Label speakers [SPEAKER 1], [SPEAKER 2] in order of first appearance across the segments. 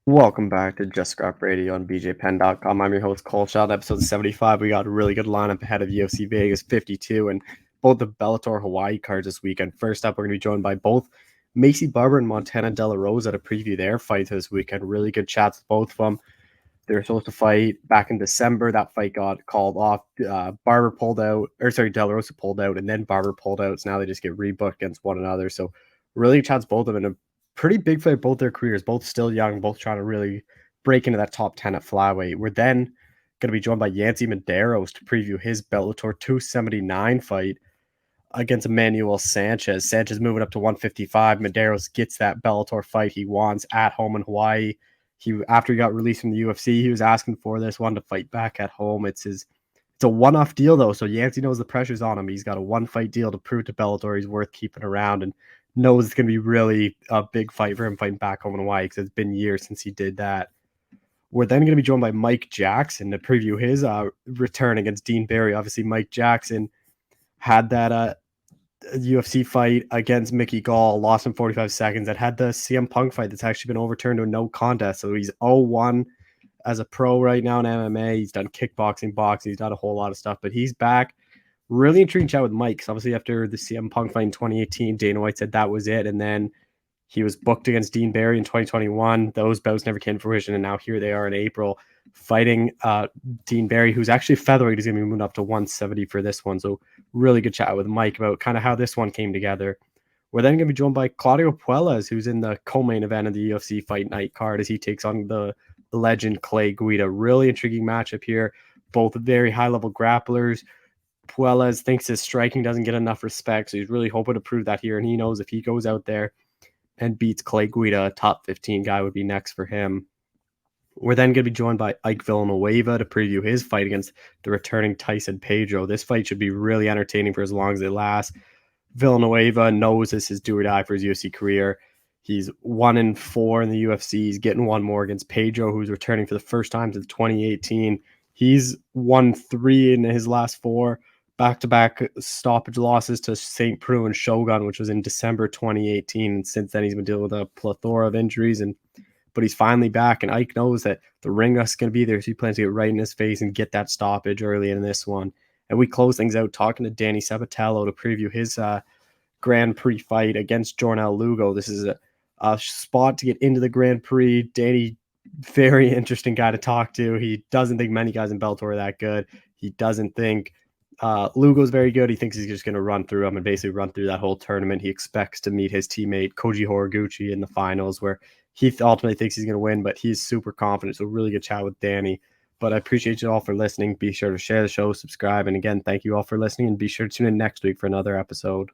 [SPEAKER 1] Welcome back to Just Scrap Radio on BJPenn.com. I'm your host, Cole Shot. Episode 75. We got a really good lineup ahead of UFC Vegas 52 and both the Bellator Hawaii cards this weekend. First up, we're going to be joined by both Maycee Barber and Montana De La Rosa to preview their fight this weekend. Really good chats with both of them. They were supposed to fight back in December. That fight got called off. Barber pulled out, De La Rosa pulled out, and then Barber pulled out. So now they just get rebooked against one another. So really good chats both of them in a pretty big fight, both their careers, both still young, both trying to really break into that top 10 at flyweight. We're then going to be joined by Yancy Medeiros to preview his Bellator 279 fight against Emmanuel Sanchez. Sanchez moving up to 155. Medeiros gets that Bellator fight he wants at home in Hawaii. After he got released from the UFC, he was asking for this one to fight back at home. It's a one-off deal though, so Yancy knows the pressure's on him. He's got a one-fight deal to prove to Bellator he's worth keeping around, and knows it's going to be really a big fight for him fighting back home in Hawaii because it's been years since he did that. We're then going to be joined by Mike Jackson to preview his return against Dean Barry. Obviously, Mike Jackson had that UFC fight against Mickey Gall, lost in 45 seconds. That had the CM Punk fight that's actually been overturned to a no contest. So he's 0-1 as a pro right now in MMA. He's done kickboxing, boxing. He's done a whole lot of stuff, but he's back. Really intriguing chat with Mike. So obviously, after the CM Punk fight in 2018, Dana White said that was it. And then he was booked against Dean Barry in 2021. Those bouts never came to fruition. And now here they are in April fighting Dean Barry, who's actually featherweight. He's going to be moving up to 170 for this one. So really good chat with Mike about kind of how this one came together. We're then going to be joined by Claudio Puelas, who's in the co-main event of the UFC Fight Night card as he takes on the legend Clay Guida. Really intriguing matchup here. Both very high-level grapplers. Puelles thinks his striking doesn't get enough respect, so he's really hoping to prove that here. And he knows if he goes out there and beats Clay Guida, a top 15 guy would be next for him. We're then going to be joined by Ike Villanueva to preview his fight against the returning Tyson Pedro. This fight should be really entertaining for as long as it lasts. Villanueva knows this is do or die for his UFC career. He's 1-4 in the UFC. He's getting one more against Pedro, who's returning for the first time since 2018. He's won 3 in his last 4. Back-to-back stoppage losses to St. Preux and Shogun, which was in December 2018. And since then, he's been dealing with a plethora of injuries, but he's finally back. And Ike knows that the ring rust's going to be there, so he plans to get right in his face and get that stoppage early in this one. And we close things out talking to Danny Sabatello to preview his Grand Prix fight against Jornal Lugo. This is a spot to get into the Grand Prix. Danny, very interesting guy to talk to. He doesn't think many guys in Bellator are that good. He doesn't think Lugo's very good. He thinks he's just going to run through him and basically run through that whole tournament. He expects to meet his teammate Koji Horiguchi in the finals, where he ultimately thinks he's going to win, but he's super confident. So really good chat with Danny. But I appreciate you all for listening. Be sure to share the show, subscribe, and again, thank you all for listening. And be sure to tune in next week for another episode.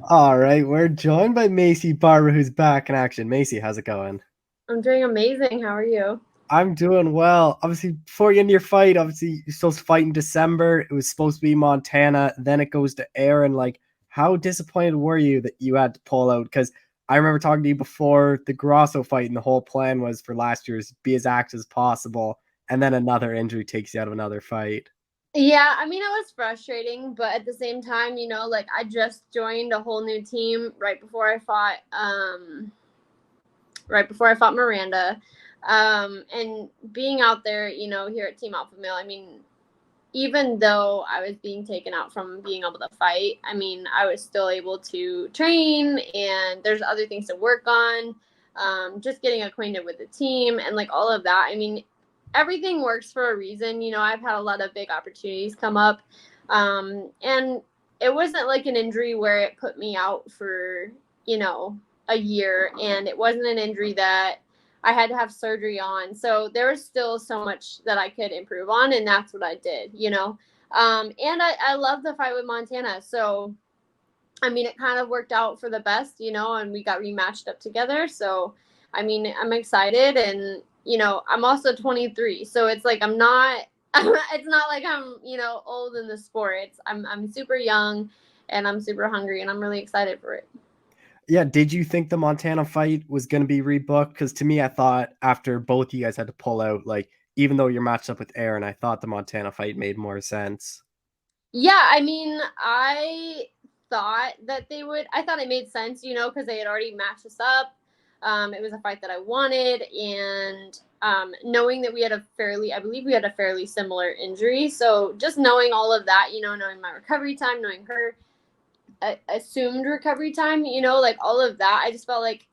[SPEAKER 1] All right, we're joined by Maycee Barber, who's back in action. Macy, how's it going?
[SPEAKER 2] I'm doing amazing. How are you?
[SPEAKER 1] I'm doing well. Obviously, before you end your fight, obviously you're supposed to fight in December. It was supposed to be Montana. Then it goes to Aaron. Like, how disappointed were you that you had to pull out? Because I remember talking to you before the Grosso fight, and the whole plan was for last year's be as active as possible. And then another injury takes you out of another fight.
[SPEAKER 2] Yeah, I mean, it was frustrating, but at the same time, like I just joined a whole new team right before I fought Miranda. And being out there, here at Team Alpha Male, I mean, even though I was being taken out from being able to fight, I mean, I was still able to train, and there's other things to work on. Just getting acquainted with the team and like all of that. I mean, everything works for a reason. I've had a lot of big opportunities come up. And it wasn't like an injury where it put me out for, a year, and it wasn't an injury that I had to have surgery on. So there was still so much that I could improve on, and that's what I did, And I love the fight with Montana. So, I mean, it kind of worked out for the best, and we got rematched up together. So, I mean, I'm excited, and, I'm also 23. So it's like I'm not it's not like I'm, old in the sport. I'm super young, and I'm super hungry, and I'm really excited for it.
[SPEAKER 1] Yeah, did you think the Montana fight was going to be rebooked? Because to me, I thought after both you guys had to pull out, like, even though you're matched up with Aaron, I thought the Montana fight made more sense.
[SPEAKER 2] Yeah, I mean, I thought that they would. I thought it made sense, because they had already matched us up. It was a fight that I wanted, and knowing that I believe we had a fairly similar injury. So just knowing all of that, knowing my recovery time, knowing her assumed recovery time, like all of that, I just felt like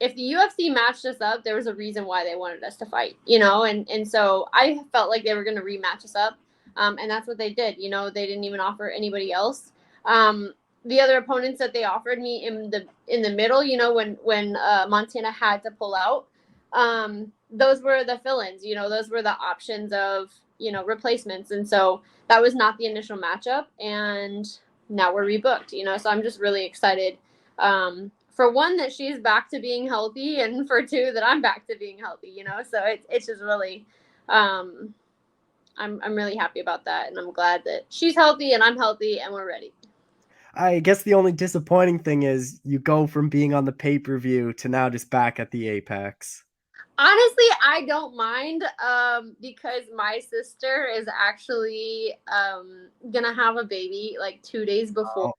[SPEAKER 2] if the UFC matched us up, there was a reason why they wanted us to fight, and so I felt like they were going to rematch us up, and that's what they did. They didn't even offer anybody else. The other opponents that they offered me in the middle, when Montana had to pull out, those were the fill-ins. Those were the options of replacements, and so that was not the initial matchup, and now we're rebooked. So I'm just really excited. For one, that she's back to being healthy, and for two, that I'm back to being healthy, so it's just really, I'm really happy about that. And I'm glad that she's healthy and I'm healthy and we're ready.
[SPEAKER 1] I guess the only disappointing thing is you go from being on the pay-per-view to now just back at the Apex.
[SPEAKER 2] Honestly, I don't mind, because my sister is actually, gonna have a baby like 2 days before.
[SPEAKER 1] Oh.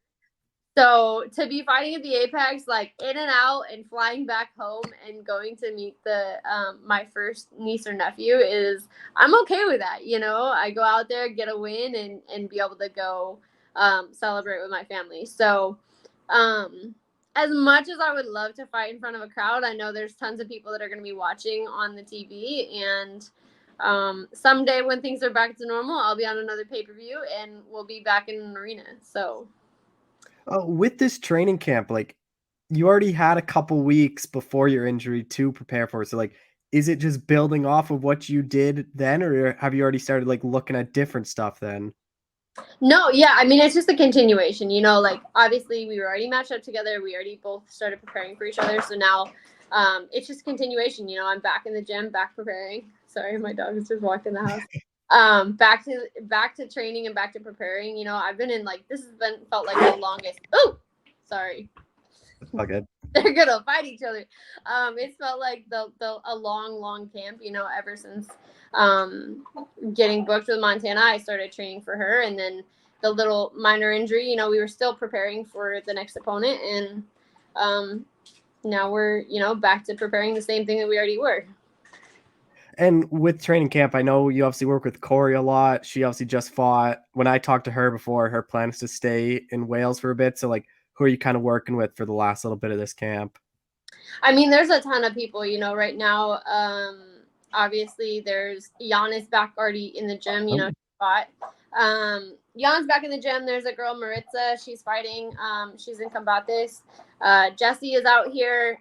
[SPEAKER 2] So to be fighting at the Apex, like in and out and flying back home and going to meet my first niece or nephew, I'm okay with that. I go out there, get a win, and be able to go celebrate with my family. So as much as I would love to fight in front of a crowd, I know there's tons of people that are going to be watching on the TV, and someday when things are back to normal, I'll be on another pay-per-view and we'll be back in an arena. So
[SPEAKER 1] With this training camp, like you already had a couple weeks before your injury to prepare for. So like, is it just building off of what you did then, or have you already started like looking at different stuff then?
[SPEAKER 2] no, yeah, I mean, it's just a continuation, like obviously we were already matched up together. We already both started preparing for each other. So now it's just continuation. I'm back in the gym, back preparing. Sorry, my dog is just walking the house. Back to training and back to preparing. I've been in this has felt like the longest. Oh, sorry.
[SPEAKER 1] All good.
[SPEAKER 2] They're gonna fight each other. It's felt like a long camp. Ever since getting booked with Montana, I started training for her, and then the little minor injury. We were still preparing for the next opponent, and now we're back to preparing the same thing that we already were.
[SPEAKER 1] And with training camp, I know you obviously work with Corey a lot. She obviously just fought. When I talked to her before, her plan is to stay in Wales for a bit. So like, who are you kind of working with for the last little bit of this camp?
[SPEAKER 2] I mean, there's a ton of people, right now. Obviously there's Jan back already in the gym, she fought. Jan's back in the gym. There's a girl, Maritza, she's fighting. She's in combates. Jessie is out here.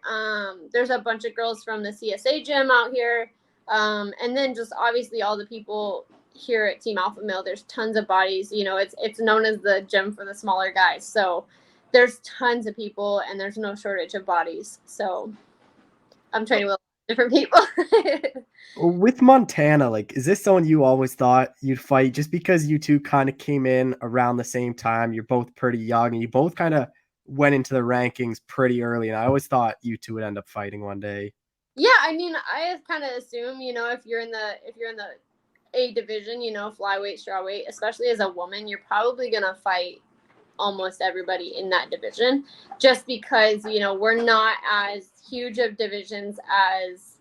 [SPEAKER 2] There's a bunch of girls from the CSA gym out here. And then just obviously all the people here at Team Alpha Male, there's tons of bodies. It's known as the gym for the smaller guys. So there's tons of people and there's no shortage of bodies. So I'm training with different people.
[SPEAKER 1] With Montana, like, is this someone you always thought you'd fight just because you two kind of came in around the same time? You're both pretty young and you both kind of went into the rankings pretty early. And I always thought you two would end up fighting one day.
[SPEAKER 2] Yeah, I mean, I kind of assume, if you're in the A division, flyweight, strawweight, especially as a woman, you're probably gonna fight almost everybody in that division, just because we're not as huge of divisions as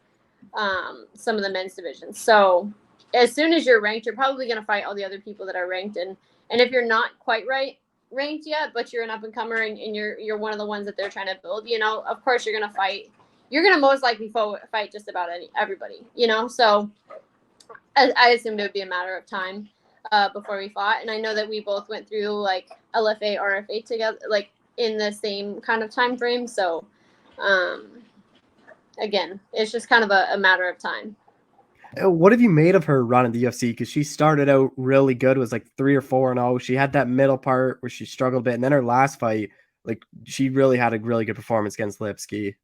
[SPEAKER 2] some of the men's divisions. So as soon as you're ranked, you're probably gonna fight all the other people that are ranked, and if you're not quite ranked yet, but you're an up and comer and you're one of the ones that they're trying to build, of course you're gonna fight. You're gonna most likely fight just about everybody, So I assumed it would be a matter of time before we fought, and I know that we both went through like LFA, RFA together, like in the same kind of time frame. So again, it's just kind of a matter of time.
[SPEAKER 1] What have you made of her run in the UFC? Because she started out really good. It was like 3 or 4-0. She had that middle part where she struggled a bit, and then her last fight, like she really had a really good performance against Lipsky.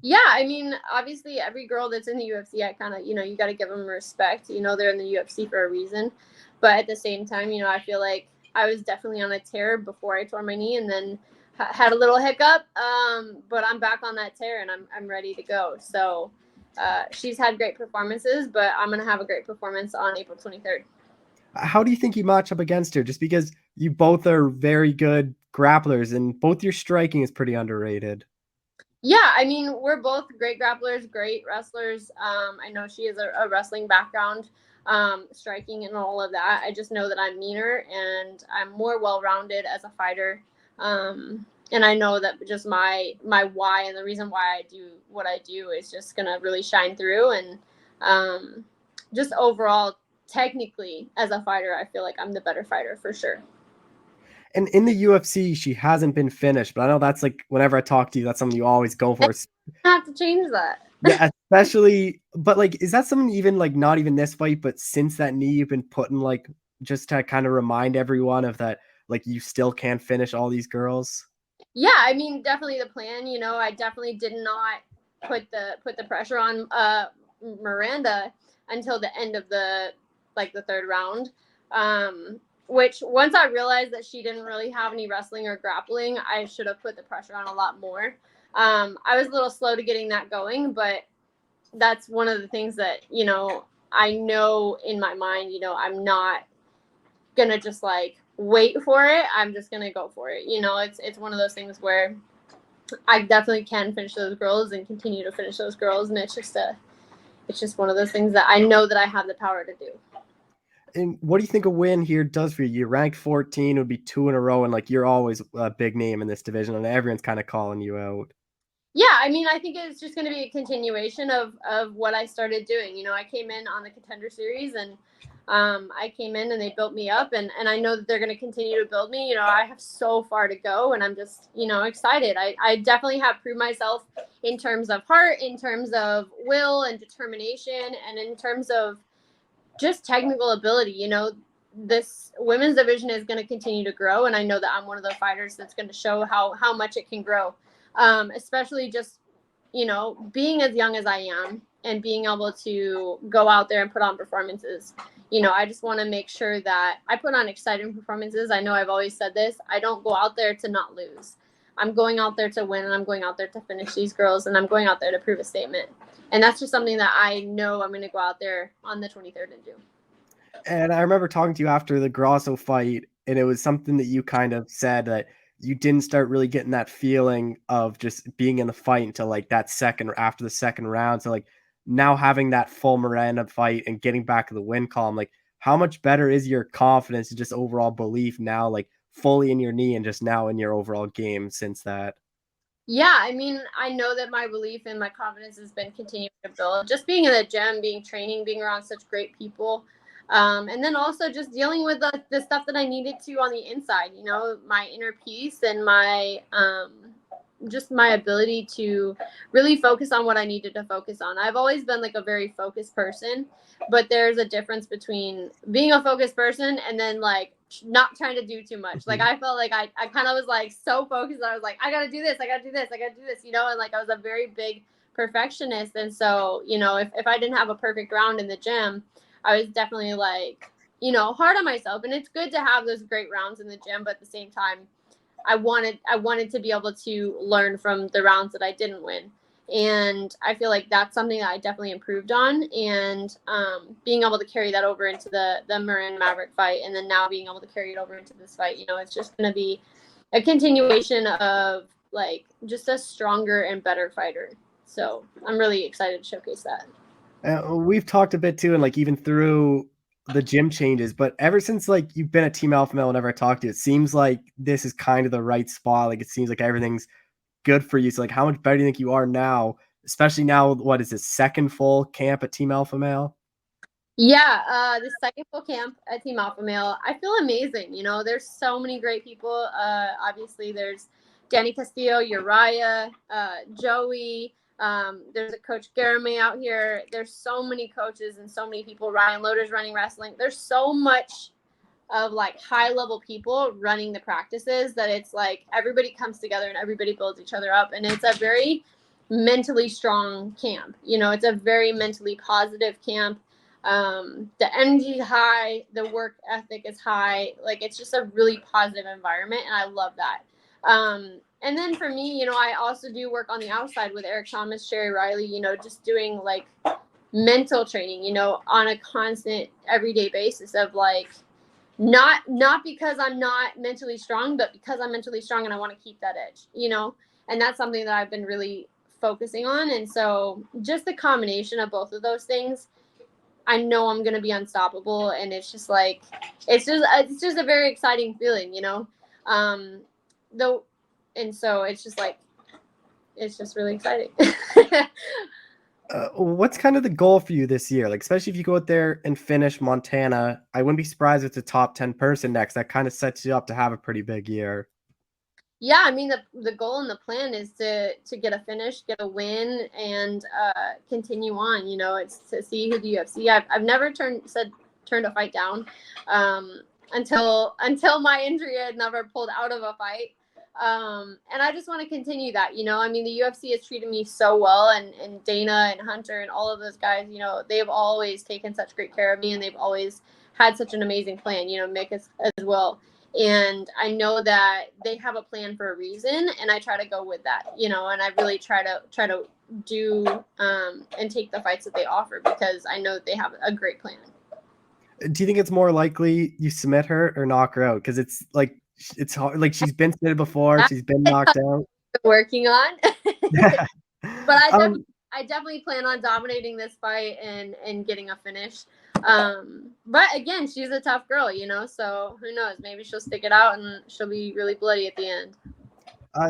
[SPEAKER 2] Yeah, I mean, obviously every girl that's in the UFC, I kind of, you got to give them respect. They're in the UFC for a reason. But at the same time, I feel like I was definitely on a tear before I tore my knee, and then had a little hiccup. But I'm back on that tear, and I'm ready to go. So she's had great performances, but I'm going to have a great performance on April 23rd.
[SPEAKER 1] How do you think you match up against her? Just because you both are very good grapplers and both your striking is pretty underrated.
[SPEAKER 2] Yeah, I mean, we're both great grapplers, great wrestlers. I know she has a wrestling background, striking and all of that. I just know that I'm meaner and I'm more well-rounded as a fighter. And I know that just my why and the reason why I do what I do is just gonna really shine through. And just overall, technically, as a fighter, I feel like I'm the better fighter for sure.
[SPEAKER 1] And in the UFC, she hasn't been finished, but I know that's like whenever I talk to you, that's something you always go for.
[SPEAKER 2] I have to change that.
[SPEAKER 1] Yeah, especially, but like, is that something even like not even this fight, but since that knee, you've been putting like just to kind of remind everyone of that, like you still can't finish all these girls?
[SPEAKER 2] Yeah, I mean, definitely the plan. I definitely did not put the pressure on Miranda until the end of the third round. Which once I realized that she didn't really have any wrestling or grappling, I should have put the pressure on a lot more. I was a little slow to getting that going, but that's one of the things that I know in my mind. I'm not gonna just like wait for it. I'm just gonna go for it. It's one of those things where I definitely can finish those girls and continue to finish those girls, and it's just one of those things that I know that I have the power to do.
[SPEAKER 1] And what do you think a win here does for you? You're ranked 14, it would be 2 in a row, and like you're always a big name in this division, and everyone's kind of calling you out.
[SPEAKER 2] Yeah, I mean, I think it's just going to be a continuation of what I started doing. I came in on the Contender Series, and I came in and they built me up, and I know that they're going to continue to build me. I have so far to go, and I'm just, excited. I definitely have proved myself in terms of heart, in terms of will and determination, and in terms of just technical ability. This women's division is going to continue to grow, and I know that I'm one of the fighters that's going to show how much it can grow. Especially just being as young as I am and being able to go out there and put on performances. I just want to make sure that I put on exciting performances. I know I've always said this. I don't go out there to not lose. I'm going out there to win, and I'm going out there to finish these girls, and I'm going out there to prove a statement. And that's just something that I know I'm going to go out there on the 23rd and do.
[SPEAKER 1] And I remember talking to you after the Grosso fight, and it was something that you kind of said that you didn't start really getting that feeling of just being in the fight until like that second after the second round. So like now having that full Miranda fight and getting back to the win column, like how much better is your confidence and just overall belief now, like fully in your knee and just now in your overall game since that?
[SPEAKER 2] Yeah, I mean, I know that my belief and my confidence has been continuing to build. Just being in the gym, being training, being around such great people. And then also just dealing with the stuff that I needed to on the inside, my inner peace and my just my ability to really focus on what I needed to focus on. I've always been like a very focused person, but there's a difference between being a focused person and then like not trying to do too much. Like I felt like I kind of was like so focused. I was like, I gotta do this, I gotta do this, I gotta do this, and like I was a very big perfectionist. And so, if I didn't have a perfect round in the gym, I was definitely like, hard on myself. And it's good to have those great rounds in the gym, but at the same time, I wanted to be able to learn from the rounds that I didn't win. And I feel like that's something that I definitely improved on. And being able to carry that over into the Marin Maverick fight, and then now being able to carry it over into this fight, it's just going to be a continuation of like just a stronger and better fighter. So I'm really excited to showcase that.
[SPEAKER 1] We've talked a bit too, and like even through the gym changes, but ever since like you've been at Team Alpha Male, whenever I talk to you, it seems like this is kind of the right spot. Like it seems like everything's good for you. So like, how much better do you think you are now, especially now? What is this second full camp at Team Alpha Male?
[SPEAKER 2] Yeah, the second full camp at Team Alpha Male, I feel amazing. There's so many great people. Obviously, there's Danny Castillo, Uriah, Joey. There's a coach Garame out here. There's so many coaches and so many people. Ryan Loader's running wrestling. There's so much of like high level people running the practices that it's like everybody comes together and everybody builds each other up. And it's a very mentally strong camp. It's a very mentally positive camp. The energy is high, the work ethic is high. Like it's just a really positive environment, and I love that. And then for me, I also do work on the outside with Eric Thomas, Sherry Riley, just doing like mental training, on a constant everyday basis of like not because I'm not mentally strong, but because I'm mentally strong and I want to keep that edge, And that's something that I've been really focusing on. And so just the combination of both of those things, I know I'm going to be unstoppable. And it's just like, it's just a very exciting feeling, you know? Though, and so it's just like, it's just really exciting.
[SPEAKER 1] What's kind of the goal for you this year? Like, especially if you go out there and finish Montana, I wouldn't be surprised if it's a top 10 person next. That kind of sets you up to have a pretty big year.
[SPEAKER 2] Yeah, I mean the goal and the plan is to get a finish, get a win, and continue on. You know, it's to see who the UFC. I've never turned a fight down until my injury. I had never pulled out of a fight, and I just want to continue that. You know, I mean the UFC has treated me so well, and Dana and Hunter and all of those guys. You know, they've always taken such great care of me, and they've always had such an amazing plan. You know, Mick as well. And I know that they have a plan for a reason, and I try to go with that, you know, and I really try to do and take the fights that they offer because I know that they have a great plan.
[SPEAKER 1] Do you think it's more likely you submit her or knock her out? Because it's hard. Like she's been submitted before, she's been knocked out.
[SPEAKER 2] Working on, but I definitely plan on dominating this fight and getting a finish. But again, she's a tough girl, you know, so who knows? Maybe she'll stick it out and she'll be really bloody at the end.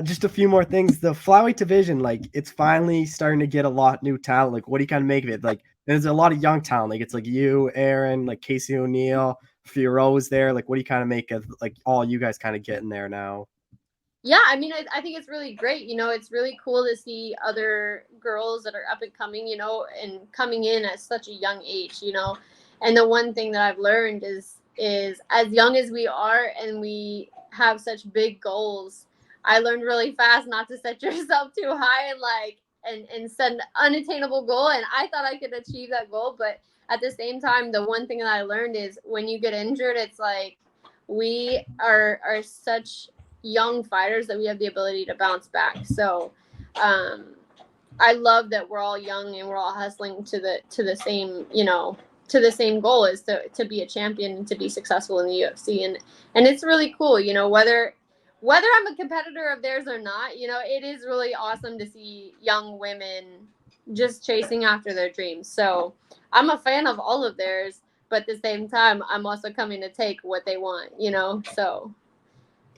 [SPEAKER 1] Just a few more things. The flyweight division, like it's finally starting to get a lot new talent. Like, what do you kind of make of it? Like, there's a lot of young talent. Like, it's like you, Aaron, like Casey O'Neill, Fiore's there. Like, what do you kind of make of like all you guys kind of getting there now?
[SPEAKER 2] Yeah, I mean, I think it's really great. You know, it's really cool to see other girls that are up and coming, you know, and coming in at such a young age, you know. And the one thing that I've learned is as young as we are and we have such big goals, I learned really fast not to set yourself too high and like and set an unattainable goal. And I thought I could achieve that goal, but at the same time, the one thing that I learned is when you get injured, it's like we are such young fighters that we have the ability to bounce back. So I love that we're all young and we're all hustling to the same, you know, to the same goal is to be a champion and to be successful in the UFC. And it's really cool, you know, whether I'm a competitor of theirs or not, you know, it is really awesome to see young women just chasing after their dreams. So I'm a fan of all of theirs, but at the same time, I'm also coming to take what they want, you know? So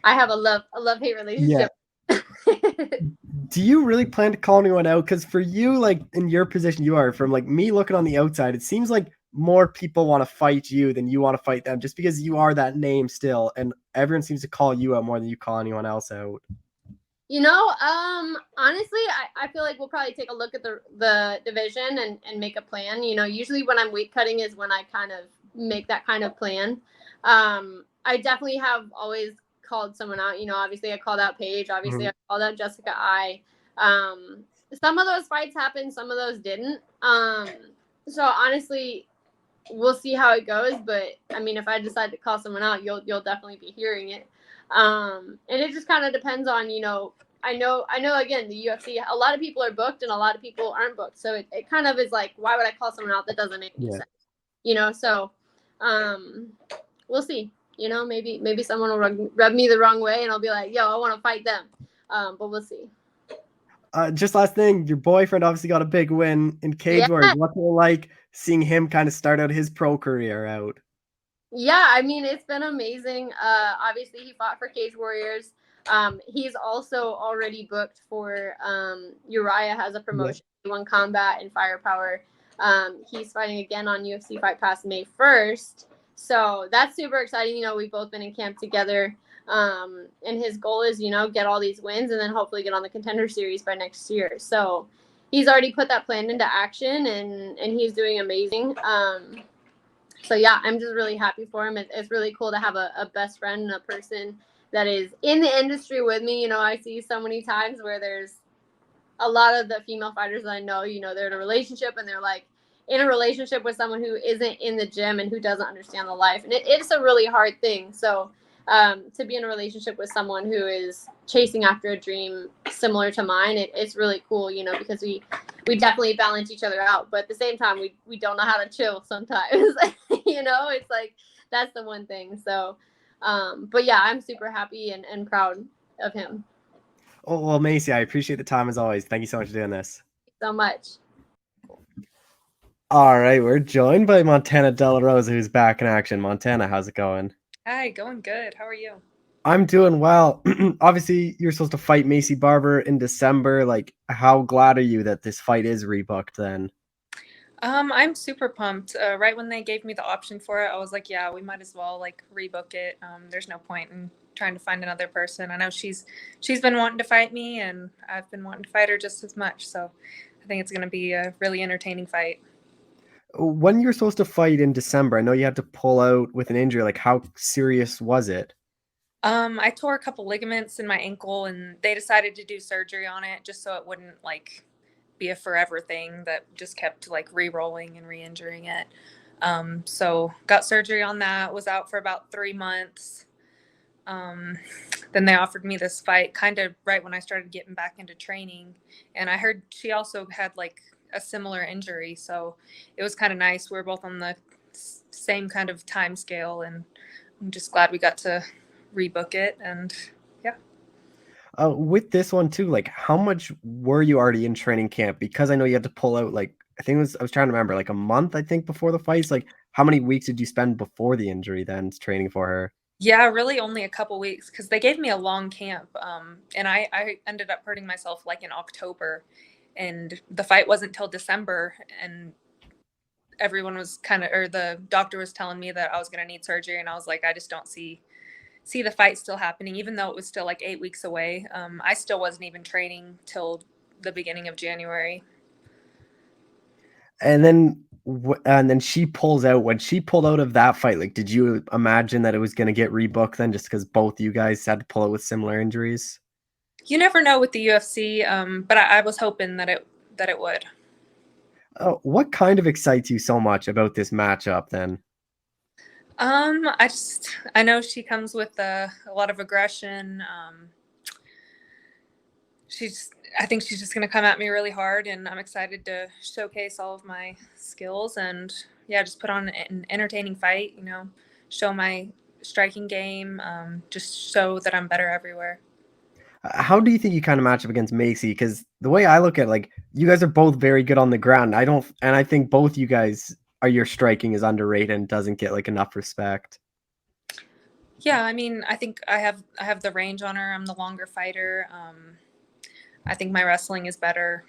[SPEAKER 2] I have a love-hate relationship.
[SPEAKER 1] Yeah. Do you really plan to call anyone out? Because for you, like in your position you are, from like me looking on the outside, it seems like more people want to fight you than you want to fight them just because you are that name still. And everyone seems to call you out more than you call anyone else out.
[SPEAKER 2] You know, honestly, I feel like we'll probably take a look at the division and make a plan. You know, usually when I'm weight cutting is when I kind of make that kind of plan. I definitely have always called someone out. You know, obviously I called out Paige. Obviously I called out Jessica I. Some of those fights happened. Some of those didn't. So honestly, we'll see how it goes. But I mean, if I decide to call someone out, you'll definitely be hearing it. And it just kind of depends on, you know, I know again, the UFC, a lot of people are booked and a lot of people aren't booked. So it kind of is like, why would I call someone out that doesn't make any sense? You know, so we'll see. You know, maybe someone will rub me the wrong way and I'll be like, yo, I want to fight them. But we'll see.
[SPEAKER 1] Just last thing, your boyfriend obviously got a big win in Cage Warriors. What's it like seeing him kind of start out his pro career out?
[SPEAKER 2] Yeah, I mean, it's been amazing. Obviously, he fought for Cage Warriors. He's also already booked for Uriah has a promotion. He won Combat and Firepower. He's fighting again on UFC Fight Pass May 1st. So that's super exciting. You know, we've both been in camp together. And his goal is, you know, get all these wins and then hopefully get on the Contender Series by next year. So he's already put that plan into action and he's doing amazing. So yeah, I'm just really happy for him. It's really cool to have a best friend and a person that is in the industry with me. You know, I see so many times where there's a lot of the female fighters that I know, you know, they're in a relationship and they're like in a relationship with someone who isn't in the gym and who doesn't understand the life. And it's a really hard thing. So to be in a relationship with someone who is chasing after a dream similar to mine, it's really cool, you know, because we definitely balance each other out, but at the same time we don't know how to chill sometimes. You know, it's like that's the one thing. So but yeah, I'm super happy and proud of him.
[SPEAKER 1] Oh, well, Macy, I appreciate the time as always. Thank you so much for doing this.
[SPEAKER 2] So much.
[SPEAKER 1] All right, we're joined by Montana De La Rosa, who's back in action. Montana, how's it going?
[SPEAKER 3] Hi, going good. How are you?
[SPEAKER 1] I'm doing well. Obviously, you're supposed to fight Macy Barber in December. Like, how glad are you that this fight is rebooked then?
[SPEAKER 3] I'm super pumped. Right when they gave me the option for it, I was like, yeah, we might as well like rebook it. There's no point in trying to find another person. I know she's been wanting to fight me, and I've been wanting to fight her just as much. So I think it's going to be a really entertaining fight.
[SPEAKER 1] When you're supposed to fight in December, I know you had to pull out with an injury. Like, how serious was it?
[SPEAKER 3] I tore a couple ligaments in my ankle, and they decided to do surgery on it just so it wouldn't like be a forever thing that just kept like re-rolling and re-injuring it. So got surgery on that. Was out for about 3 months. Um, then they offered me this fight kind of right when I started getting back into training, and I heard she also had like a similar injury, so it was kind of nice. We were both on the same kind of time scale, and I'm just glad we got to rebook it. And yeah.
[SPEAKER 1] With this one too, like, how much were you already in training camp? Because I know you had to pull out, like, I was trying to remember, like a month, I think, before the fights. Like, how many weeks did you spend before the injury then training for her?
[SPEAKER 3] Yeah, really only a couple weeks because they gave me a long camp. And I ended up hurting myself like in October, and the fight wasn't till December. And everyone was kind of, or the doctor was telling me that I was going to need surgery. And I was like, I just don't see the fight still happening, even though it was still like 8 weeks away. I still wasn't even training till the beginning of January.
[SPEAKER 1] And then she pulls out. When she pulled out of that fight, like, did you imagine that it was going to get rebooked then, just because both you guys had to pull out with similar injuries?
[SPEAKER 3] You never know with the UFC, but I was hoping that it would.
[SPEAKER 1] What kind of excites you so much about this matchup then?
[SPEAKER 3] I know she comes with a lot of aggression. She's I think she's just gonna come at me really hard, and I'm excited to showcase all of my skills and yeah, just put on an entertaining fight. Show my striking game, just show that I'm better everywhere.
[SPEAKER 1] How do you think you kind of match up against Macy? Because the way I look at it, like, you guys are both very good on the ground. I think both you guys are your striking is underrated and doesn't get like enough respect.
[SPEAKER 3] Yeah, I mean, I think I have the range on her. I'm the longer fighter. I think my wrestling is better.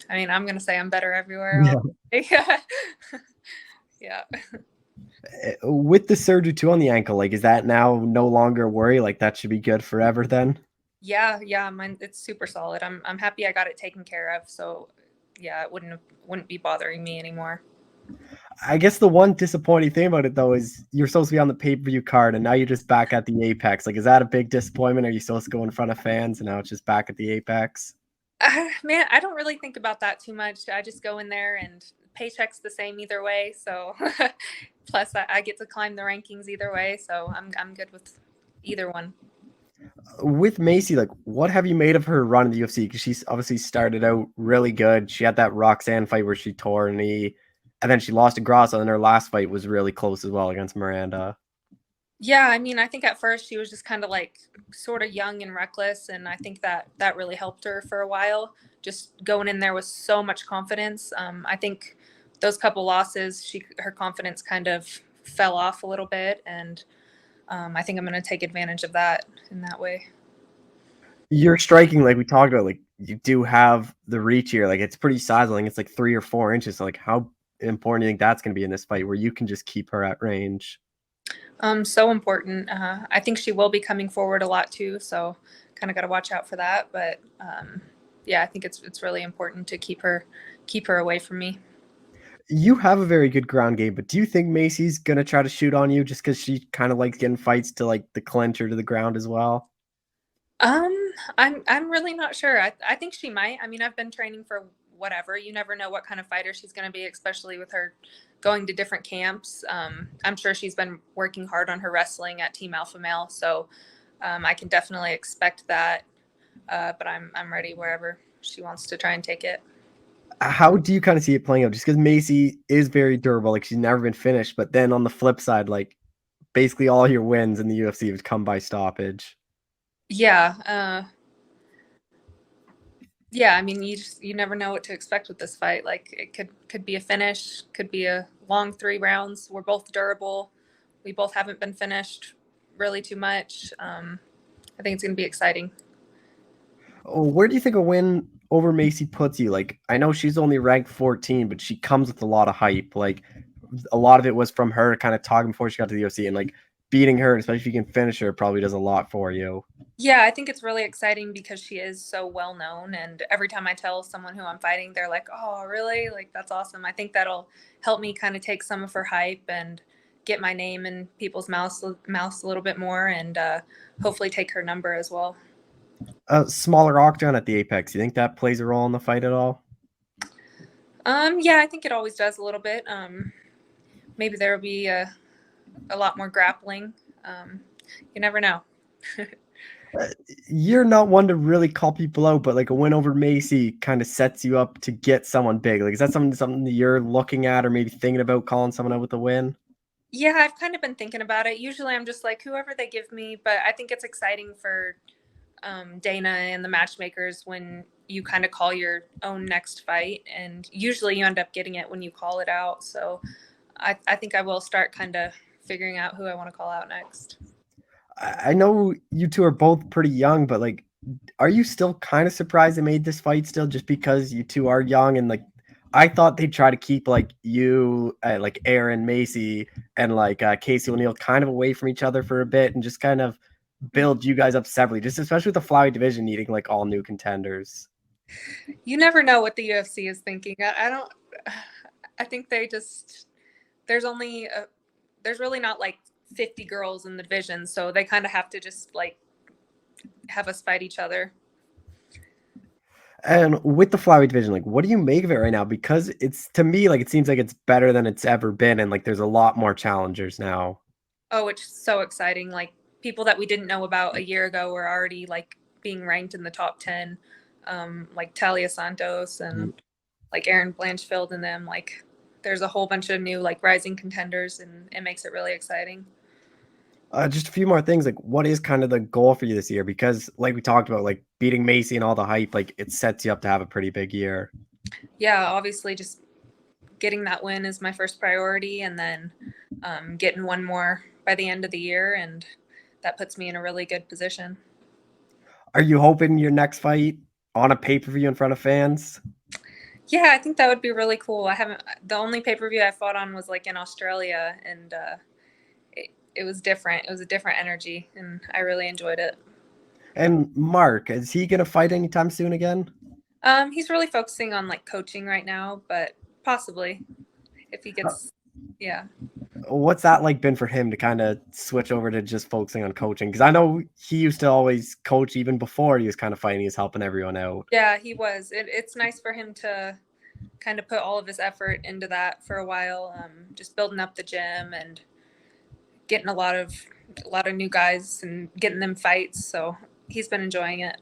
[SPEAKER 3] I mean, I'm gonna say I'm better everywhere.
[SPEAKER 1] Yeah.
[SPEAKER 3] Yeah. Yeah.
[SPEAKER 1] With the surgery too on the ankle, like, is that now no longer a worry? Like, that should be good forever then?
[SPEAKER 3] Yeah, mine it's super solid. I'm happy I got it taken care of. So yeah, it wouldn't be bothering me anymore.
[SPEAKER 1] I guess the one disappointing thing about it though is you're supposed to be on the pay-per-view card and now you're just back at the Apex. Like, is that a big disappointment? Are you supposed to go in front of fans and now it's just back at the Apex?
[SPEAKER 3] Man, I don't really think about that too much. I just go in there and paycheck's the same either way. So plus I get to climb the rankings either way. So I'm good with either one.
[SPEAKER 1] With Macy, like, what have you made of her run in the UFC? Because she's obviously started out really good. She had that Roxanne fight where she tore a knee, and then she lost to Grasso, and her last fight was really close as well against Miranda.
[SPEAKER 3] Yeah, I mean, I think at first she was just kind of like sort of young and reckless, and I think that really helped her for a while. Just going in there with so much confidence. I think those couple losses, her confidence kind of fell off a little bit, and I think I'm going to take advantage of that in that way.
[SPEAKER 1] You're striking, like we talked about, like, you do have the reach here. Like, it's pretty sizable. I think it's like 3 or 4 inches. So, like, how important do you think that's going to be in this fight where you can just keep her at range?
[SPEAKER 3] So important. I think she will be coming forward a lot too, so kind of got to watch out for that. But yeah, I think it's really important to keep her away from me.
[SPEAKER 1] You have a very good ground game, but do you think Macy's going to try to shoot on you just because she kind of likes getting fights to like the clinch or to the ground as well?
[SPEAKER 3] I'm really not sure. I think she might. I mean, I've been training for whatever. You never know what kind of fighter she's going to be, especially with her going to different camps. I'm sure she's been working hard on her wrestling at Team Alpha Male, so I can definitely expect that. But I'm ready wherever she wants to try and take it.
[SPEAKER 1] How do you kind of see it playing out? Just because Macy is very durable, like she's never been finished, but then on the flip side, like basically all your wins in the UFC have come by stoppage.
[SPEAKER 3] Yeah, Yeah, I mean, you never know what to expect with this fight. Like it could be a finish, could be a long 3 rounds. We're both durable. We both haven't been finished really too much. I think it's going to be exciting.
[SPEAKER 1] Oh, where do you think a win over Macy puts you? Like, I know she's only ranked 14, but she comes with a lot of hype. Like, a lot of it was from her kind of talking before she got to the UFC, and like beating her, especially if you can finish her, probably does a lot for you.
[SPEAKER 3] Yeah, I think it's really exciting because she is so well known. And every time I tell someone who I'm fighting, they're like, oh, really? Like, that's awesome. I think that'll help me kind of take some of her hype and get my name in people's mouths a little bit more and hopefully take her number as well.
[SPEAKER 1] A smaller octagon at the Apex, you think that plays a role in the fight at all?
[SPEAKER 3] Yeah, I think it always does a little bit. Maybe there will be a lot more grappling. You never know.
[SPEAKER 1] You're not one to really call people out, but like a win over Macy kind of sets you up to get someone big. Like, is that something that you're looking at or maybe thinking about calling someone out with a win?
[SPEAKER 3] Yeah, I've kind of been thinking about it. Usually I'm just like, whoever they give me, but I think it's exciting for Dana and the matchmakers when you kind of call your own next fight. And usually you end up getting it when you call it out. So I think I will start kind of figuring out who I want to call out next.
[SPEAKER 1] I know you two are both pretty young, but like, are you still kind of surprised they made this fight still just because you two are young and like I thought they'd try to keep like you, like Aaron Macy and like Casey O'Neill kind of away from each other for a bit and just kind of build you guys up separately, just especially with the flyweight division needing like all new contenders.
[SPEAKER 3] You never know what the UFC is thinking. I don't, I think they just, there's only, there's really not like 50 girls in the division. So they kind of have to just like have us fight each other.
[SPEAKER 1] And with the flyweight division, like, what do you make of it right now? Because it's to me, like, it seems like it's better than it's ever been, and like, there's a lot more challengers now.
[SPEAKER 3] Oh, it's so exciting. Like people that we didn't know about a year ago were already like being ranked in the top 10, like Talia Santos and like Aaron Blanchfield and them. Like there's a whole bunch of new like rising contenders and it makes it really exciting.
[SPEAKER 1] Just a few more things. Like, what is kind of the goal for you this year? Because, like we talked about, like beating Macy and all the hype, like it sets you up to have a pretty big year.
[SPEAKER 3] Yeah, obviously just getting that win is my first priority and then getting one more by the end of the year. And that puts me in a really good position.
[SPEAKER 1] Are you hoping your next fight on a pay-per-view in front of fans?
[SPEAKER 3] Yeah, I think that would be really cool. The only pay-per-view I fought on was like in Australia and it was different. It was a different energy and I really enjoyed it.
[SPEAKER 1] And Mark, is he gonna fight anytime soon again?
[SPEAKER 3] He's really focusing on like coaching right now, but possibly if he gets, yeah.
[SPEAKER 1] What's that like been for him to kind of switch over to just focusing on coaching? Because I know he used to always coach even before he was kind of fighting. He's helping everyone out.
[SPEAKER 3] Yeah, he was. It's nice for him to kind of put all of his effort into that for a while, just building up the gym and getting a lot of new guys and getting them fights. So he's been enjoying it.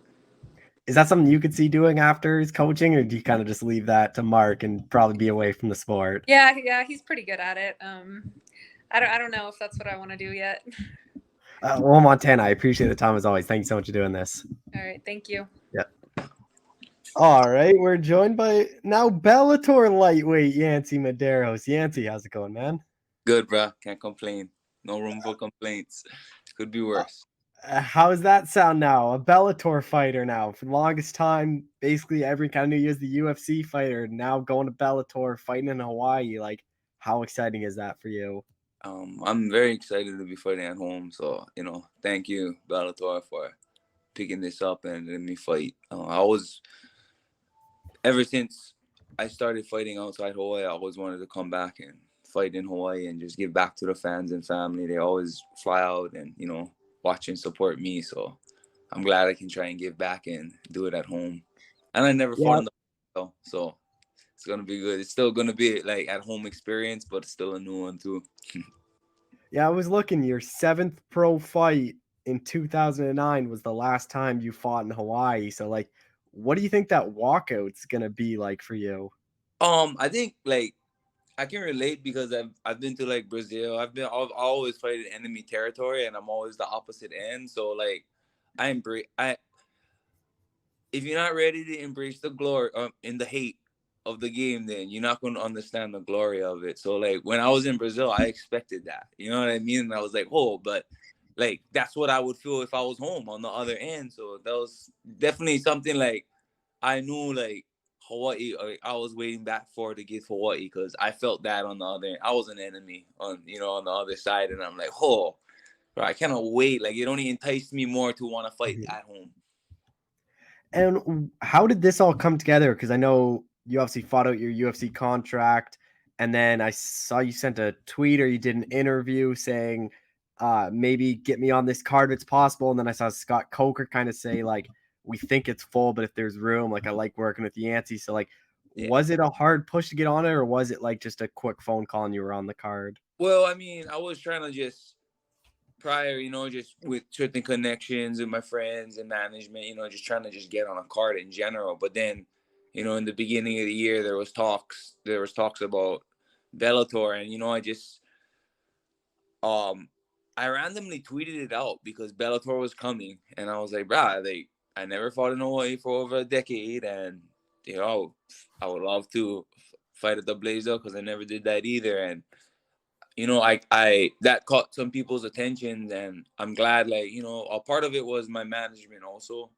[SPEAKER 1] Is that something you could see doing after his coaching, or do you kind of just leave that to Mark and probably be away from the sport?
[SPEAKER 3] Yeah, he's pretty good at it. I don't know if that's what I want to do yet.
[SPEAKER 1] Well, Montana, I appreciate the time as always. Thank you so much for doing this.
[SPEAKER 3] All right, thank you.
[SPEAKER 1] Yeah. All right, we're joined by now Bellator lightweight Yancy Medeiros. Yancy, how's it going, man?
[SPEAKER 4] Good, bro. Can't complain. No room for complaints. Could be worse.
[SPEAKER 1] How's that sound now? A Bellator fighter now. For the longest time, basically every kind of knew you as the UFC fighter. Now going to Bellator, fighting in Hawaii. Like, how exciting is that for you?
[SPEAKER 4] I'm very excited to be fighting at home. So, thank you, Bellator, for picking this up and letting me fight. Ever since I started fighting outside Hawaii, I always wanted to come back and fight in Hawaii and just give back to the fans and family. They always fly out and, watch and support me. So I'm glad I can try and give back and do it at home. And I never fought in the so it's gonna be good. It's still gonna be like at home experience, but it's still a new one too.
[SPEAKER 1] Yeah, I was looking. Your 7th pro fight in 2009 was the last time you fought in Hawaii. So, like, what do you think that walkout's gonna be like for you?
[SPEAKER 4] I think like I can relate because I've been to like Brazil. I've always fight in enemy territory, and I'm always the opposite end. So like I if you're not ready to embrace the glory in the hate of the game, then you're not going to understand the glory of it. So like when I was in Brazil, I expected that. You know what I mean? And I was like, oh, but like that's what I would feel if I was home on the other end. So that was definitely something like I knew like Hawaii. I was waiting back for to get Hawaii because I felt that on the other end. I was an enemy on on the other side, and I'm like, oh, bro, I cannot wait. Like it only enticed me more to want to fight at home.
[SPEAKER 1] And how did this all come together? Because I know you obviously fought out your UFC contract, and then I saw you sent a tweet or you did an interview saying, maybe get me on this card if it's possible. And then I saw Scott Coker kind of say, like, we think it's full, but if there's room, like, I like working with Yancy. So, like, was it a hard push to get on it, or was it like just a quick phone call and you were on the card?
[SPEAKER 4] Well, I mean, I was trying to just prior, just with certain connections with my friends and management, just trying to just get on a card in general. But then, in the beginning of the year, there was talks about Bellator, and I randomly tweeted it out because Bellator was coming, and I was like, brah, I never fought in Hawaii for over a decade, and I would love to fight at the Blazer because I never did that either, and I that caught some people's attention, and I'm glad, like, a part of it was my management also,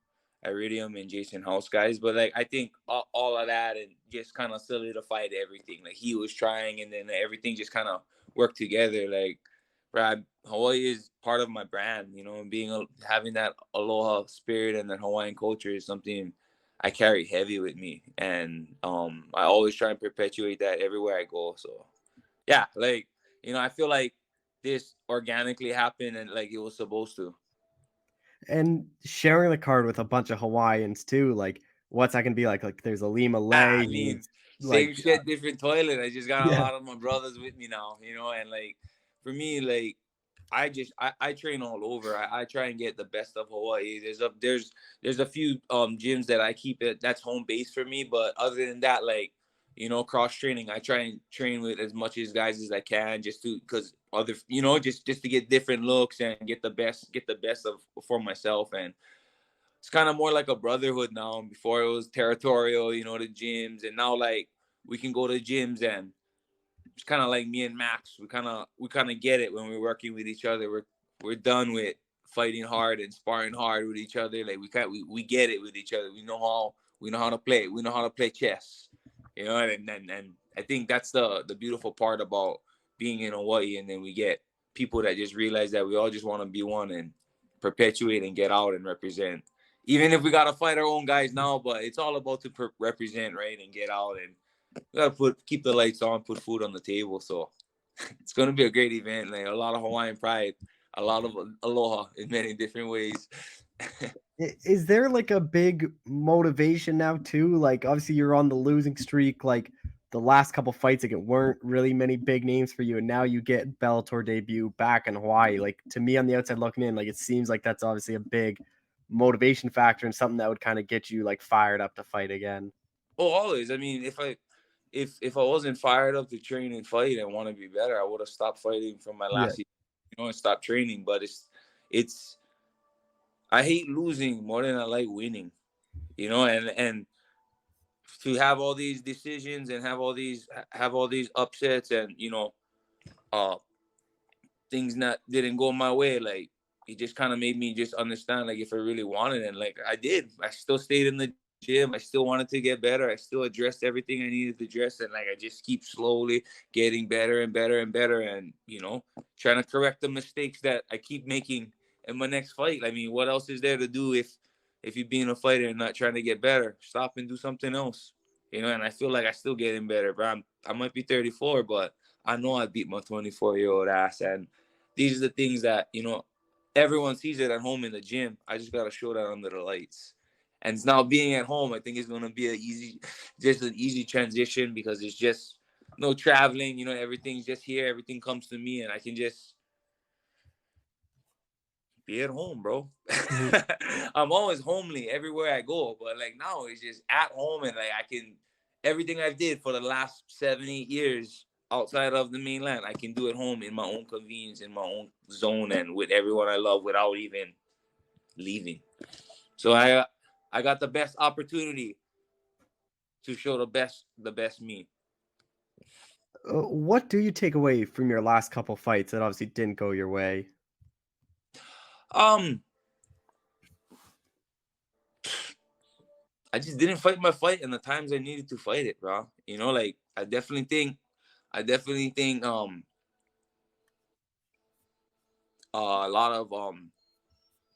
[SPEAKER 4] Iridium and Jason House guys, but like I think all of that and just kind of solidified everything. Like he was trying, and then everything just kind of worked together. Like, Brad, Hawaii is part of my brand, having that aloha spirit and that Hawaiian culture is something I carry heavy with me, and I always try and perpetuate that everywhere I go. So yeah, like, I feel like this organically happened and like it was supposed to.
[SPEAKER 1] And sharing the card with a bunch of Hawaiians too, like, what's that gonna be like? Like, there's a Lima Lay.
[SPEAKER 4] I mean,
[SPEAKER 1] like,
[SPEAKER 4] same shit, different toilet. I just got a
[SPEAKER 1] yeah.
[SPEAKER 4] lot of my brothers with me now, and like for me, like I train all over. I try and get the best of Hawaii. There's a few gyms that I keep it that's home base for me, but other than that, like, cross training, I try and train with as much as guys as I can, just to because other just to get different looks and get the best of for myself. And it's kind of more like a brotherhood now. Before it was territorial, the gyms, and now like we can go to gyms, and it's kind of like me and Max. We kind of get it when we're working with each other. We're done with fighting hard and sparring hard with each other. Like we get it with each other. We know how to play. We know how to play chess. And I think that's the beautiful part about being in Hawaii. And then we get people that just realize that we all just want to be one and perpetuate and get out and represent. Even if we gotta fight our own guys now, but it's all about to represent, right, and get out, and we gotta keep the lights on, put food on the table. So it's gonna be a great event. Like a lot of Hawaiian pride, a lot of aloha in many different ways.
[SPEAKER 1] Is there like a big motivation now too? Like obviously you're on the losing streak. Like the last couple fights, like it weren't really many big names for you, and now you get Bellator debut back in Hawaii. Like to me on the outside looking in, like it seems like that's obviously a big motivation factor and something that would kind of get you like fired up to fight again.
[SPEAKER 4] Oh, always. I mean, if I wasn't fired up to train and fight and want to be better, I would have stopped fighting from my last year, and stopped training. But it's I hate losing more than I like winning, and to have all these decisions and have all these upsets and things that didn't go my way, like it just kind of made me just understand, like, if I really wanted, and like I still stayed in the gym. I still wanted to get better. I still addressed everything I needed to address, and like I just keep slowly getting better and better and better, and trying to correct the mistakes that I keep making in my next fight. I mean, what else is there to do if you're being a fighter and not trying to get better? Stop and do something else, and I feel like I still getting better, but I might be 34, but I know I beat my 24-year-old ass, and these are the things that everyone sees it at home in the gym. I just gotta show that under the lights. And now being at home, I think it's gonna be an easy transition because it's just no traveling. Everything's just here. Everything comes to me, and I can just be at home, bro. I'm always homely everywhere I go, but like now it's just at home, and like I can everything I've did for the last 7-8 years outside of the mainland, I can do at home in my own convenience, in my own zone, and with everyone I love without even leaving. So I got the best opportunity to show the best me.
[SPEAKER 1] What do you take away from your last couple fights that obviously didn't go your way?
[SPEAKER 4] I just didn't fight my fight in the times I needed to fight it, bro. You know, like I definitely think a lot of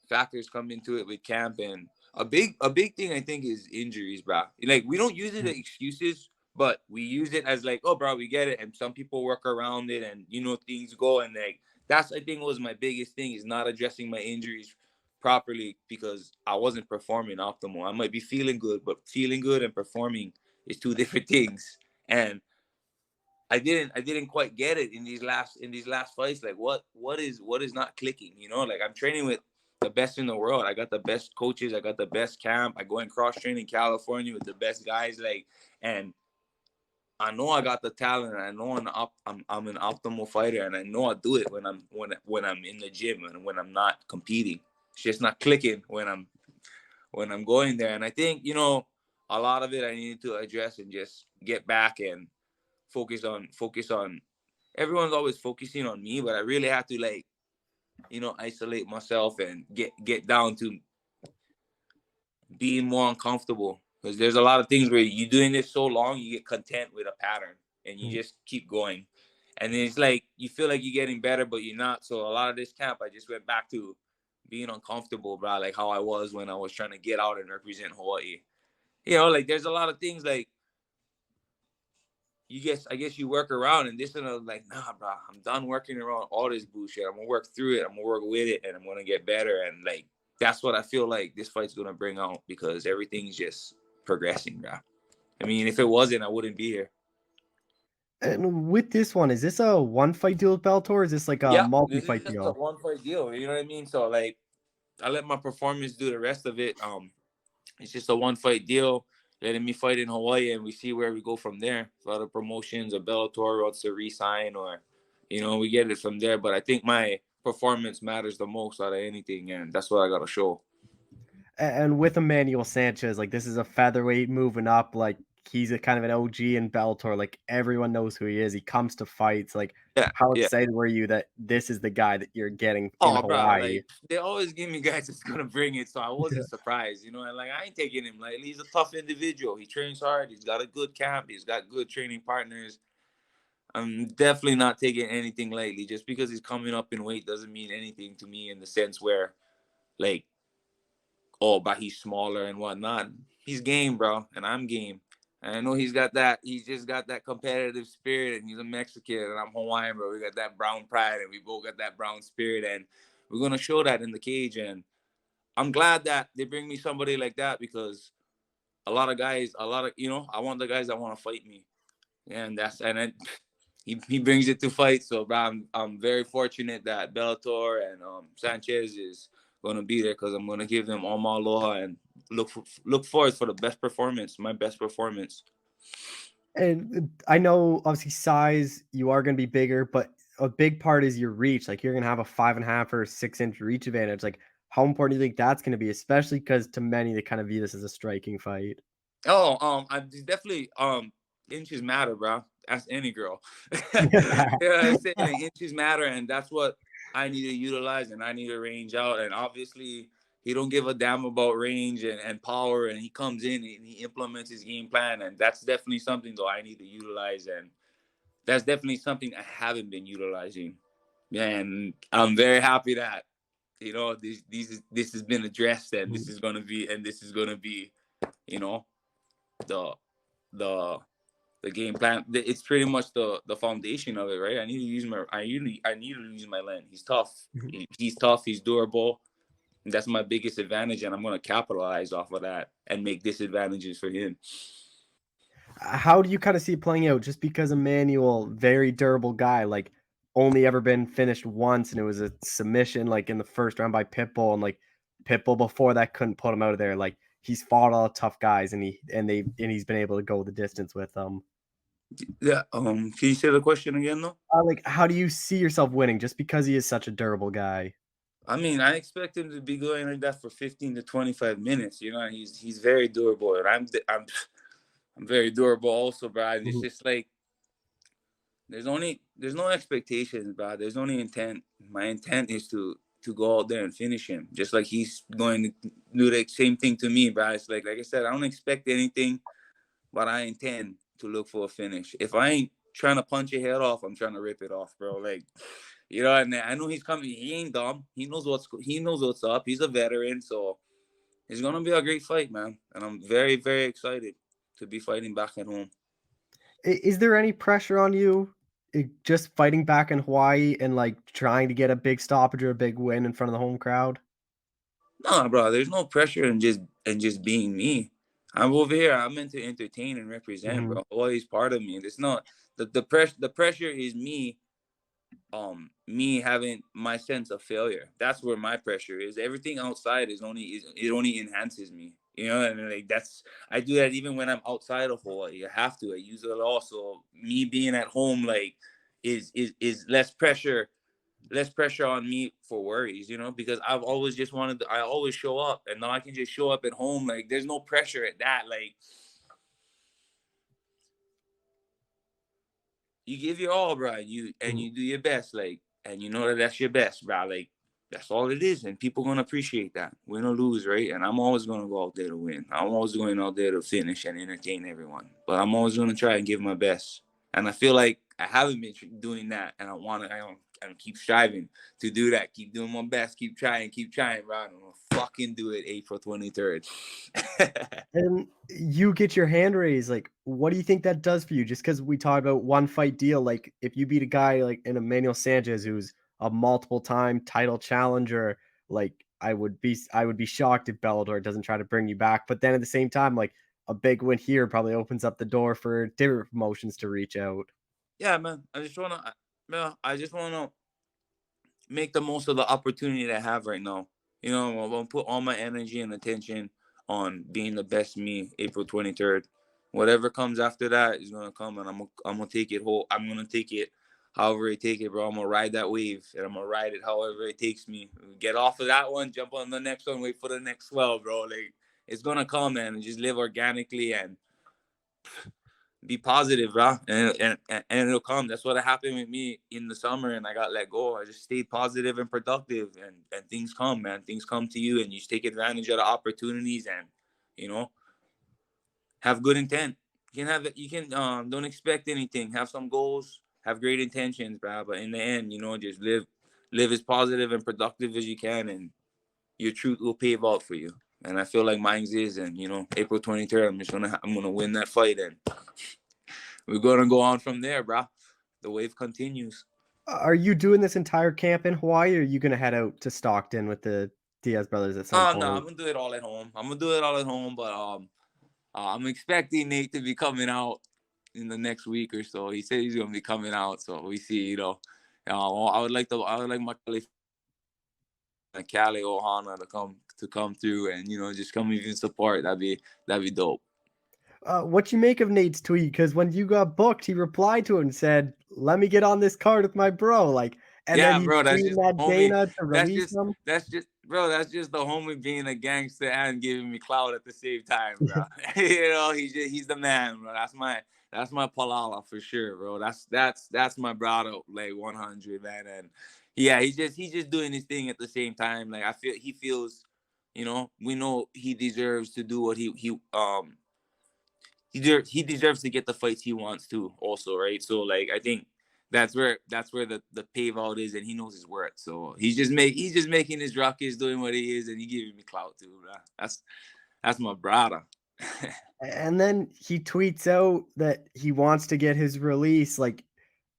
[SPEAKER 4] factors come into it with camp, and a big thing I think is injuries, bro. Like we don't use it as excuses, but we use it as like, oh, bro, we get it, and some people work around it, and you know things go, and like that's I think was my biggest thing is not addressing my injuries properly because I wasn't performing optimal. I might be feeling good, but feeling good and performing is two different things, and I didn't quite get it in these last fights. Like what is not clicking? You know, like I'm training with the best in the world. I got the best coaches. I got the best camp. I go and cross train in California with the best guys. Like, and I know I got the talent. And I know I'm an optimal fighter, and I know I do it when I'm in the gym and when I'm not competing. It's just not clicking when I'm going there. And I think a lot of it I needed to address and just get back and focus on everyone's always focusing on me, but I really have to isolate myself and get down to being more uncomfortable, because there's a lot of things where you're doing this so long you get content with a pattern and you just keep going, and then it's like you feel like you're getting better but you're not. So a lot of this camp I just went back to being uncomfortable, bro, like how I was when I was trying to get out and represent Hawaii. Like there's a lot of things like I guess you work around and this, and I'm like, nah, bro, I'm done working around all this bullshit. I'm gonna work through it. I'm gonna work with it, and I'm gonna get better. And like that's what I feel like this fight's gonna bring out, because everything's just progressing, bro. I mean, if it wasn't, I wouldn't be here.
[SPEAKER 1] And with this one, is this a one fight deal with Bellator, or is this like a multi-fight
[SPEAKER 4] This is
[SPEAKER 1] deal?
[SPEAKER 4] a one fight deal. You know what I mean? So like, I let my performance do the rest of it. It's just a one fight deal. Letting me fight in Hawaii, and we see where we go from there. If other promotions or Bellator wants to re-sign, or we get it from there. But I think my performance matters the most out of anything, and that's what I gotta show.
[SPEAKER 1] And with Emmanuel Sanchez, like this is a featherweight moving up. Like he's a kind of an OG in Bellator. Like everyone knows who he is. He comes to fights. Like how excited were you that this is the guy that you're getting in Hawaii?
[SPEAKER 4] Bro, like they always give me guys that's gonna bring it, so I wasn't surprised. And like I ain't taking him lightly. He's a tough individual. He trains hard. He's got a good camp. He's got good training partners. I'm definitely not taking anything lightly. Just because he's coming up in weight doesn't mean anything to me, in the sense where, like, oh, but he's smaller and whatnot. He's game, bro, and I'm game. And I know he's just got that competitive spirit, and he's a Mexican, and I'm Hawaiian, bro. We got that brown pride, and we both got that brown spirit, and we're going to show that in the cage. And I'm glad that they bring me somebody like that, because I want the guys that want to fight me. And he brings it to fight. So, bro, I'm very fortunate that Bellator and Sanchez is going to be there, because I'm going to give them all my aloha and look forward for the best performance, my best performance.
[SPEAKER 1] And I know obviously size, you are going to be bigger, but a big part is your reach. Like you're going to have a 5.5 or 6 inch reach advantage. Like how important do you think that's going to be, especially because to many they kind of view this as a striking fight?
[SPEAKER 4] I definitely inches matter, bro. Ask any girl. I say inches matter, and that's what I need to utilize, and I need to range out. And obviously, he don't give a damn about range and power, and he comes in and he implements his game plan, and that's definitely something though I need to utilize, and that's definitely something I haven't been utilizing. And I'm very happy that this has been addressed, and this is gonna be the game plan. It's pretty much the foundation of it, right? I need to use my length. He's tough. He's tough. He's durable. And that's my biggest advantage, and I'm going to capitalize off of that and make disadvantages for him.
[SPEAKER 1] How do you kind of see it playing out? Just because Emmanuel, very durable guy, like only ever been finished once, and it was a submission like in the first round by Pitbull, and like Pitbull before that couldn't put him out of there. Like he's fought all tough guys, and he's been able to go the distance with them.
[SPEAKER 4] Yeah. Can you say the question again, though?
[SPEAKER 1] Like, how do you see yourself winning? Just because he is such a durable guy.
[SPEAKER 4] I mean, I expect him to be going like that for 15 to 25 minutes. You know, he's very durable, and I'm very durable also, bro. And it's just like there's no expectations, bro. There's only intent. My intent is to go out there and finish him, just like he's going to do the same thing to me, bro. It's like I said, I don't expect anything, but I intend to look for a finish. If I ain't trying to punch your head off, I'm trying to rip it off, bro. Like, you know, and I know he's coming. He ain't dumb. He knows what's up. He's a veteran, so it's gonna be a great fight, man. And I'm very, very excited to be fighting back at home.
[SPEAKER 1] Is there any pressure on you just fighting back in Hawaii and like trying to get a big stoppage or a big win in front of the home crowd?
[SPEAKER 4] No, bro. There's no pressure in just being me. I'm over here. I'm meant to entertain and represent, bro. Always part of me. It's not the pressure. The pressure is me having my sense of failure. That's where my pressure is. Everything outside it only enhances me. You know, and like I do that even when I'm outside of Hawaii. You have to. I use it also. Me being at home like is less pressure on me for worries, you know, because I've always just I always show up, and now I can just show up at home. Like there's no pressure at that. Like you give your all, bro, and you do your best, like, and you know that's your best, bro. Like that's all it is, and people gonna appreciate that, win or lose, right? And I'm always gonna go out there to win. I'm always going out there to finish and entertain everyone, but I'm always gonna try and give my best. And I feel like I haven't been doing that, and I keep striving to do that. Keep doing my best. Keep trying, bro. I'm gonna fucking do it April 23rd.
[SPEAKER 1] And you get your hand raised. Like, what do you think that does for you? Just because we talked about one fight deal, like if you beat a guy like an Emmanuel Sanchez, who's a multiple time title challenger, like I would be shocked if Bellator doesn't try to bring you back. But then at the same time, like a big win here probably opens up the door for different promotions to reach out.
[SPEAKER 4] Yeah, man. I just wanna make the most of the opportunity that I have right now. You know, I'm gonna put all my energy and attention on being the best me April 23rd. Whatever comes after that is gonna come, and I'm gonna take it whole. I'm gonna take it however it take it, bro. I'm gonna ride that wave, and I'm gonna ride it however it takes me. Get off of that one, jump on the next one, wait for the next swell, bro. Like it's gonna come, man, and just live organically and be positive, bro, and it'll come. That's what happened with me in the summer, and I got let go. I just stayed positive and productive, and things come, man. Things come to you, and you just take advantage of the opportunities, and you know, have good intent. You can don't expect anything. Have some goals, have great intentions, bro. But in the end, you know, just live as positive and productive as you can, and your truth will pave out for you. And I feel like mine's is, and you know, April 23rd, I'm gonna win that fight, and we're gonna go on from there, bro. The wave continues.
[SPEAKER 1] Are you doing this entire camp in Hawaii, or are you gonna head out to Stockton with the Diaz brothers at some point?
[SPEAKER 4] No, I'm gonna do it all at home. But I'm expecting Nate to be coming out in the next week or so. He said he's gonna be coming out, so we see. You know, I would like my Cali Ohana to come through and you know just come even support. That'd be dope.
[SPEAKER 1] What you make of Nate's tweet? Because when you got booked, he replied to it and said, "Let me get on this card with my bro." Like, and
[SPEAKER 4] Yeah,
[SPEAKER 1] then he's
[SPEAKER 4] bro, that's
[SPEAKER 1] tweeting
[SPEAKER 4] just
[SPEAKER 1] that
[SPEAKER 4] homie.
[SPEAKER 1] Dana to release him.
[SPEAKER 4] That's just the homie being a gangster and giving me clout at the same time, bro. You know, he's the man, bro. That's my palala for sure, bro. That's my brother, like 100, man. And yeah, he's just doing his thing at the same time. Like he feels, you know, we know he deserves to do what he deserves to get the fights he wants to also, right? So like I think that's where the pave out is, and he knows his worth. So he's just making his ruckus, doing what he is, and he giving me clout too, bro. That's my brother.
[SPEAKER 1] And then he tweets out that he wants to get his release. Like,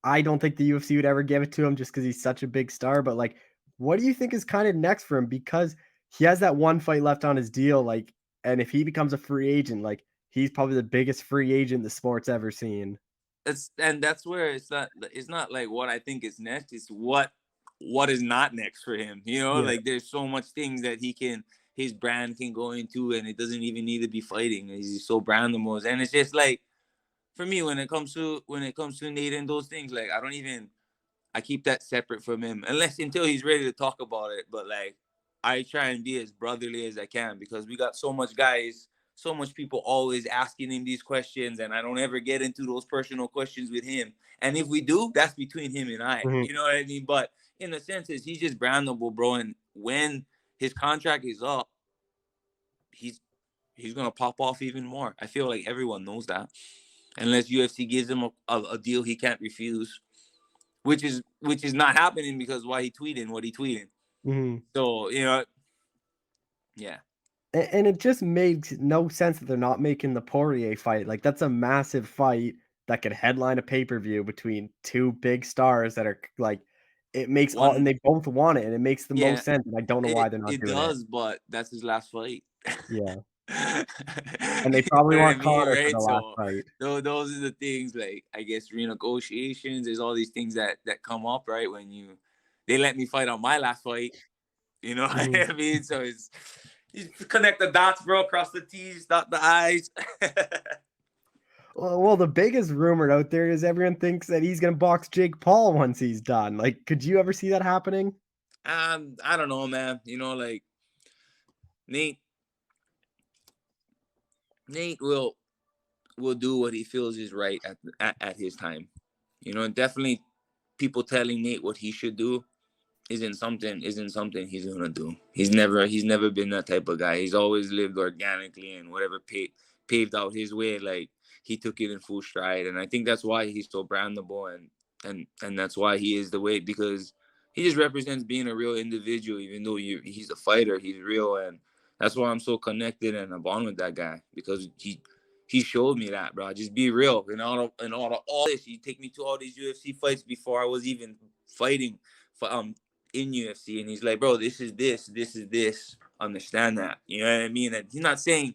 [SPEAKER 1] I don't think the UFC would ever give it to him just because he's such a big star. But like, what do you think is kind of next for him? Because he has that one fight left on his deal. Like, and if he becomes a free agent, like he's probably the biggest free agent the sport's ever seen.
[SPEAKER 4] That's where it's not like what I think is next. It's what is not next for him. You know, like there's so much things that his brand can go into, and it doesn't even need to be fighting. He's so brandable, and it's just like for me when it comes to Nate and those things, like I don't even I keep that separate from him, until he's ready to talk about it. But like, I try and be as brotherly as I can because we got so much guys, so much people always asking him these questions, and I don't ever get into those personal questions with him. And if we do, that's between him and I.
[SPEAKER 1] Mhm.
[SPEAKER 4] You know what I mean? But in a sense, is he's just brandable, bro. And when his contract is up, he's gonna pop off even more. I feel like everyone knows that, unless UFC gives him a deal he can't refuse, which is not happening because why he tweeting what he tweeting.
[SPEAKER 1] Mhm.
[SPEAKER 4] So yeah.
[SPEAKER 1] And it just makes no sense that they're not making the Poirier fight. Like, that's a massive fight that could headline a pay-per-view between two big stars that are like, it makes all, and they both want it, and it makes the most sense. And I don't know why they're not
[SPEAKER 4] It
[SPEAKER 1] doing
[SPEAKER 4] does, but that's his last fight.
[SPEAKER 1] Yeah. And they
[SPEAKER 4] You
[SPEAKER 1] probably
[SPEAKER 4] know what
[SPEAKER 1] want
[SPEAKER 4] I mean,
[SPEAKER 1] Connor for
[SPEAKER 4] right?
[SPEAKER 1] the last
[SPEAKER 4] So
[SPEAKER 1] fight.
[SPEAKER 4] those are the things, like, I guess renegotiations. There's all these things that come up, right? When they let me fight on my last fight. You know what
[SPEAKER 1] Mhm.
[SPEAKER 4] I mean? So you connect the dots, bro, cross the T's, dot the I's.
[SPEAKER 1] Well, the biggest rumor out there is everyone thinks that he's gonna box Jake Paul once he's done. Like, could you ever see that happening?
[SPEAKER 4] I don't know, man. You know, like, Nate will do what he feels is right at his time. You know, definitely people telling Nate what he should do isn't something he's gonna do. He's never been that type of guy. He's always lived organically, and whatever paved out his way, like, he took it in full stride. And I think that's why he's so brandable, and that's why he is the way, because he just represents being a real individual. Even though he's a fighter, he's real, and that's why I'm so connected and I bond with that guy, because he showed me that, bro. Just be real. And all this. He take me to all these UFC fights before I was even fighting for in UFC, and he's like, bro, this is this. Understand that. You know what I mean? And he's not saying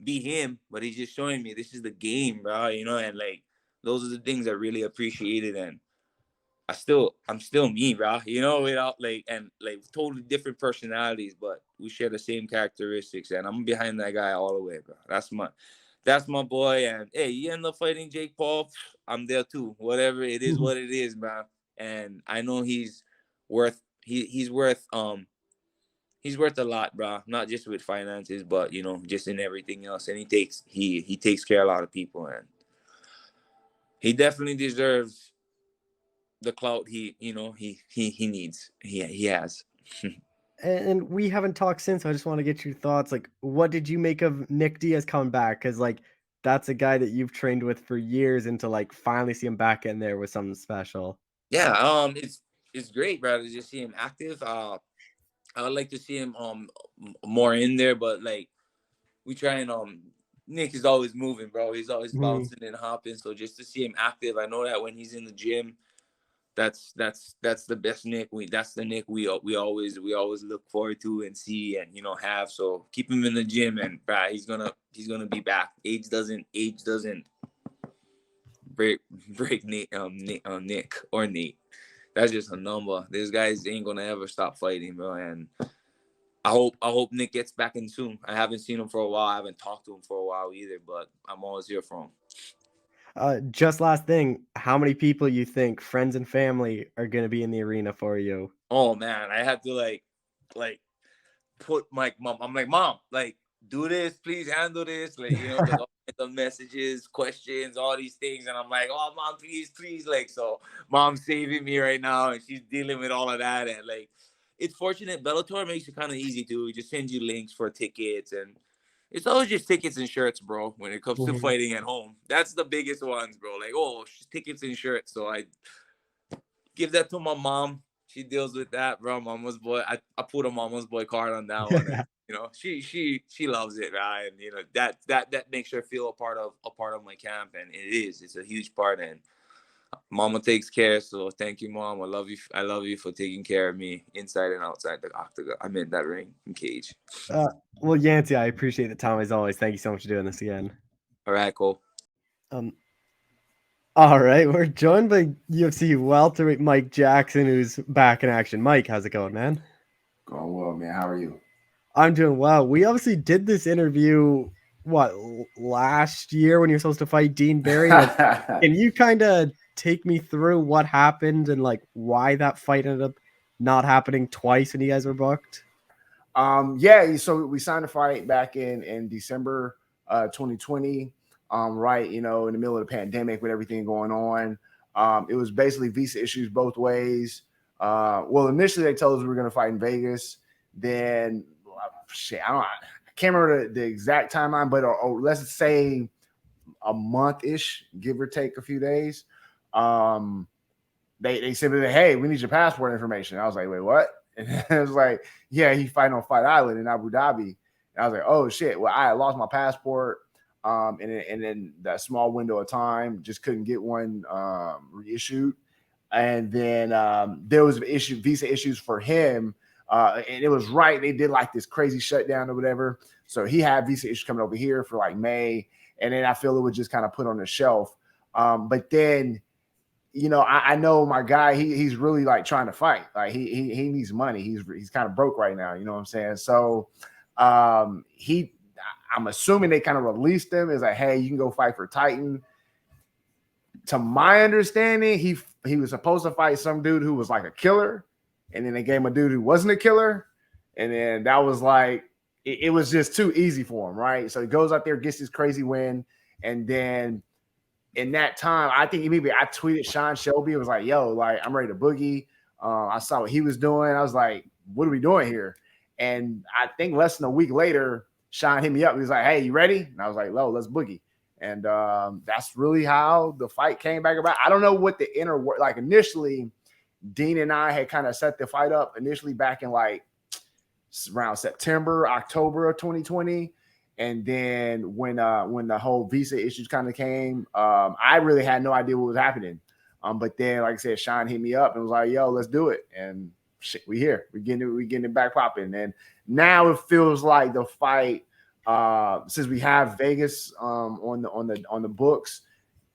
[SPEAKER 4] be him, but he's just showing me this is the game, bro. You know, and like, those are the things I really appreciated. And I'm still me, bro. You know, without like totally different personalities, but we share the same characteristics, and I'm behind that guy all the way, bro. That's my boy. And hey, you end up fighting Jake Paul, I'm there too. Whatever it is, what it is, man. And I know he's worth he's worth a lot, bro. Not just with finances, but just in everything else. And he takes care of a lot of people, and he definitely deserves the clout he needs. He has.
[SPEAKER 1] And we haven't talked since. So I just want to get your thoughts. Like, what did you make of Nick Diaz coming back? Because like, that's a guy that you've trained with for years, and to like finally see him back in there was something special.
[SPEAKER 4] Yeah, it's great, bro, to just see him active. I would like to see him more in there, but like, we try and Nick is always moving, bro. He's always bouncing and hopping. So just to see him active, I know that when he's in the gym, that's the best Nick. That's the Nick we always look forward to and see and have. So keep him in the gym, and bro, he's gonna be back. Age doesn't break Nick Nick or Nate. That's just a number. These guys ain't gonna ever stop fighting, bro. And I hope Nick gets back in soon. I haven't seen him for a while. I haven't talked to him for a while either, but I'm always here for him.
[SPEAKER 1] Just last thing, how many people you think, friends and family, are going to be in the arena for you?
[SPEAKER 4] Oh man, I have to like put my mom. I'm like, Mom, like, do this, please handle this, like, because all the messages, questions, all these things, and I'm like, oh, Mom, please, like, so Mom's saving me right now, and she's dealing with all of that, and like, it's fortunate. Bellator makes it kind of easy too. It just sends you links for tickets, and it's always just tickets and shirts, bro. When it comes to fighting at home, that's the biggest ones, bro. Like, oh, tickets and shirts. So I give that to my mom. She deals with that, bro. Mama's boy. I put a mama's boy card on that one. And, she loves it, right? And that makes her feel a part of my camp, and it's a huge part. And Mama takes care. So thank you, Mom. I love you. I love you for taking care of me inside and outside the octagon. I'm in that ring and cage.
[SPEAKER 1] Well, Yancy, I appreciate the time as always. Thank you so much for doing this again.
[SPEAKER 4] All right, cool.
[SPEAKER 1] All right, we're joined by UFC welterweight Mike Jackson, who's back in action. Mike, how's it going, man?
[SPEAKER 5] Going well, man. How are you?
[SPEAKER 1] I'm doing well. We obviously did this interview last year when you were supposed to fight Dean Barry. Can you kind of take me through what happened and like why that fight ended up not happening twice when you guys were booked?
[SPEAKER 5] Yeah, so we signed a fight back in December 2020. Right, in the middle of the pandemic with everything going on. It was basically visa issues both ways. Well, initially they told us we were going to fight in Vegas. Then, I can't remember the exact timeline, but let's say a month-ish, give or take a few days. They said, hey, we need your passport information. I was like, wait, what? And it was like, yeah, he's fighting on Fight Island in Abu Dhabi. And I was like, oh shit. Well, I had lost my passport. And then that small window of time, just couldn't get one reissued. And then there was visa issues for him. And it was right. They did like this crazy shutdown or whatever. So he had visa issues coming over here for like May. And then I feel it was just kind of put on the shelf. But then, I know my guy, he's really like trying to fight. Like he needs money. He's kind of broke right now. You know what I'm saying? So I'm assuming they kind of released him as like, hey, you can go fight for Titan. To my understanding, he was supposed to fight some dude who was like a killer. And then they gave him a dude who wasn't a killer. And then that was like, it was just too easy for him, right? So he goes out there, gets this crazy win. And then in that time, I think maybe I tweeted Sean Shelby. It was like, yo, like, I'm ready to boogie. I saw what he was doing. I was like, what are we doing here? And I think less than a week later, Sean hit me up. He was like, hey, you ready? And I was like, let's boogie. And that's really how the fight came back about. I don't know what the inner work, like initially, Dean and I had kind of set the fight up initially back in like around September, October of 2020. And then when the whole visa issues kind of came, I really had no idea what was happening. But then, like I said, Sean hit me up and was like, yo, let's do it. And shit, we here. We're getting it back popping. And now it feels like the fight, since we have Vegas on the books,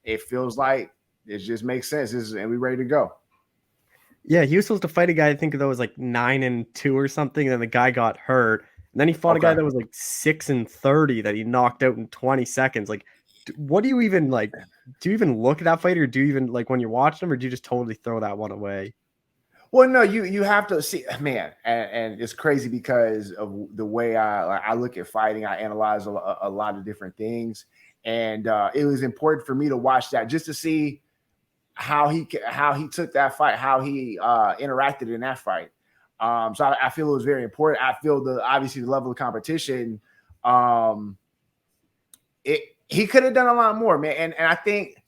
[SPEAKER 5] it feels like it just makes sense. And we're ready to go.
[SPEAKER 1] Yeah, he was supposed to fight a guy, I think that was like 9-2 or something, and then the guy got hurt. And then he fought a guy that was like 6-30 that he knocked out in 20 seconds. Like, what do you even like? Do you even look at that fight, or do you even like when you're watching him, or do you just totally throw that one away?
[SPEAKER 5] Well, no, you have to see, man, and it's crazy because of the way I look at fighting. I analyze a lot of different things, and it was important for me to watch that just to see how he took that fight, how he interacted in that fight. So I feel it was very important. I feel obviously the level of competition. He could have done a lot more, man. And I think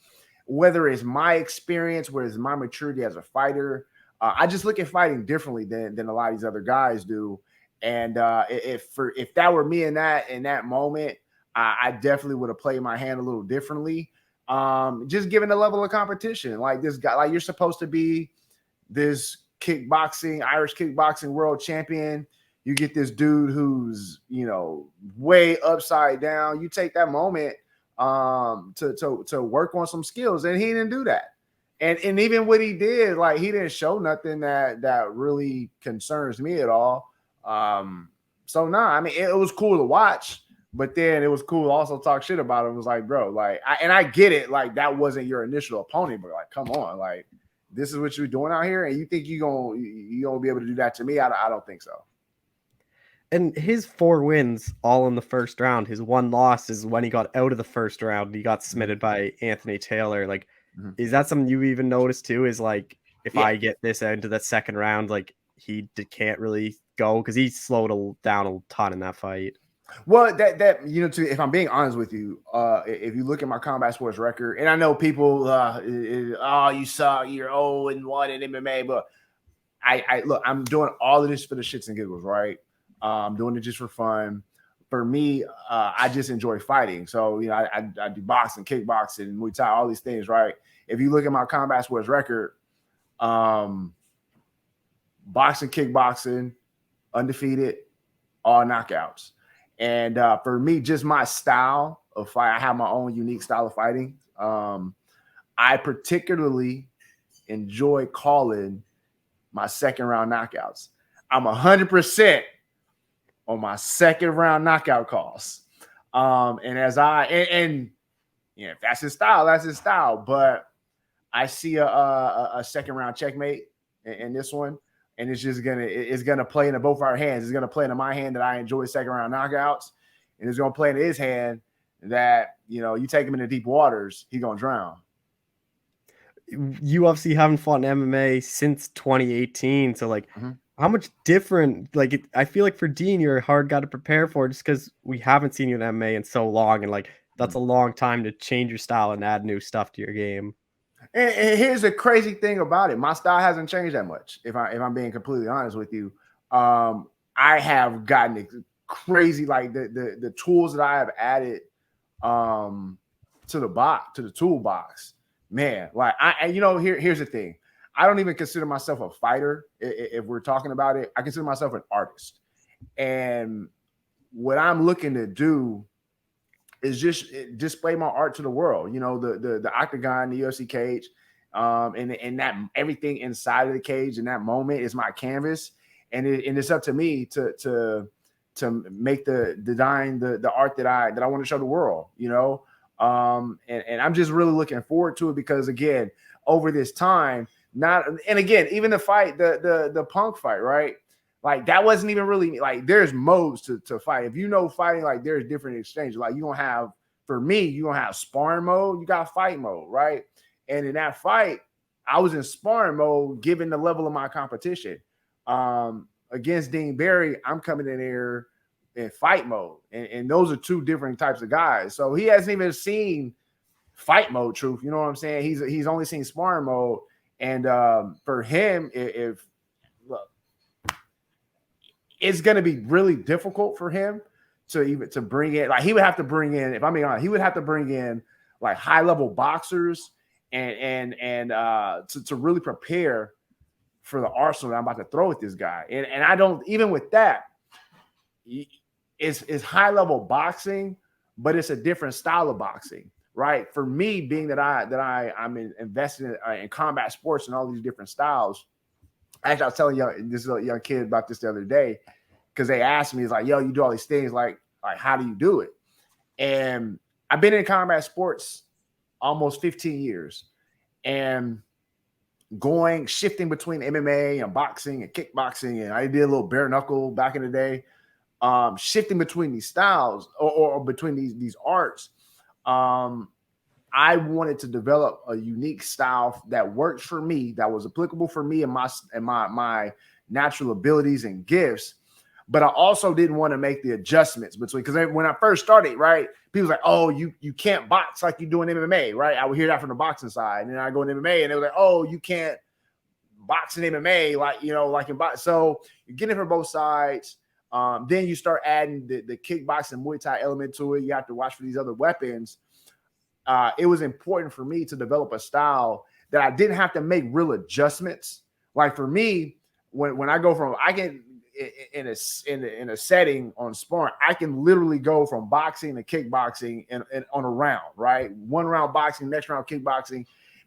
[SPEAKER 5] whether it's my experience, whether it's my maturity as a fighter, I just look at fighting differently than a lot of these other guys do. And if that were me in that moment, I definitely would have played my hand a little differently. Just given the level of competition, like this guy, like you're supposed to be this Irish kickboxing world champion. You get this dude who's, way upside down. You take that moment to work on some skills, and he didn't do that. And even what he did, like he didn't show nothing that really concerns me at all. So I mean, it was cool to watch. But then it was cool to also talk shit about him. It was like, bro, like, I get it. Like, that wasn't your initial opponent, but like, come on, like, this is what you're doing out here, and you think you gonna be able to do that to me? I don't think so.
[SPEAKER 1] And his 4 wins all in the first round. His 1 loss is when he got out of the first round. He got submitted by Anthony Taylor. Like, is that something you even noticed too? Is like, if I get this into that second round, like he can't really go because he slowed down a ton in that fight.
[SPEAKER 5] Well, if I'm being honest with you, if you look at my combat sports record, and I know people, you suck, you're 0-1 in MMA, but I look, I'm doing all of this for the shits and giggles, right? I'm doing it just for fun. For me, I just enjoy fighting. So, I do boxing, kickboxing, Muay Thai, all these things, right? If you look at my combat sports record, boxing, kickboxing, undefeated, all knockouts. And for me, just my style of fight, I have my own unique style of fighting. I particularly enjoy calling my second round knockouts. I'm 100% on my second round knockout calls. And if that's his style, that's his style. But I see a second round checkmate in this one, and it's gonna play into both our hands. It's gonna play into my hand that I enjoy second round knockouts, and it's gonna play into his hand that you take him into deep waters, he's gonna drown.
[SPEAKER 1] You obviously haven't fought in MMA since 2018, so like, how much different? Like, I feel like for Dean, you're a hard guy to prepare for, just because we haven't seen you in MMA in so long, and like that's a long time to change your style and add new stuff to your game.
[SPEAKER 5] And here's the crazy thing about it: my style hasn't changed that much. If I'm being completely honest with you, I have gotten crazy. Like the tools that I have added to the toolbox, man. Like here's the thing: I don't even consider myself a fighter. If we're talking about it, I consider myself an artist. And what I'm looking to do is just display my art to the world. The octagon, the UFC cage, and that everything inside of the cage in that moment is my canvas, and it's up to me to make the art that I want to show the world. And I'm just really looking forward to it because again, over this time, even the fight, the Punk fight, right? Like that wasn't even really like there's modes to fight. If fighting, like there's different exchanges. Like you're gonna have sparring mode, you got fight mode, right? And in that fight, I was in sparring mode given the level of my competition. Against Dean Barry, I'm coming in there in fight mode. And those are two different types of guys. So he hasn't even seen fight mode, truth. You know what I'm saying? He's only seen sparring mode. And for him, look, it's going to be really difficult for him to bring in, like he would have to bring in, if I'm being honest, he would have to bring in like high level boxers and to really prepare for the arsenal that I'm about to throw at this guy. And I don't, even with that, it's high level boxing, but it's a different style of boxing, right? For me, being that I'm invested in combat sports and all these different styles. Actually, I was telling this young kid about this the other day because they asked me, it's like, yo, you do all these things, like how do you do it? And I've been in combat sports almost 15 years and shifting between MMA and boxing and kickboxing. And I did a little bare knuckle back in the day, shifting between these styles or between these arts. I wanted to develop a unique style that worked for me, that was applicable for me and my natural abilities and gifts. But I also didn't want to make the adjustments between, because when I first started, right, people was like, oh, you can't box like you do in MMA, right? I would hear that from the boxing side. And then I go in MMA and they were like, oh, you can't box in MMA like in box. So you're getting it from both sides. Then you start adding the kickboxing Muay Thai element to it. You have to watch for these other weapons. It was important for me to develop a style that I didn't have to make real adjustments. Like for me, when I go from, I can in a setting on sparring, I can literally go from boxing to kickboxing and on a round, right? One round boxing, next round kickboxing,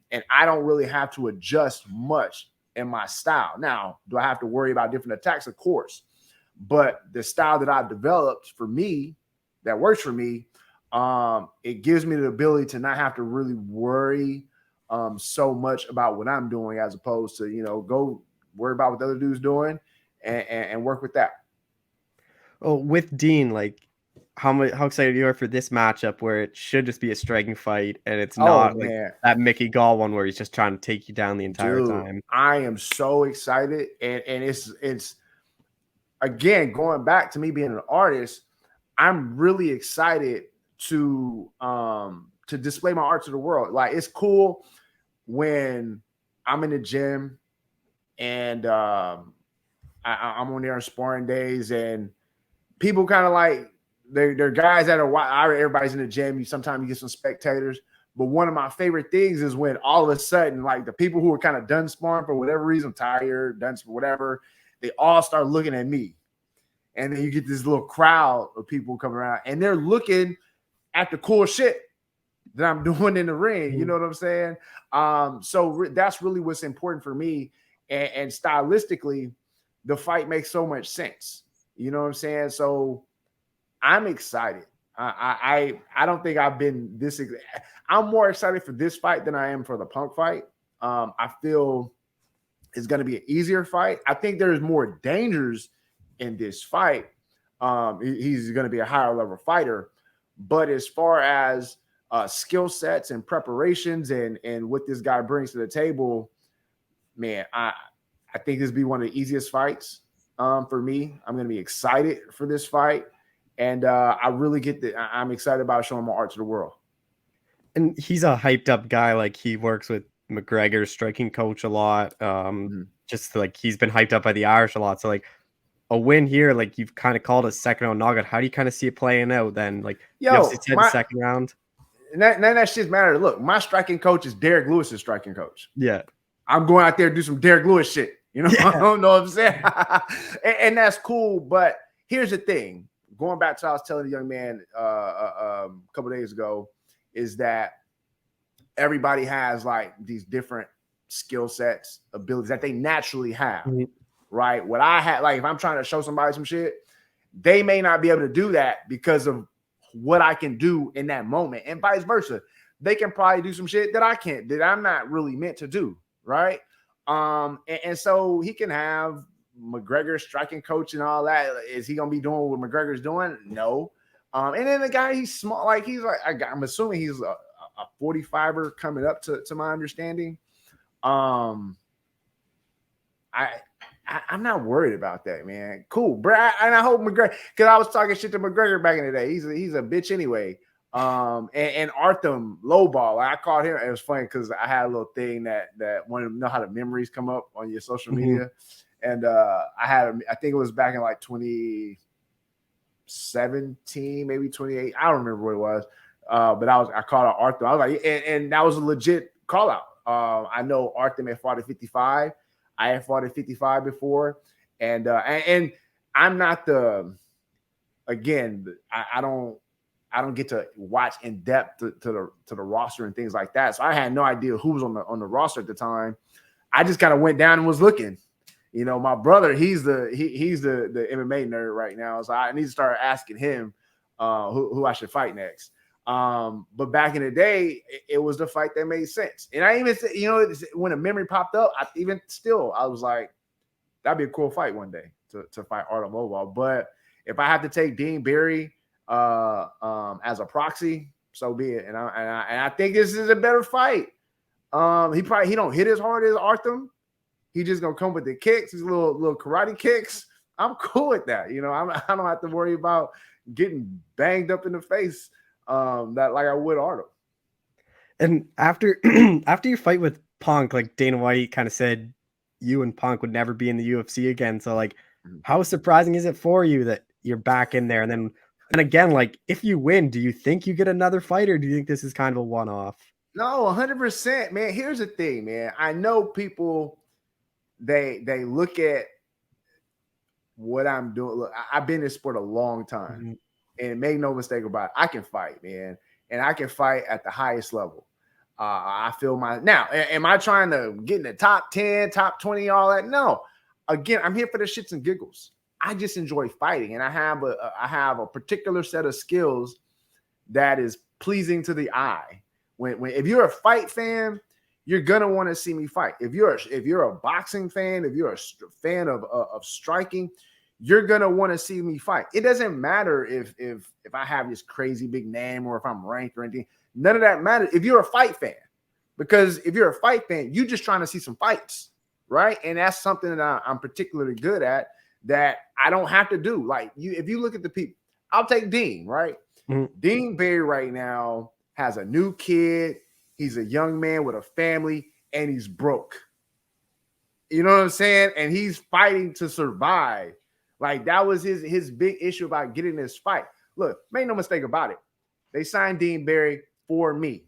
[SPEAKER 5] and I don't really have to adjust much in my style. Now, do I have to worry about different attacks? Of course, but the style that I've developed for me, that works for me, it gives me the ability to not have to really worry so much about what I'm doing, as opposed to go worry about what the other dude's doing and work with that.
[SPEAKER 1] Oh, with Dean, like how excited you are for this matchup where it should just be a striking fight and it's not like that Mickey Gall one where he's just trying to take you down the entire time.
[SPEAKER 5] I am so excited, and it's again going back to me being an artist. I'm really excited to display my art to the world. Like it's cool when I'm in the gym and I'm on there on sparring days and people kind of like they're guys that are everybody's in the gym. Sometimes you get some spectators, but one of my favorite things is when all of a sudden, like the people who are kind of done sparring for whatever reason, tired, done for whatever, they all start looking at me. And then you get this little crowd of people coming around and they're looking at the cool shit that I'm doing in the ring. You know what I'm saying? So that's really what's important for me. And stylistically, the fight makes so much sense. You know what I'm saying? So I'm excited. I don't think I've been this. I'm more excited for this fight than I am for the Punk fight. I feel it's going to be an easier fight. I think there's more dangers in this fight. He's going to be a higher level fighter, but as far as skill sets and preparations and what this guy brings to the table, man, I think this will be one of the easiest fights for me. I'm going to be excited for this fight, and I really I'm excited about showing my art to the world.
[SPEAKER 1] And he's a hyped up guy. Like, he works with McGregor's striking coach a lot. Just like, he's been hyped up by the Irish a lot. So like, a win here, like, you've kind of called a second round knockout. How do you kind of see it playing out then? Like, you obviously said the second round.
[SPEAKER 5] None of that shit's matter. Look, my striking coach is Derek Lewis's striking coach.
[SPEAKER 1] Yeah.
[SPEAKER 5] I'm going out there to do some Derek Lewis shit. You know, I don't know what I'm saying. and that's cool. But here's the thing. Going back to what I was telling the young man a couple of days ago, is that everybody has like these different skill sets, abilities that they naturally have. Mm-hmm. Right. What I had, like, if I'm trying to show somebody some shit, they may not be able to do that because of what I can do in that moment, and vice versa. They can probably do some shit that I can't, that I'm not really meant to do. Right. And so he can have McGregor's striking coach and all that. Is he going to be doing what McGregor's doing? No. And then the guy, he's small, like he's like, I'm assuming he's a 45er coming up to my understanding. I'm not worried about that, man. Cool, bro. And I hope McGregor, because I was talking shit to McGregor back in the day. He's a bitch anyway. And Artem lowball, I called him. It was funny because I had a little thing that wanted to know how the memories come up on your social media. And I think it was back in like 2017, maybe 28. I don't remember what it was. But I called out Artem. I was like, and that was a legit call out. I know Artem had fought at 55. I had fought at 55 before, and I'm not I don't get to watch in depth to the roster and things like that. So I had no idea who was on the roster at the time. I just kind of went down and was looking. You know, my brother, he's the MMA nerd right now, so I need to start asking him who I should fight next. But back in the day, it was the fight that made sense. And I even said, you know, when a memory popped up, I was like, that'd be a cool fight one day to fight Artem Lobov. But if I have to take Dean Barry as a proxy, so be it. And I think this is a better fight. He don't hit as hard as Artem. He just gonna come with the kicks, his little karate kicks. I'm cool with that. You know, I don't have to worry about getting banged up in the face. That like I would Artem.
[SPEAKER 1] And after your fight with Punk, like, Dana White kind of said you and Punk would never be in the UFC again. So like, how surprising is it for you that you're back in there? And again, like, if you win, do you think you get another fight, or do you think this is kind of a one-off?
[SPEAKER 5] No, 100%, man. Here's the thing, man. I know people, they look at what I'm doing. Look, I've been in this sport a long time. Mm-hmm. And make no mistake about it, I can fight, man. And I can fight at the highest level. I feel now, am I trying to get in the top 10, top 20, all that? No. Again, I'm here for the shits and giggles. I just enjoy fighting. And I have a particular set of skills that is pleasing to the eye. If you're a fight fan, you're going to want to see me fight. If you're a boxing fan, if you're a fan of striking, you're going to want to see me fight. It doesn't matter if I have this crazy big name or if I'm ranked or anything. None of that matters if you're a fight fan. Because if you're a fight fan, you're just trying to see some fights, right? And that's something that I'm particularly good at that I don't have to do. Like, if you look at the people, I'll take Dean, right? Mm-hmm. Dean Barry right now has a new kid. He's a young man with a family, and he's broke. You know what I'm saying? And he's fighting to survive. Like, that was his big issue about getting this fight. Look, make no mistake about it. They signed Dean Barry for me.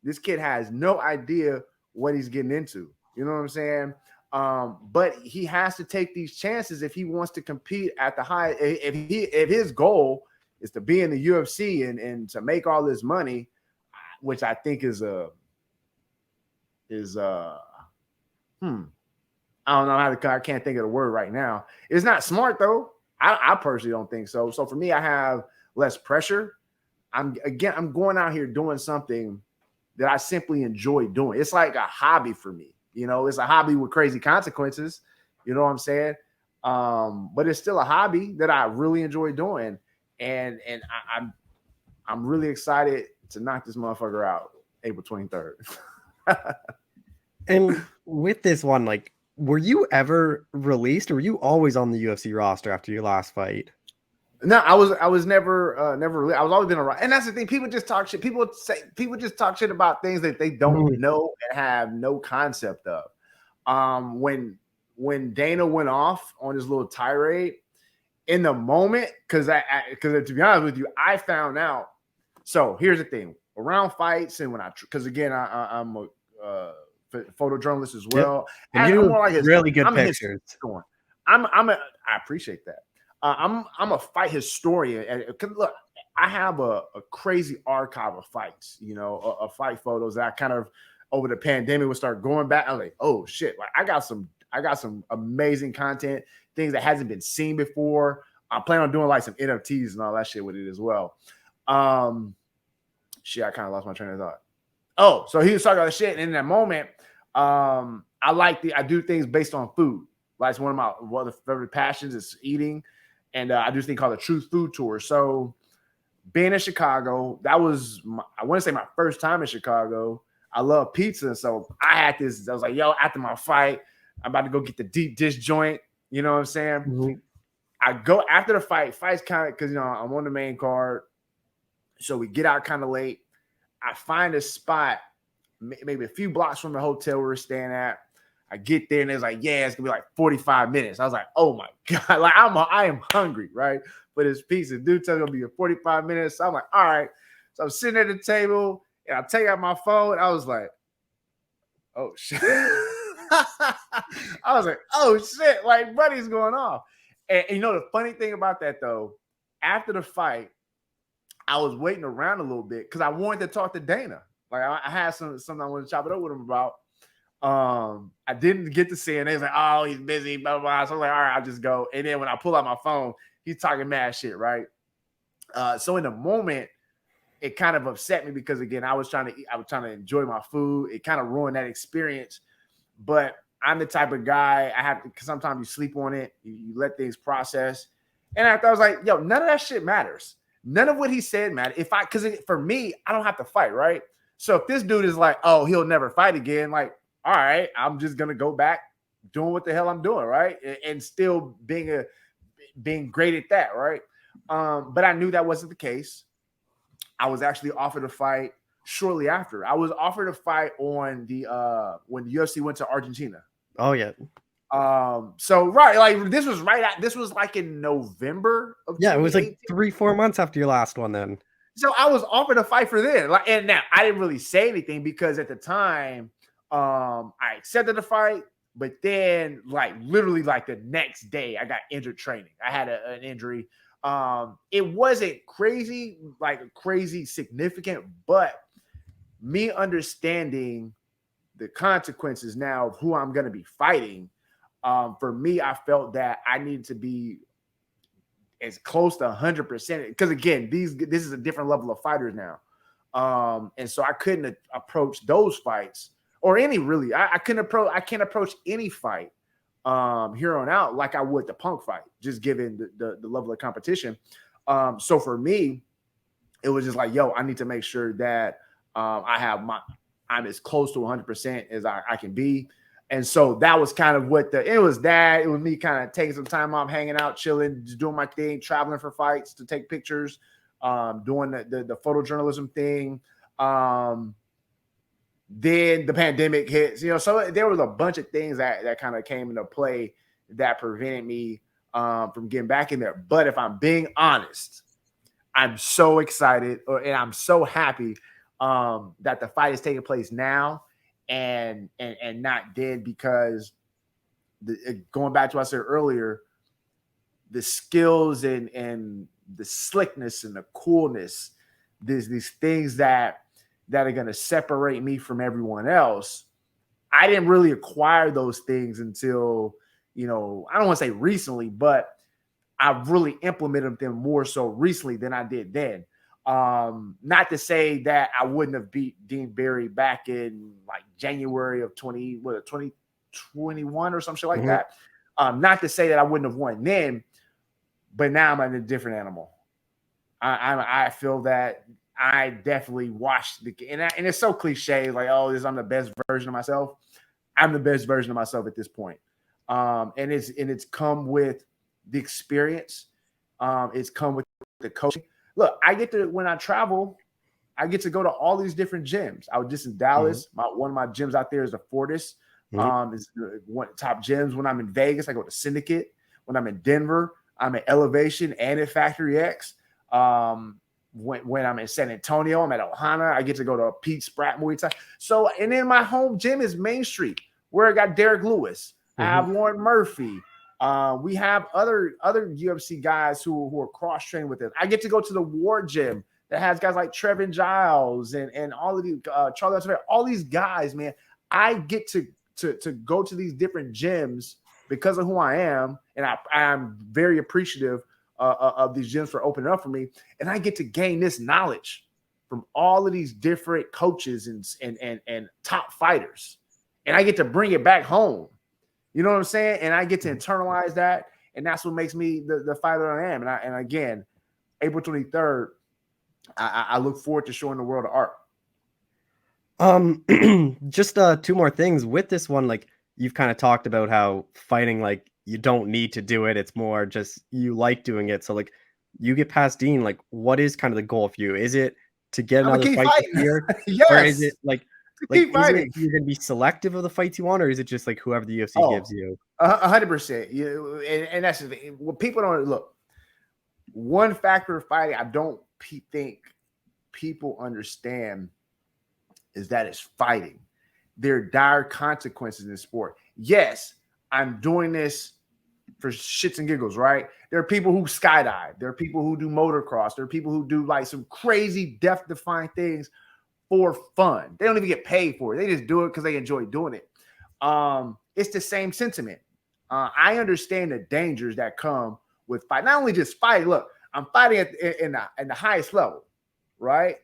[SPEAKER 5] This kid has no idea what he's getting into. You know what I'm saying? But he has to take these chances if he wants to compete at the high. If his goal is to be in the UFC and to make all this money, which I think is I don't know I can't think of the word right now. It's not smart though. I personally don't think so. So for me, I have less pressure. I'm going out here doing something that I simply enjoy doing. It's like a hobby for me. You know, it's a hobby with crazy consequences. You know what I'm saying? But it's still a hobby that I really enjoy doing. And I'm really excited to knock this motherfucker out April 23rd.
[SPEAKER 1] And with this one, like, were you ever released, or were you always on the UFC roster after your last fight?
[SPEAKER 5] No, I was never I was always been around. And that's the thing. People just talk shit. People just talk shit about things that they don't know and have no concept of. When Dana went off on his little tirade, in the moment, because to be honest with you, I found out. So here's the thing: around fights and because again, I'm a photojournalist as well.
[SPEAKER 1] Yep. And you do really good pictures.
[SPEAKER 5] I appreciate that. I'm a fight historian. Look, I have a crazy archive of fights. You know, of fight photos that I kind of over the pandemic would start going back. I'm like, oh shit! Like I got some amazing content, things that hasn't been seen before. I plan on doing like some NFTs and all that shit with it as well. Shit, I kind of lost my train of thought. Oh, so he was talking about the shit, and in that moment, I do things based on food. Like it's one of the favorite passions is eating, and I do this thing called the Truth Food Tour. So being in Chicago, that was I want to say my first time in Chicago. I love pizza, so I had this. I was like, yo, after my fight, I'm about to go get the deep dish joint. You know what I'm saying?
[SPEAKER 1] Mm-hmm.
[SPEAKER 5] I go after the fight. Fight's kind of because you know I'm on the main card, so we get out kind of late. I find a spot, maybe a few blocks from the hotel we were staying at. I get there and it's like, yeah, it's gonna be like 45 minutes. I was like, oh my god, like I am hungry, right? For this pizza, dude tells me it'll be 45 minutes. So I'm like, all right. So I'm sitting at the table and I take out my phone. I was like, oh shit. I was like, oh shit, like buddy's going off. And you know the funny thing about that though, after the fight, I was waiting around a little bit because I wanted to talk to Dana. Like I had something I wanted to chop it up with him about. I didn't get to see him. They was like, oh, he's busy, blah, blah, blah. So I was like, all right, I'll just go. And then when I pull out my phone, he's talking mad shit, right? So in the moment, it kind of upset me because again, I was trying to enjoy my food. It kind of ruined that experience. But I'm the type of guy sometimes you sleep on it, you let things process. And after I was like, yo, none of that shit matters. None of what he said mattered. Because for me, I don't have to fight, right? So if this dude is like, oh, he'll never fight again, like, all right, I'm just gonna go back doing what the hell I'm doing, right? And still being great at that, right? But I knew that wasn't the case. I was actually offered a fight shortly after. I was offered a fight on the when the UFC went to Argentina.
[SPEAKER 1] Oh yeah.
[SPEAKER 5] So right, like this was like in November of
[SPEAKER 1] it was like 3-4 months after your last one then.
[SPEAKER 5] So I was offered a fight for then. Like, and now I didn't really say anything because at the time I accepted the fight, but then like literally like the next day I got injured training. I had an injury. It wasn't crazy significant, but me understanding the consequences now of who I'm going to be fighting, for me, I felt that I needed to be as close to 100% because again, this is a different level of fighters now, and so I couldn't approach those fights or any really. I can't approach any fight here on out like I would the Punk fight, just given the level of competition. So for me, it was just like, yo, I need to make sure that I'm as close to 100% as I can be. And so that was kind of it was me kind of taking some time off, hanging out, chilling, just doing my thing, traveling for fights to take pictures, doing the photojournalism thing. Then the pandemic hits, so there was a bunch of things that kind of came into play that prevented me from getting back in there. But if I'm being honest, I'm so excited and I'm so happy that the fight is taking place now and not then, because going back to what I said earlier, the skills and the slickness and the coolness, these things that are going to separate me from everyone else, I didn't really acquire those things until, I don't want to say recently, but I've really implemented them more so recently than I did then. Not to say that I wouldn't have beat Dean Barry back in like January of 2021 or some shit like that. Not to say that I wouldn't have won then, but now I'm in a different animal. I feel that I definitely watched the and it's so cliche, like, oh, I'm the best version of myself. I'm the best version of myself at this point. And it's come with the experience. It's come with the coaching. Look, when I travel, I get to go to all these different gyms. I was just in Dallas. One of my gyms out there is the Fortis. It's one top gyms. When I'm in Vegas, I go to Syndicate. When I'm in Denver, I'm at Elevation and at Factory X. When I'm in San Antonio, I'm at Ohana. I get to go to Pete Spratt Muay Thai. So, and then my home gym is Main Street, where I got Derek Lewis. I have Warren Murphy. We have other UFC guys who are cross trained with us. I get to go to the War Gym that has guys like Trevin Giles and all of these Charlie, all these guys, man. I get to go to these different gyms because of who I am, and I'm very appreciative of these gyms for opening up for me, and I get to gain this knowledge from all of these different coaches and top fighters, and I get to bring it back home. You know what I'm saying? And I get to internalize that, and that's what makes me the fighter I am. And again, April 23rd, I look forward to showing the world the art.
[SPEAKER 1] Just two more things with this one. Like, you've kind of talked about how fighting, like, you don't need to do it. It's more just you like doing it. So, like, you get past Dean, like, what is kind of the goal for you? Is it to get another fight this year?
[SPEAKER 5] Yes.
[SPEAKER 1] Or is it like
[SPEAKER 5] keep fighting?
[SPEAKER 1] You're going to be selective of the fights you want, or is it just like whoever the UFC gives you?
[SPEAKER 5] 100%. And that's the thing. What people don't look. One factor of fighting I don't think people understand is that it's fighting. There are dire consequences in the sport. Yes, I'm doing this for shits and giggles, right? There are people who skydive. There are people who do motocross. There are people who do like some crazy death-defying things for fun. They don't even get paid for it. They just do it because they enjoy doing it. It's the same sentiment. I understand the dangers that come with fight. Not only just fighting. Look, I'm fighting in the highest level, right?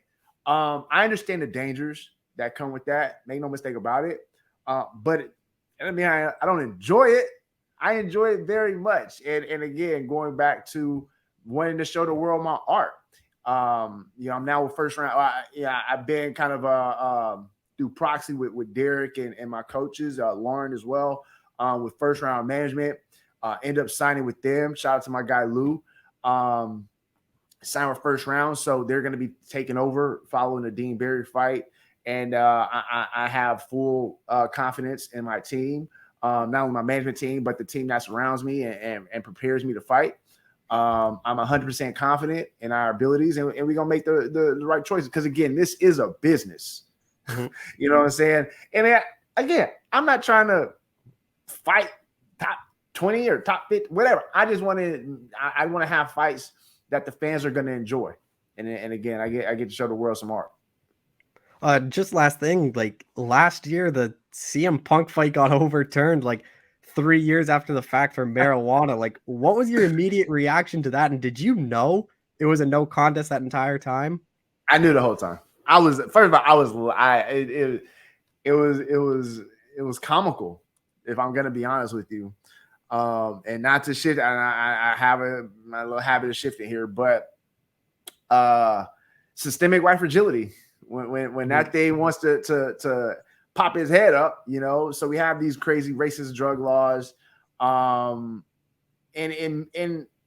[SPEAKER 5] I understand the dangers that come with that. Make no mistake about it. But I mean, I don't enjoy it. I enjoy it very much. And again, going back to wanting to show the world my art. I'm now with First Round. I've been kind of through proxy with Derek and my coaches, Lauren as well, with First Round Management. End up signing with them. Shout out to my guy Lou. Signed with First Round, so they're going to be taking over following the Dean Barry fight. And I have full confidence in my team, not only my management team, but the team that surrounds me and prepares me to fight. I'm 100% confident in our abilities, and we're going to make the right choices. Because, again, this is a business. You know what I'm saying? And, again, I'm not trying to fight top 20 or top 50, whatever. I just want to have fights that the fans are going to enjoy. And again, I get to show the world some art.
[SPEAKER 1] Just last thing, like last year, the CM Punk fight got overturned like 3 years after the fact for marijuana. Like, what was your immediate reaction to that? And did you know it was a no contest that entire time?
[SPEAKER 5] I knew the whole time. It was comical, if I'm gonna be honest with you. And not to shit, I have my little habit of shifting here, but systemic white fragility. When that thing wants to pop his head up, so we have these crazy racist drug laws, and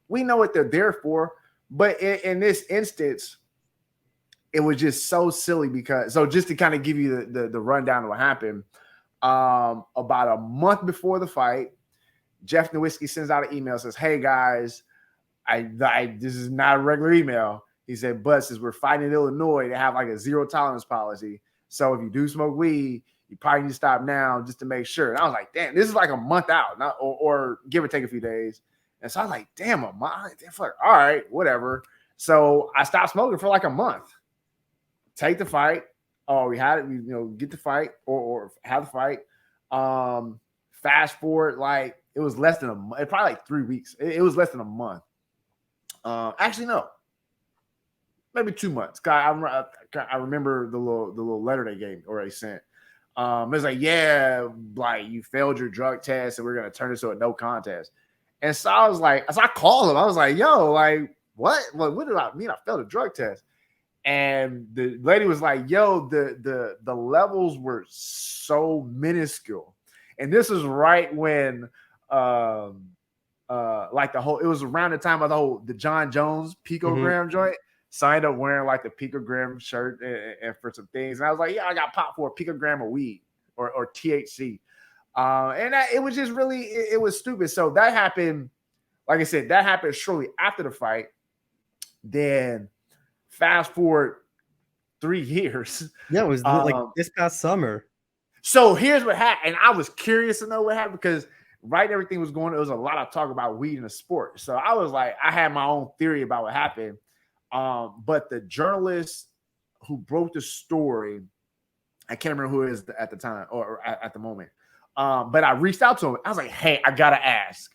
[SPEAKER 5] we know what they're there for, but in this instance, it was just so silly so just to kind of give you the rundown of what happened, about a month before the fight, Jeff Nowinski sends out an email, says, "Hey guys, this is not a regular email." He said, "But since we're fighting in Illinois, they have like a zero tolerance policy. So if you do smoke weed, you probably need to stop now just to make sure." And I was like, "Damn, this is like a month out, or give or take a few days." And so I was like, "Damn, a month? All right, whatever." So I stopped smoking for like a month. Take the fight. Oh, we had it. Get the fight or have the fight. Fast forward, like it was less than a month. Probably like 3 weeks. It was less than a month. Actually, no. maybe 2 months. I remember the little letter they gave or they sent. It was like, yeah, like you failed your drug test and we're gonna turn this to a no contest. And so I was like, so I called him. I was like, yo, like what? What did I mean? I failed a drug test. And the lady was like, yo, the levels were so minuscule. And this is right when like it was around the time of the John Jones picogram joint. So I ended up wearing like the picogram shirt and for some things. And I was like, yeah, I got popped for a picogram of weed or THC. It was just really, it was stupid. So that happened, like I said, that happened shortly after the fight. Then fast forward 3 years.
[SPEAKER 1] Yeah, it was like this past summer.
[SPEAKER 5] So here's what happened. And I was curious to know what happened because everything was going on. There was a lot of talk about weed in the sport. So I was like, I had my own theory about what happened. But the journalist who broke the story, I can't remember who it is at the time or at the moment. But I reached out to him. I was like, hey, I got to ask.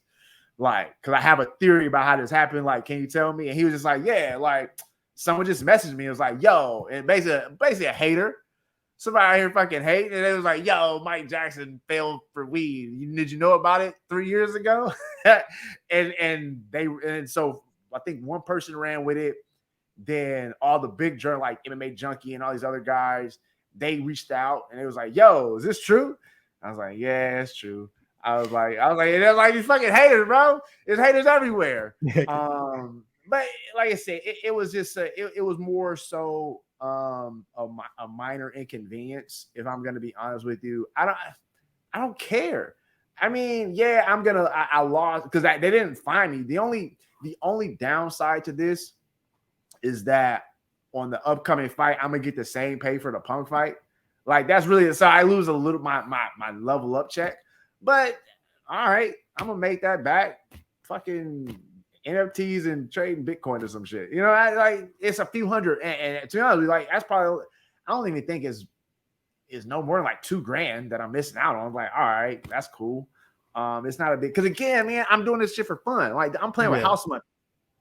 [SPEAKER 5] Like, because I have a theory about how this happened. Like, can you tell me? And he was just like, yeah, like someone just messaged me. It was like, yo, and basically a hater. Somebody out here fucking hate. And it was like, yo, Mike Jackson failed for weed. Did you know about it 3 years ago? and so I think one person ran with it. Then all the big journal like MMA Junkie and all these other guys, they reached out and it was like, yo, is this true? I was like, yeah, it's true. I was like, they're like these fucking haters, bro. There's haters everywhere. But like I said, it was just it was more so a minor inconvenience. If I'm gonna be honest with you, I don't care. I mean, yeah, I lost because they didn't find me. The only downside to this is that on the upcoming fight, I'm gonna get the same pay for the Punk fight. Like that's really so I lose a little my level up check. But all right, I'm gonna make that back. Fucking NFTs and trading Bitcoin or some shit. You know, like it's a few hundred. And to be honest, like that's probably I don't even think is no more than like $2,000 that I'm missing out on. I'm like, all right, that's cool. It's not a big because again, man, I'm doing this shit for fun. Like I'm playing with house money,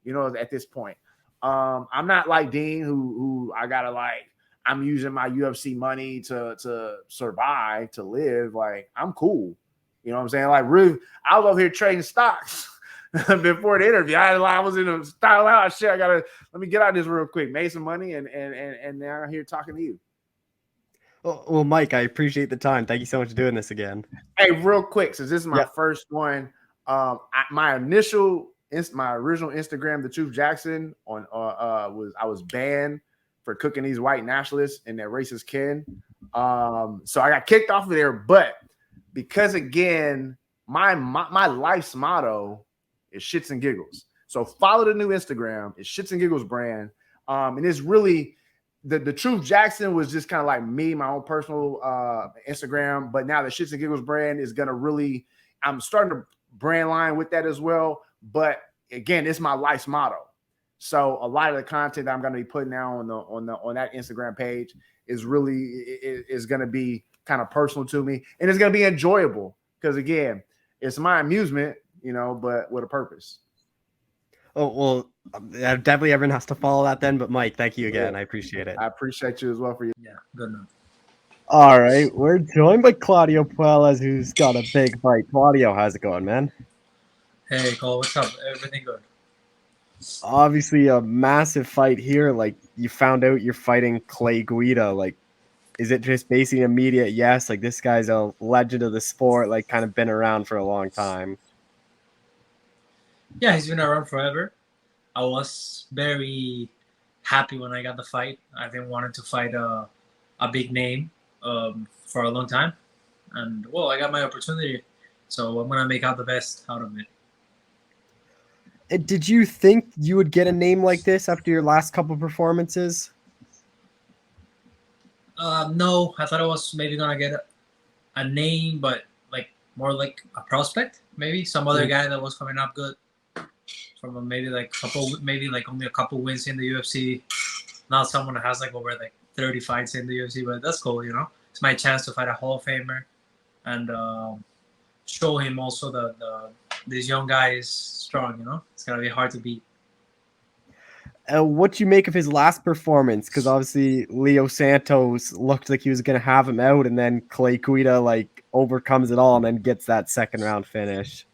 [SPEAKER 5] you know, at this point. I'm not like Dean who I gotta like I'm using my UFC money to survive, to live. Like I'm cool. You know what I'm saying? Like really, I was over here trading stocks before the interview. I was in a style out shit. Let me get out of this real quick, made some money and now I'm here talking to you.
[SPEAKER 1] Well, Mike, I appreciate the time. Thank you so much for doing this again.
[SPEAKER 5] Hey, real quick, since this is my first one, my original Instagram, The Truth Jackson, I was banned for cooking these white nationalists and their racist kin. So I got kicked off of there, but because again, my life's motto is shits and giggles. So follow the new Instagram. It's Shits and Giggles brand. And it's really the Truth Jackson was just kind of like me, my own personal Instagram. But now the Shits and Giggles brand is gonna really, I'm starting to brand line with that as well. But again, it's my life's motto. So a lot of the content that I'm going to be putting out on that Instagram page is really is going to be kind of personal to me, and it's going to be enjoyable because again, it's my amusement, you know, but with a purpose.
[SPEAKER 1] Oh well, definitely everyone has to follow that then. But Mike, thank you again. I appreciate it.
[SPEAKER 5] I appreciate you as well for you.
[SPEAKER 6] Yeah, good enough.
[SPEAKER 1] All right, we're joined by Claudio Puelas, who's got a big fight. Claudio, how's it going, man?
[SPEAKER 6] Hey, Cole, what's up? Everything good?
[SPEAKER 1] Obviously, a massive fight here. Like, you found out you're fighting Clay Guida. Like, is it just basically immediate yes? Like, this guy's a legend of the sport, like, kind of been around for a long time.
[SPEAKER 6] Yeah, he's been around forever. I was very happy when I got the fight. I've been wanting to fight a big name for a long time. And, well, I got my opportunity. So I'm going to make out the best out of it.
[SPEAKER 1] Did you think you would get a name like this after your last couple performances?
[SPEAKER 6] No, I thought I was maybe gonna get a name, but like more like a prospect, maybe some other guy that was coming up good from maybe like only a couple wins in the UFC. Not someone that has like over like 30 fights in the UFC, but that's cool, you know. It's my chance to fight a Hall of Famer and show him also this young guy is strong, you know. It's gonna be hard to beat.
[SPEAKER 1] What you make of his last performance? Because obviously Leo Santos looked like he was going to have him out, and then Clay Guida like overcomes it all and then gets that second round finish.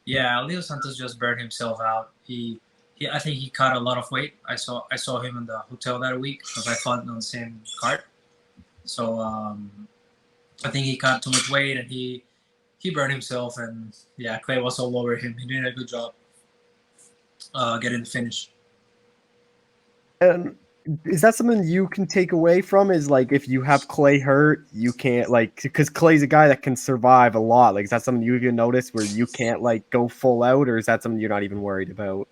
[SPEAKER 6] Yeah, Leo Santos just burned himself out. I think he cut a lot of weight. I saw him in the hotel that week because I fought on the same card. So I think he cut too much weight and he burned himself. And yeah, Clay was all over him. He did a good job getting the finish.
[SPEAKER 1] And is that something you can take away from? Is like if you have Clay hurt, you can't like because Clay's a guy that can survive a lot. Like, is that something you can notice where you can't like go full out, or is that something you're not even worried about?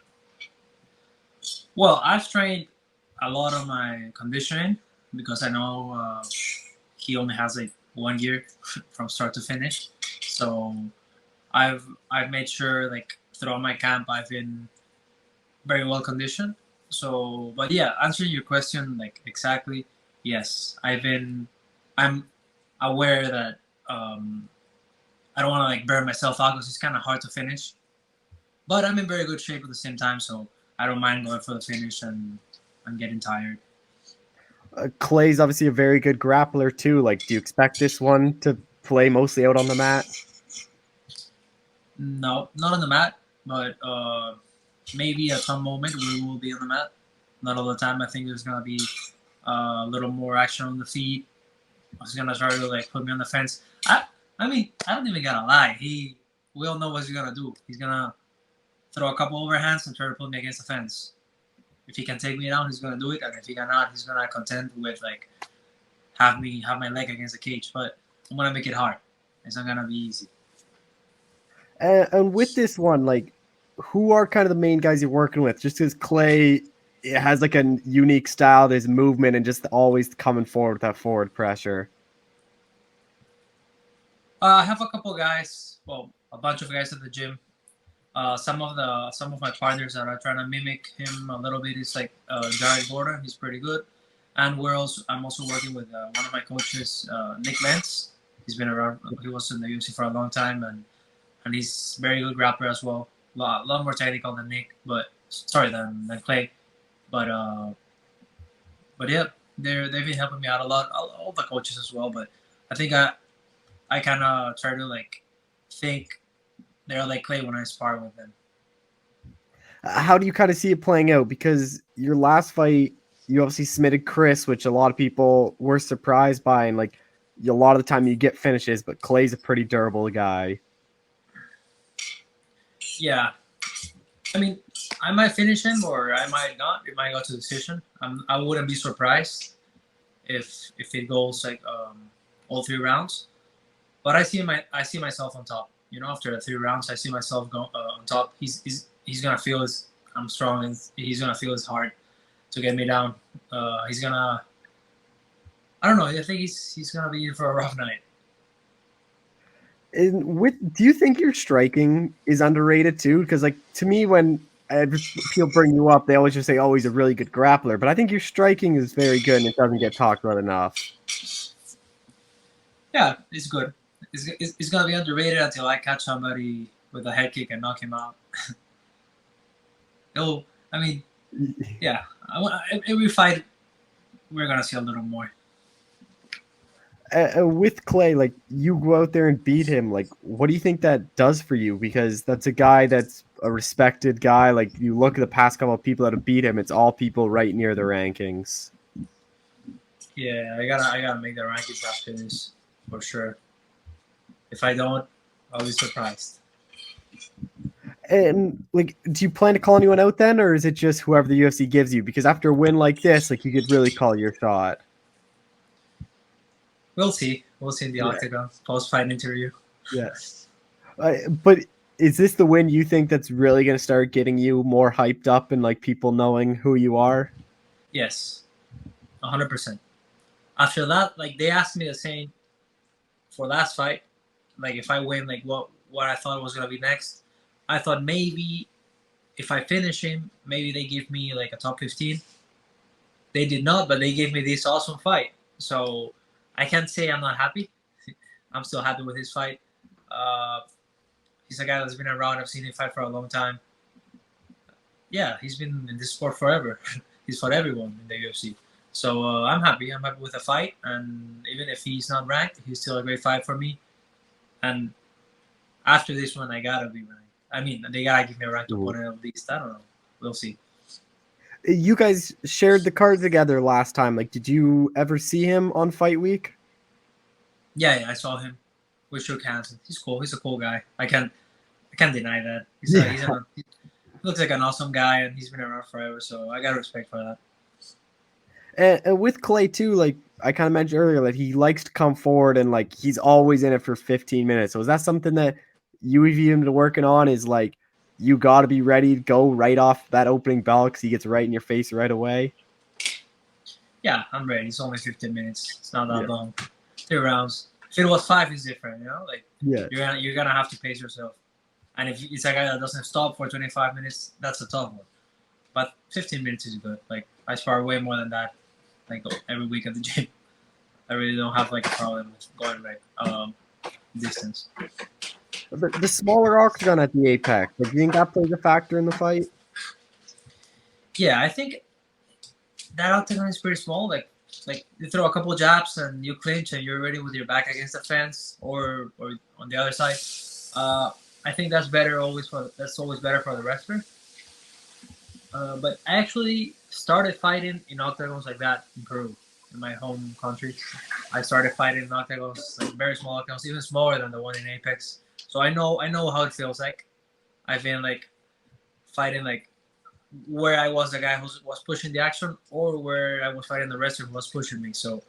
[SPEAKER 6] Well, I've trained a lot on my conditioning because I know he only has like 1 year from start to finish. So I've made sure like throughout my camp I've been very well conditioned. So, but yeah, answering your question like exactly, yes, I'm aware that I don't want to like burn myself out because it's kind of hard to finish. But I'm in very good shape at the same time, so I don't mind going for the finish and I'm getting tired.
[SPEAKER 1] Clay's obviously a very good grappler too. Like, do you expect this one to play mostly out on the mat?
[SPEAKER 6] No, not on the mat, but maybe at some moment we will be on the mat. Not all the time. I think there's gonna be a little more action on the feet. He's gonna try to like put me on the fence. I mean, I don't even gotta lie. We all know what he's gonna do. He's gonna throw a couple overhands and try to put me against the fence. If he can take me down, he's gonna do it, and if he cannot, he's gonna contend with like have my leg against the cage. But I'm gonna make it hard. It's not gonna be easy.
[SPEAKER 1] And with this one, like, who are kind of the main guys you're working with? Just because Clay has like a unique style, there's movement, and just always coming forward with that forward pressure.
[SPEAKER 6] I have a couple guys, well, a bunch of guys at the gym. Some of my partners that are trying to mimic him a little bit is like Jared Gordon. He's pretty good, and I'm also working with one of my coaches, Nick Lentz. He's been around. He was in the UFC for a long time, and he's very good grappler as well. A lot more technical than Nick, than Clay. But yeah, they've been helping me out a lot. All the coaches as well. But I think I kind of try to like think they're like Clay when I spar with them.
[SPEAKER 1] How do you kind of see it playing out? Because your last fight, you obviously submitted Chris, which a lot of people were surprised by, and like a lot of the time you get finishes, but Clay's a pretty durable guy.
[SPEAKER 6] Yeah, I mean, I might finish him or I might not. It might go to decision. I wouldn't be surprised if it goes like all 3 rounds. But I see myself on top. You know, after the 3 rounds, I see myself go on top. He's gonna feel I'm strong, and he's gonna feel it's hard to get me down. He's gonna. I don't know. I think he's gonna be in for a rough night.
[SPEAKER 1] And do you think your striking is underrated too? Because like to me, when people bring you up, they always just say, "Oh, he's a really good grappler." But I think your striking is very good, and it doesn't get talked about enough.
[SPEAKER 6] Yeah, it's good. It's gonna be underrated until I catch somebody with a head kick and knock him out. Yeah. Every fight, we're gonna see a little more.
[SPEAKER 1] With Clay, like you go out there and beat him, like what do you think that does for you? Because that's a guy that's a respected guy. Like you look at the past couple of people that have beat him, it's all people right near the rankings.
[SPEAKER 6] Yeah, I gotta make the rankings after this for sure. If I don't, I'll be surprised.
[SPEAKER 1] And like, do you plan to call anyone out then, or is it just whoever the UFC gives you? Because after a win like this, like you could really call your shot.
[SPEAKER 6] We'll see. We'll see in the octagon post-fight interview.
[SPEAKER 1] Yes. But is this the win you think that's really going to start getting you more hyped up and like people knowing who you are?
[SPEAKER 6] Yes, 100%. After that, like they asked me the same for last fight. Like if I win, like what I thought was gonna be next. I thought maybe if I finish him, maybe they give me like a top 15. They did not, but they gave me this awesome fight. So I can't say I'm not happy. I'm still happy with his fight. He's a guy that's been around. I've seen him fight for a long time. yeah, he's been in this sport forever. He's fought everyone in the UFC. So I'm happy. I'm happy with the fight, and even if he's not ranked, he's still a great fight for me. And after this one, I gotta be ranked. I mean, they gotta give me a ranked opponent at least. I don't know. We'll see.
[SPEAKER 1] You guys shared the card together last time. Like, did you ever see him on fight week?
[SPEAKER 6] Yeah, I saw him. We shook hands. He's cool. He's a cool guy. I can't deny that. He looks like an awesome guy, and he's been around forever. So I got respect for that.
[SPEAKER 1] And with Clay too, like I kind of mentioned earlier, that he likes to come forward and like he's always in it for 15 minutes. So is that something that you view him to working on? Is like you got to be ready to go right off that opening bell because he gets right in your face right away?
[SPEAKER 6] Yeah, I'm ready. It's only 15 minutes. It's not that long. 3 rounds. If it was 5, it's different. You know, like you're gonna have to pace yourself. And if it's a guy that doesn't stop for 25 minutes, that's a tough one. But 15 minutes is good. Like I spar way more than that. Like every week at the gym. I really don't have like a problem with going like distance.
[SPEAKER 1] The smaller octagon at the Apex, like, do you think that plays a factor in the fight?
[SPEAKER 6] Yeah, I think that octagon is pretty small. Like you throw a couple jabs and you clinch and you're ready with your back against the fence or on the other side. I think that's always better for the wrestler. But I actually started fighting in octagons like that in Peru, in my home country. I started fighting in octagons, like very small octagons, even smaller than the one in Apex. So I know how it feels like. I've been like fighting like where I was the guy who was pushing the action, or where I was fighting the wrestler who was pushing me. So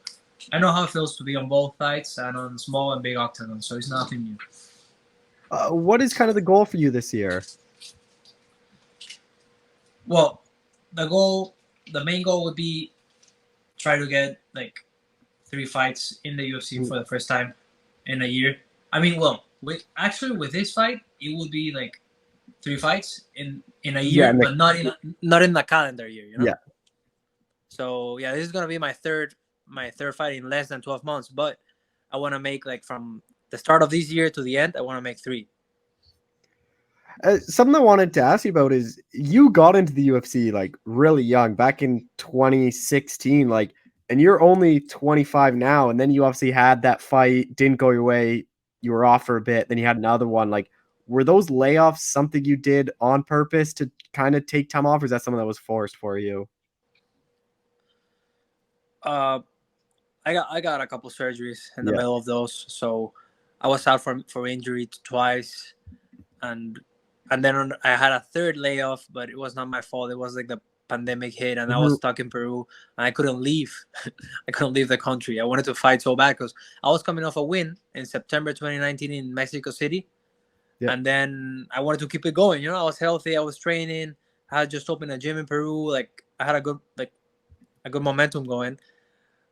[SPEAKER 6] I know how it feels to be on both sides and on small and big octagons. So it's nothing new.
[SPEAKER 1] What is kind of the goal for you this year?
[SPEAKER 6] Well, the main goal would be try to get like 3 fights in the UFC for the first time in a year. I mean, well, with this fight, it would be like 3 fights in a year, but not in the calendar year, you know?
[SPEAKER 1] Yeah.
[SPEAKER 6] So yeah, this is gonna be my third fight in less than 12 months. But I want to make like from the start of this year to the end, I want to make 3.
[SPEAKER 1] Something I wanted to ask you about is you got into the UFC like really young, back in 2016, like, and you're only 25 now. And then you obviously had that fight, didn't go your way. You were off for a bit. Then you had another one. Like, were those layoffs something you did on purpose to kind of take time off, or is that something that was forced for you?
[SPEAKER 6] I got a couple surgeries in the middle of those, so I was out for injury twice, and then I had a third layoff, but it was not my fault. It was like the pandemic hit, and I was stuck in Peru, and I couldn't leave. I couldn't leave the country. I wanted to fight so bad because I was coming off a win in September 2019 in Mexico City, and then I wanted to keep it going. You know, I was healthy, I was training, I had just opened a gym in Peru. Like I had a good momentum going.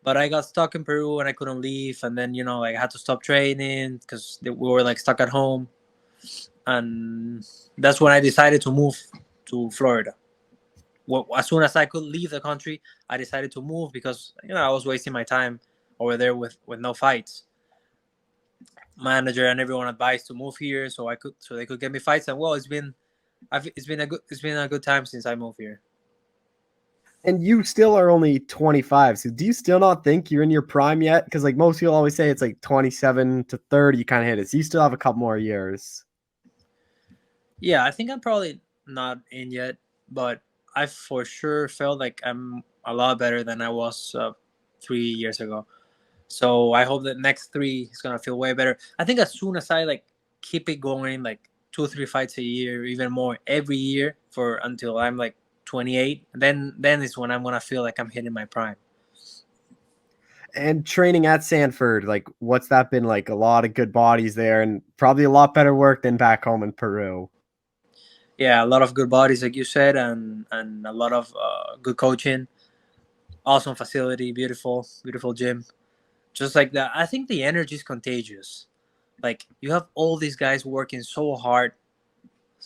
[SPEAKER 6] But I got stuck in Peru and I couldn't leave, and then I had to stop training because we were like stuck at home, and that's when I decided to move to Florida. Well, as soon as I could leave the country, I decided to move because I was wasting my time over there with no fights. Manager and everyone advised to move here so they could get me fights, and well, it's been a good time since I moved here.
[SPEAKER 1] And you still are only 25. So do you still not think you're in your prime yet? Because like most people always say it's like 27 to 30 you kind of hit it. So you still have a couple more years. Yeah,
[SPEAKER 6] I think I'm probably not in yet, but I for sure felt like I'm a lot better than I was 3 years ago. So I hope that next 3 is going to feel way better. I think as soon as I like keep it going, like 2 or 3 fights a year, even more every year until I'm like 28, then is when I'm gonna feel like I'm hitting my prime.
[SPEAKER 1] And training at Sanford, like what's that been like? A lot of good bodies there and probably a lot better work than back home in Peru.
[SPEAKER 6] Yeah, a lot of good bodies like you said, and a lot of good coaching, awesome facility, beautiful gym. Just like that, I think the energy is contagious. Like you have all these guys working so hard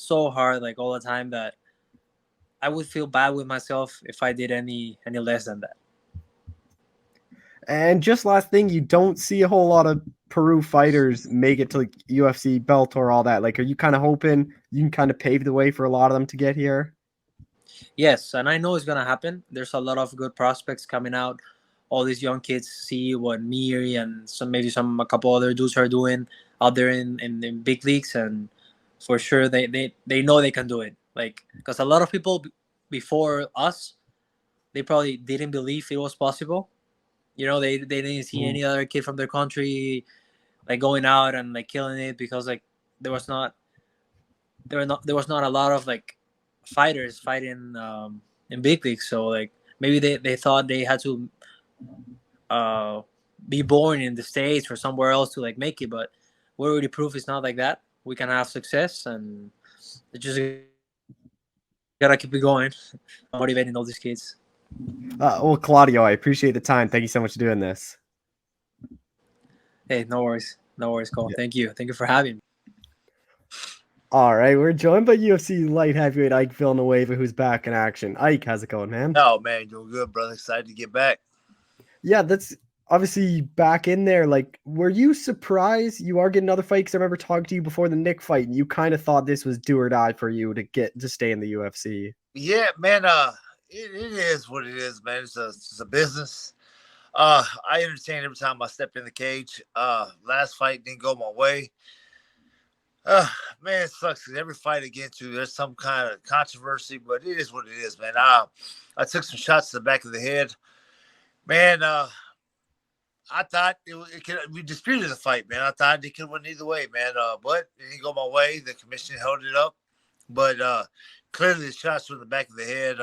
[SPEAKER 6] like all the time that I would feel bad with myself if I did any less than that.
[SPEAKER 1] And just last thing, you don't see a whole lot of Peru fighters make it to like UFC, Bellator, all that. Like, are you kind of hoping you can kind of pave the way for a lot of them to get here?
[SPEAKER 6] yes, and I know it's gonna happen. There's a lot of good prospects coming out. All these young kids see what me and a couple other dudes are doing out there in big leagues, and for sure they know they can do it. Like, because a lot of people before us, they probably didn't believe it was possible. They didn't see any other kid from their country like going out and like killing it, because like there was not a lot of like fighters fighting in big leagues. So like maybe they thought they had to be born in the States or somewhere else to like make it, but we already proved it's not like that. We can have success, and it just gotta keep it going, motivating all these kids.
[SPEAKER 1] Well, Claudio, I appreciate the time. Thank you so much for doing this.
[SPEAKER 6] Hey, no worries, Cole. Yeah. Thank you for having me.
[SPEAKER 1] All right, we're joined by UFC light heavyweight Ike Villanueva, who's back in action. Ike, how's it going, man?
[SPEAKER 7] Oh man, doing good, brother. Excited to get back.
[SPEAKER 1] Yeah, that's obviously back in there. Like, were you surprised you are getting another fight? Because I remember talking to you before the Nick fight, and you kind of thought this was do or die for you to stay in the UFC.
[SPEAKER 7] Yeah, man. It is what it is, man. It's a business. I entertain every time I step in the cage. Last fight didn't go my way. Man, it sucks because every fight I get to, there's some kind of controversy, but it is what it is, man. I took some shots to the back of the head. Man, I thought we disputed the fight, man. I thought it could win either way, man. But it didn't go my way. The commission held it up. But clearly the shots were in the back of the head.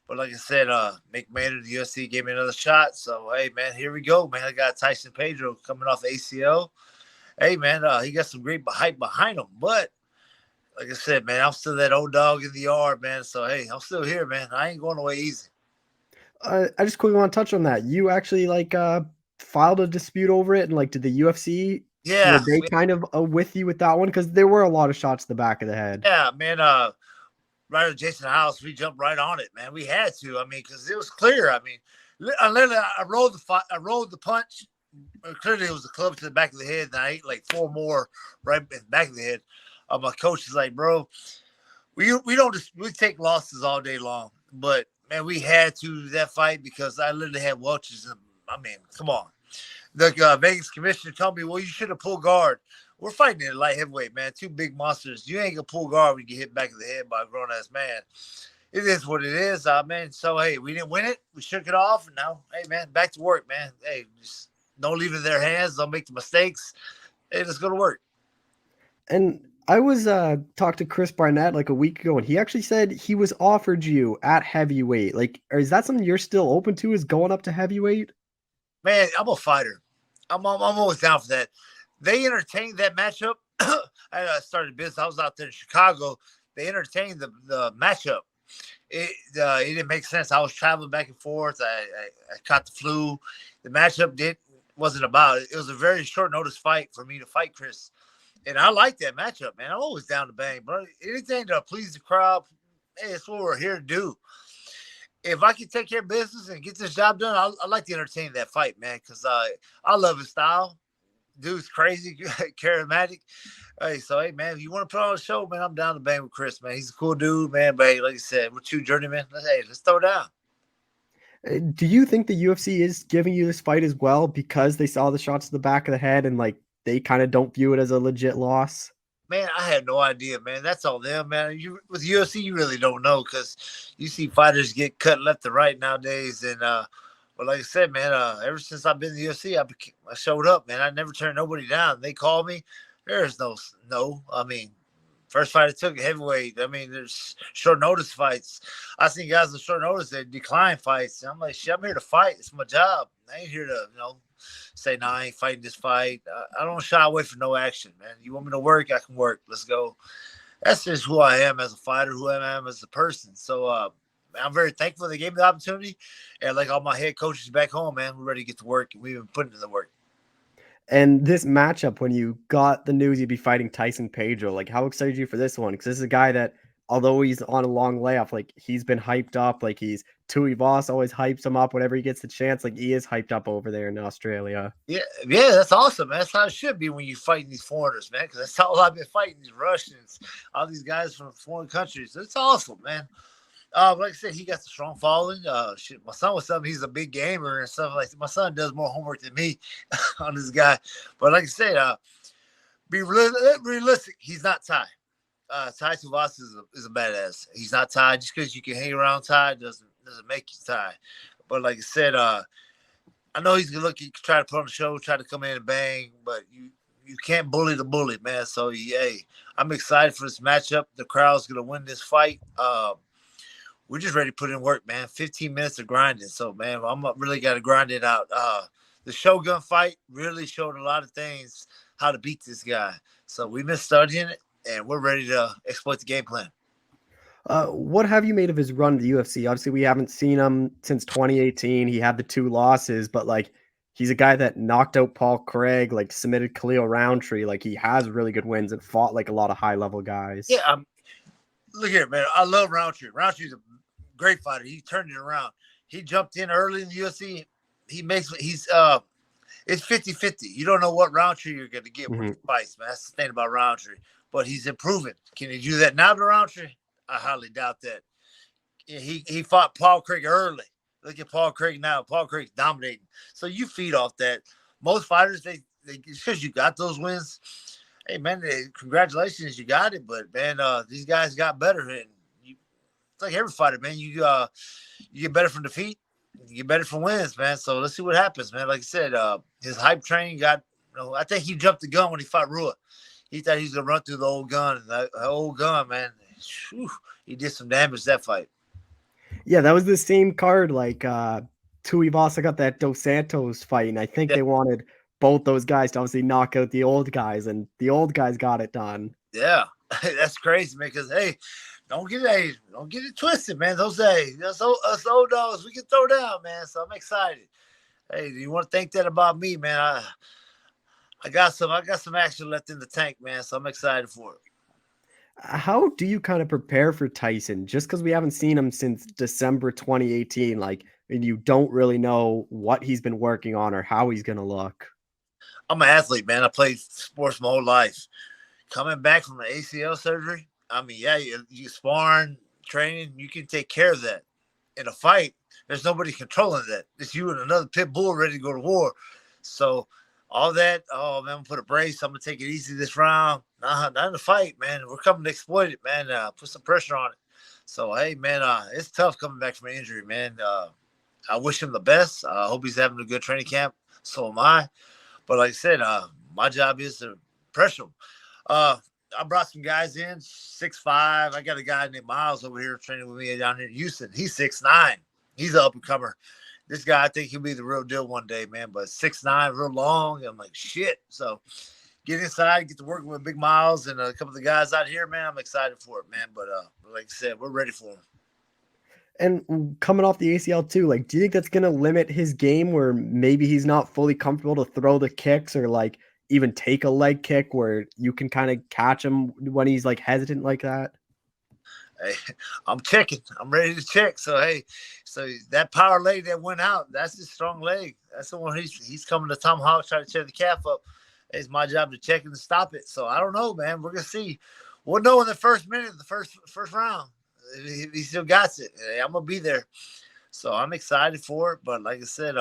[SPEAKER 7] But like I said, Mick Maynard, the UFC, gave me another shot. So, hey, man, here we go, man. I got Tyson Pedro coming off ACL. Hey, man, he got some great hype behind him. But like I said, man, I'm still that old dog in the yard, man. So, hey, I'm still here, man. I ain't going away easy.
[SPEAKER 1] I just quickly want to touch on that. You actually filed a dispute over it, and like, did the UFC?
[SPEAKER 7] Yeah,
[SPEAKER 1] were they kind of with you with that one? Because there were a lot of shots to the back of the head.
[SPEAKER 7] Yeah, man. Right at Jason's house, we jumped right on it, man. We had to. I mean, because it was clear. I mean, I rolled the punch. Clearly, it was a club to the back of the head, and I ate like 4 more right in the back of the head. My coach is like, bro, we take losses all day long, but man, we had to that fight because I literally had welches. I mean, come on. The Vegas commissioner told me, well, you should have pulled guard. We're fighting in light heavyweight, man. 2 big monsters. You ain't gonna pull guard when you get hit back of the head by a grown ass man. It is what it is, man. So hey, we didn't win it. We shook it off, and now, hey, man, back to work, man. Hey, just don't leave it in their hands. Don't make the mistakes. Hey, let's go to work.
[SPEAKER 1] And I was talked to Chris Barnett like a week ago, and he actually said he was offered you at heavyweight. Like, is that something you're still open to? Is going up to heavyweight?
[SPEAKER 7] Man, I'm a fighter. I'm always down for that. They entertained that matchup. I started business. I was out there in Chicago. They entertained the matchup. It didn't make sense. I was traveling back and forth. I caught the flu. The matchup wasn't about it. It was a very short notice fight for me to fight Chris. And I like that matchup, man. I'm always down to bang, bro. Anything to please the crowd, hey, that's what we're here to do. If I can take care of business and get this job done, I like to entertain that fight, man, because I love his style. Dude's crazy, charismatic. Hey, so, hey, man, if you want to put on a show, man, I'm down to bang with Chris, man. He's a cool dude, man. But, hey, like I said, we're 2 journeymen. Let's throw down.
[SPEAKER 1] Do you think the UFC is giving you this fight as well because they saw the shots to the back of the head and, like, they kind of don't view it as a legit loss?
[SPEAKER 7] Man, I had no idea, man. That's all them, man. With UFC, you really don't know because you see fighters get cut left and right nowadays. And, but like I said, man, ever since I've been in the UFC, I showed up, man. I never turned nobody down. They called me. There's no. I mean, first fight I took, heavyweight. I mean, there's short notice fights. I seen guys on short notice that decline fights. And I'm like, shit, I'm here to fight. It's my job. I ain't here to, say, no, I ain't fighting this fight. I don't shy away from no action, man. You want me to work? I can work. Let's go. That's just who I am as a fighter, who I am as a person. So I'm very thankful they gave me the opportunity. And like all my head coaches back home, man, we're ready to get to work, and we've been putting in the work.
[SPEAKER 1] And this matchup, when you got the news you'd be fighting Tyson Pedro, like, how excited are you for this one? Because this is a guy that, although he's on a long layoff, like, he's been hyped up. Like, Tui Voss always hypes him up whenever he gets the chance. Like, he is hyped up over there in Australia.
[SPEAKER 7] Yeah, that's awesome, man. That's how it should be when you're fighting these foreigners, man, because that's all I've been fighting, these Russians, all these guys from foreign countries. It's awesome, man. Like I said, he got the strong following. Shit, my son was telling me he's a big gamer and stuff like that. My son does more homework than me on this guy. But like I said, be realistic. He's not Ty. Ty Tuivasa is a badass. He's not Ty. Just because you can hang around Ty doesn't make you Ty. But like I said, I know he's gonna try to put on a show, try to come in and bang, but you can't bully the bully, man. So hey, I'm excited for this matchup. The crowd's gonna win this fight. We're just ready to put in work, man. 15 minutes of grinding. So, man, I'm really got to grind it out. The Shogun fight really showed a lot of things, how to beat this guy. So we've been studying it, and we're ready to exploit the game plan.
[SPEAKER 1] What have you made of his run to the UFC? Obviously, we haven't seen him since 2018. He had the 2 losses, but, like, he's a guy that knocked out Paul Craig, like, submitted Khalil Roundtree. Like, he has really good wins and fought, like, a lot of high-level guys.
[SPEAKER 7] Yeah, look here, man. I love Roundtree. Roundtree's a great fighter. He turned it around. He jumped in early in the UFC. It's 50-50. You don't know what Roundtree you're going to get when he fights, man. That's the thing about Roundtree. But he's improving. Can he do that now to Roundtree? I highly doubt that. He fought Paul Craig early. Look at Paul Craig now. Paul Craig's dominating. So you feed off that. Most fighters, they because you got those wins. Hey, man, congratulations, you got it. But, man, these guys got better. And it's like every fighter, man. You get better from defeat. You get better from wins, man. So let's see what happens, man. Like I said, his hype train I think he jumped the gun when he fought Rua. He thought he was going to run through the old gun. And the old gun, man, he did some damage that fight.
[SPEAKER 1] Yeah, that was the same card. Like, Tuivasa got that Dos Santos fight, and I think they wanted both those guys to obviously knock out the old guys, and the old guys got it done.
[SPEAKER 7] Yeah, that's crazy, man. Because hey, don't get it twisted, man. Us old dogs, we can throw down, man. So I'm excited. Hey, do you want to think that about me, man? I got some action left in the tank, man. So I'm excited for it.
[SPEAKER 1] How do you kind of prepare for Tyson? Just because we haven't seen him since December 2018, like, and you don't really know what he's been working on or how he's going to look.
[SPEAKER 7] I'm an athlete, man. I played sports my whole life. Coming back from the ACL surgery, I mean, yeah, you sparring, training, you can take care of that. In a fight, there's nobody controlling that. It's you and another pit bull ready to go to war. So all that, oh, man, I'm going to put a brace. I'm going to take it easy this round. Nah, not in the fight, man. We're coming to exploit it, man. Put some pressure on it. So, hey, man, it's tough coming back from an injury, man. I wish him the best. I hope he's having a good training camp. So am I. But like I said, my job is to pressure him. I brought some guys in, 6'5". I got a guy named Miles over here training with me down here in Houston. He's 6'9". He's an up-and-comer. This guy, I think he'll be the real deal one day, man. But 6'9", real long. I'm like, shit. So get inside, get to working with Big Miles and a couple of the guys out here, man. I'm excited for it, man. But like I said, we're ready for him.
[SPEAKER 1] And coming off the ACL too, like, do you think that's going to limit his game where maybe he's not fully comfortable to throw the kicks or like even take a leg kick where you can kind of catch him when he's like hesitant like that?
[SPEAKER 7] Hey, I'm checking. I'm ready to check. So, hey, so that power leg that went out, that's his strong leg. That's the one he's coming to tomahawk, trying to tear the calf up. It's my job to check and stop it. So I don't know, man. We're going to see. We'll know in the first minute, the first round. He still got it. I'm gonna be there, so I'm excited for it. But like I said,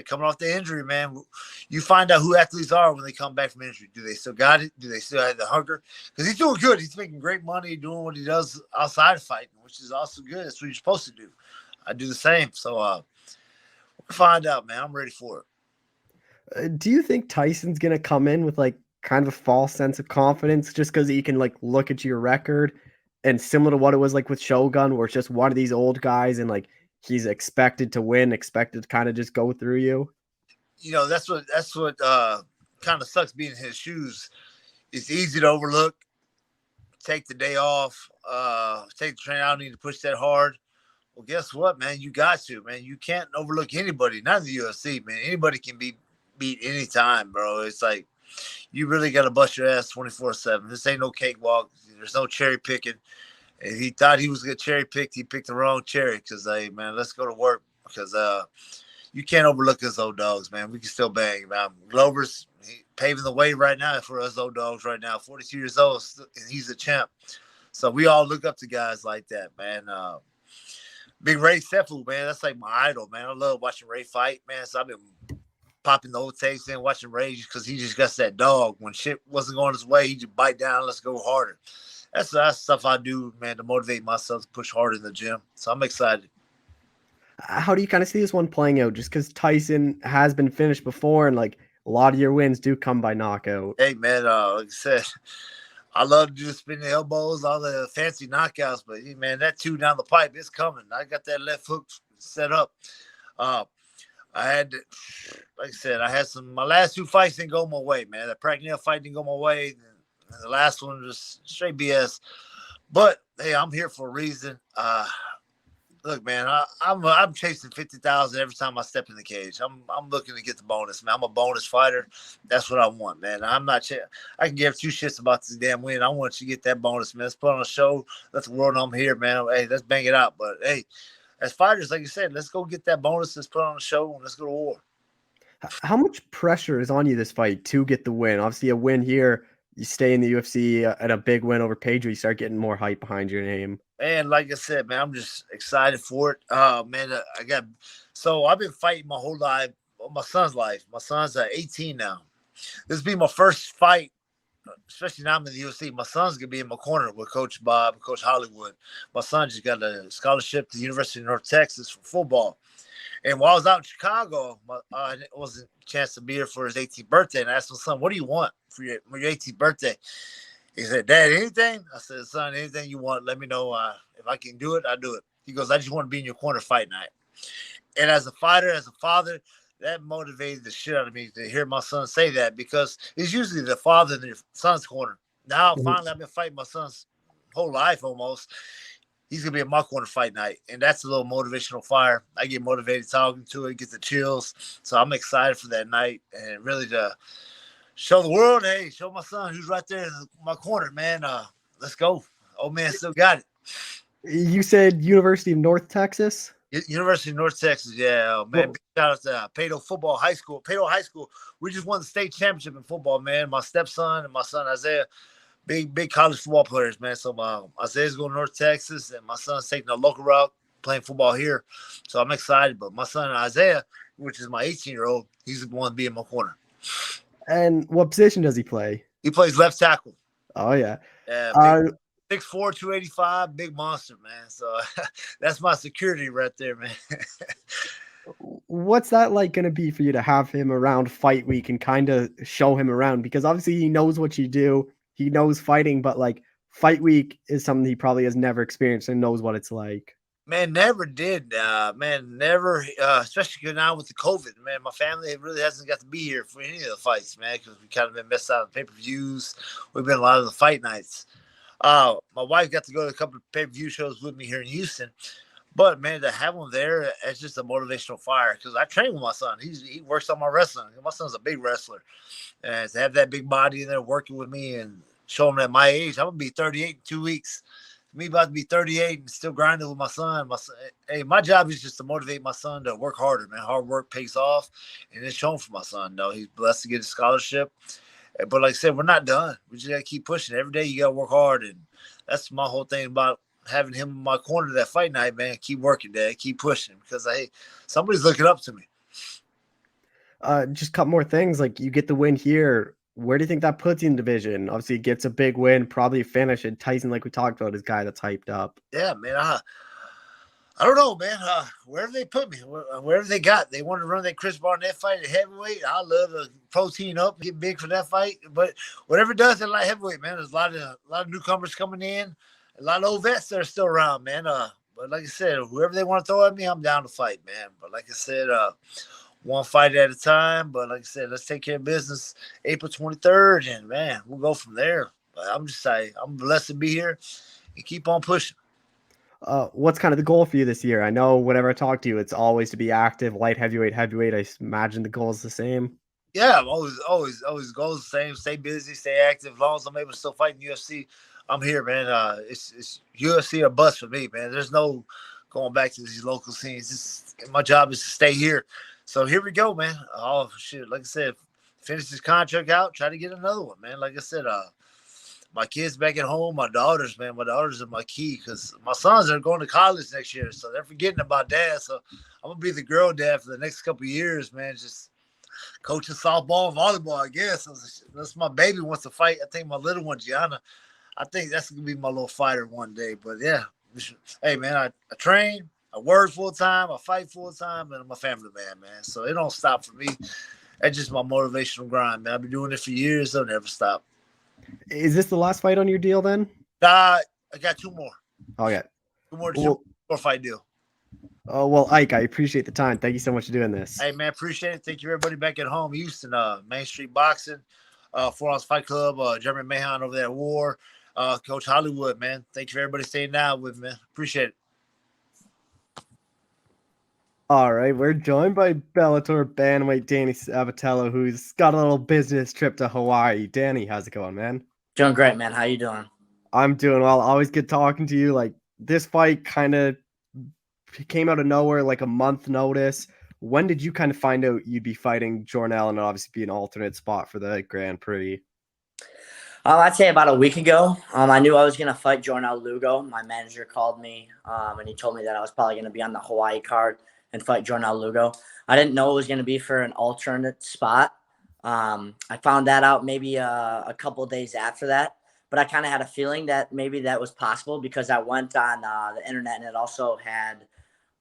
[SPEAKER 7] coming off the injury, man, you find out who athletes are when they come back from injury. Do they still got it? Do they still have the hunger? Because he's doing good. He's making great money doing what he does outside of fighting, which is also good. That's what you're supposed to do. I do the same. So we'll find out, man. I'm ready for
[SPEAKER 1] it. Do you think Tyson's gonna come in with like kind of a false sense of confidence just because he can like look at your record? And similar to what it was like with Shogun, where it's just one of these old guys and like he's expected to win, expected to kind of just go through you.
[SPEAKER 7] You know, that's what kind of sucks being in his shoes. It's easy to overlook, take the day off, take the train. I don't need to push that hard. Well, guess what, man? You got to, man. You can't overlook anybody, not in the UFC, man. Anybody can be beat anytime, bro. It's like you really got to bust your ass 24/7. This ain't no cakewalk. There's no cherry picking. If he thought he was going to cherry pick, he picked the wrong cherry because, hey, man, let's go to work because you can't overlook us old dogs, man. We can still bang, man. Glover's paving the way right now for us old dogs right now, 42 years old, and he's a champ. So we all look up to guys like that, man. Big Ray Sefu, man, that's like my idol, man. I love watching Ray fight, man. So I've been popping the old tapes in, watching Ray because he just got that dog. When shit wasn't going his way, he just bite down, let's go harder. That's stuff I do, man, to motivate myself to push harder in the gym. So I'm excited.
[SPEAKER 1] How do you kind of see this one playing out? Just because Tyson has been finished before, and like a lot of your wins do come by knockout.
[SPEAKER 7] Hey, man, like I said, I love to do spinning elbows, all the fancy knockouts, but man, that 2 down the pipe, it's coming. I got that left hook set up. I had, like I said, my last 2 fights didn't go my way, man. The Pragnell fight didn't go my way. And the last one was straight BS. But hey, I'm here for a reason. Look, man, I'm chasing 50,000 every time I step in the cage. I'm looking to get the bonus, man. I'm a bonus fighter. That's what I want, man. I'm not. I can give 2 shits about this damn win. I want you to get that bonus, man. Let's put on a show. Let the world know I'm here, man. Hey, let's bang it out. But hey, as fighters, like you said, let's go get that bonus. Let's put on a show and let's go to war.
[SPEAKER 1] How much pressure is on you this fight to get the win? Obviously, a win here, you stay in the UFC, and a big win over Pedro, you start getting more hype behind your name.
[SPEAKER 7] Man, like I said, man, I'm just excited for it. Man, I've been fighting my whole life, my son's life. My son's 18 now. This will be my first fight, especially now I'm in the UFC. My son's going to be in my corner with Coach Bob, Coach Hollywood. My son just got a scholarship to the University of North Texas for football. And while I was out in Chicago, it wasn't a chance to be here for his 18th birthday. And I asked my son, what do you want for your 18th birthday? He said, Dad, anything? I said, son, anything you want, let me know. If I can do it, I'll do it. He goes, I just want to be in your corner fight night. And as a fighter, as a father, that motivated the shit out of me to hear my son say that, because it's usually the father in the son's corner. Now, finally, I've been fighting my son's whole life almost. He's going to be in my corner fight night. And that's a little motivational fire. I get motivated talking to it, get the chills. So I'm excited for that night and really to show the world, hey, show my son who's right there in my corner, man. Let's go. Old man still got it.
[SPEAKER 1] You said University of North Texas?
[SPEAKER 7] University of North Texas, yeah, man. Big shout out to Pato Football High School. Pato High School, we just won the state championship in football, man. My stepson and my son Isaiah, big college football players, man. So Isaiah's going to North Texas, and my son's taking a local route, playing football here. So I'm excited. But my son Isaiah, which is my 18-year-old, he's the one to be in my corner.
[SPEAKER 1] And what position does he play?
[SPEAKER 7] He plays left tackle.
[SPEAKER 1] Oh, yeah.
[SPEAKER 7] 6'4", 285, big monster, man. So that's my security right there, man.
[SPEAKER 1] What's that like going to be for you to have him around fight week and kind of show him around? Because obviously he knows what you do. He knows fighting, but like fight week is something he probably has never experienced and knows what it's like.
[SPEAKER 7] Man, never did. Man, never, especially now with the COVID. Man, my family really hasn't got to be here for any of the fights, man, because we kind of been messed out of pay-per-views. We've been a lot of the fight nights. My wife got to go to a couple of pay-per-view shows with me here in Houston. But, man, to have him there, it's just a motivational fire, because I train with my son. He works on my wrestling. My son's a big wrestler. And to have that big body in there working with me and show him at my age, I'm going to be 38 in 2 weeks. Me about to be 38 and still grinding with my son. Hey, my job is just to motivate my son to work harder, man. Hard work pays off, and it's shown for my son. No, he's blessed to get a scholarship. But like I said, we're not done. We just got to keep pushing. Every day you got to work hard, and that's my whole thing about having him in my corner that fight night, man. Keep working, Dad. Keep pushing, because, hey, somebody's looking up to me.
[SPEAKER 1] Just a couple more things. Like, you get the win here. Where do you think that puts you in division? Obviously, he gets a big win, probably a finish. And Tyson, like we talked about, is guy that's hyped up.
[SPEAKER 7] Yeah, man. I don't know, man. Wherever they put me, wherever they got, they want to run that Chris Barnett fight at heavyweight. I love to protein up, get big for that fight. But whatever it does at light heavyweight, man, there's a lot of newcomers coming in, a lot of old vets that are still around, man. But like I said, whoever they want to throw at me, I'm down to fight, man. But like I said, one fight at a time. But like I said, let's take care of business April 23rd, and man, we'll go from there. But I'm just saying, I'm blessed to be here and keep on pushing.
[SPEAKER 1] What's kind of the goal for you this year? I know whenever I talk to you, it's always to be active, light heavyweight. I imagine the goal is the same.
[SPEAKER 7] Yeah, I'm always goals the same. Stay busy, stay active. As long as I'm able to still fight in UFC, I'm here, man. It's UFC or bust for me, man. There's no going back to these local scenes. My job is to stay here. So here we go, man. Oh shit! Like I said, finish this contract out. Try to get another one, man. Like I said, my kids back at home, my daughters, man. My daughters are my key because my sons are going to college next year, so they're forgetting about dad. So I'm gonna be the girl dad for the next couple of years, man. Just coaching softball and volleyball, I guess. That's my baby wants to fight. I think my little one, Gianna, I think that's gonna be my little fighter one day. But yeah, hey man, I train, I work full time, I fight full time, and I'm a family man. So it don't stop for me. That's just my motivational grind, man. I've been doing it for years. I'll never stop.
[SPEAKER 1] Is this the last fight on your deal then?
[SPEAKER 7] I got two more.
[SPEAKER 1] Oh yeah.
[SPEAKER 7] Two more fight deal.
[SPEAKER 1] Oh well, Ike, I appreciate the time. Thank you so much for doing this.
[SPEAKER 7] Hey man, appreciate it. Thank you everybody back at home, Houston, Main Street Boxing, 4 Ounce Fight Club, Jeremy Mahan over there at War, Coach Hollywood, man. Thank you for everybody staying down with me, man. Appreciate it.
[SPEAKER 1] All right, we're joined by Bellator bantamweight Danny Sabatello, who's got a little business trip to Hawaii. Danny, how's it going, man?
[SPEAKER 8] Doing great, man. How you doing?
[SPEAKER 1] I'm doing well. Always good talking to you. Like, this fight kind of came out of nowhere, like a month notice. When did you kind of find out you'd be fighting Jordan Allen and obviously be an alternate spot for the Grand Prix?
[SPEAKER 8] I'd say about a week ago. I knew I was going to fight Jordan Lugo. My manager called me, and he told me that I was probably going to be on the Hawaii card and fight Jordan Lugo. I didn't know it was going to be for an alternate spot. I found that out maybe a couple of days after that, but I kind of had a feeling that maybe that was possible because I went on the internet and it also had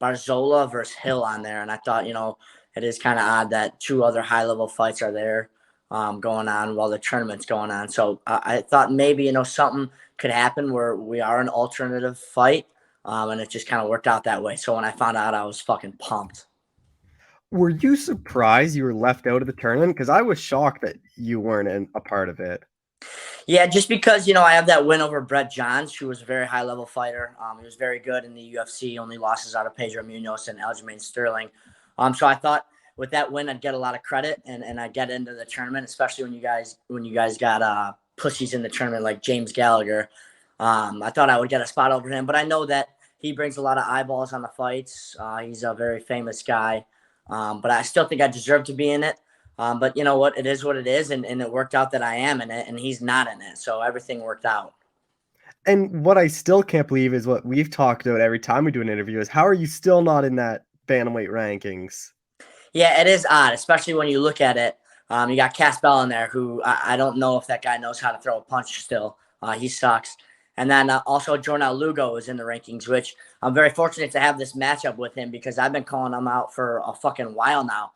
[SPEAKER 8] Barzola versus Hill on there. And I thought, it is kind of odd that two other high-level fights are there going on while the tournament's going on. So I thought maybe, something could happen where we are an alternative fight. And it just kind of worked out that way. So when I found out, I was fucking pumped.
[SPEAKER 1] Were you surprised you were left out of the tournament? Because I was shocked that you weren't a part of it.
[SPEAKER 8] Yeah, just because, I have that win over Brett Johns, who was a very high-level fighter. He was very good in the UFC, only losses out of Pedro Munoz and Aljamain Sterling. So I thought with that win, I'd get a lot of credit and I'd get into the tournament, especially when you guys got pussies in the tournament like James Gallagher. I thought I would get a spot over him, but I know that he brings a lot of eyeballs on the fights. He's a very famous guy, but I still think I deserve to be in it. But you know what? It is what it is, and it worked out that I am in it, and he's not in it, so everything worked out.
[SPEAKER 1] And what I still can't believe is what we've talked about every time we do an interview is how are you still not in that bantamweight rankings?
[SPEAKER 8] Yeah, it is odd, especially when you look at it. You got Cass Bell in there, who I don't know if that guy knows how to throw a punch still. He sucks. And then also Jordan Lugo is in the rankings, which I'm very fortunate to have this matchup with him because I've been calling him out for a fucking while now.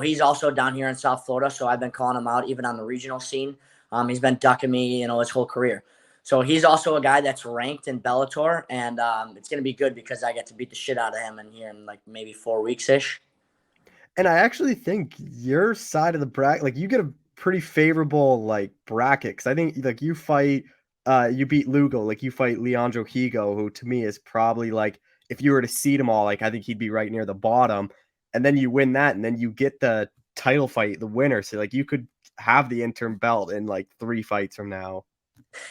[SPEAKER 8] He's also down here in South Florida, so I've been calling him out even on the regional scene. He's been ducking me, his whole career. So he's also a guy that's ranked in Bellator, and it's going to be good because I get to beat the shit out of him in here in like maybe 4 weeks-ish.
[SPEAKER 1] And I actually think your side of the bracket, like you get a pretty favorable like bracket because I think like you fight, you beat Lugo, like you fight Leandro Higo, who to me is probably like if you were to seed them all, like I think he'd be right near the bottom. And then you win that, and then you get the title fight, the winner. So like you could have the interim belt in like 3 fights from now.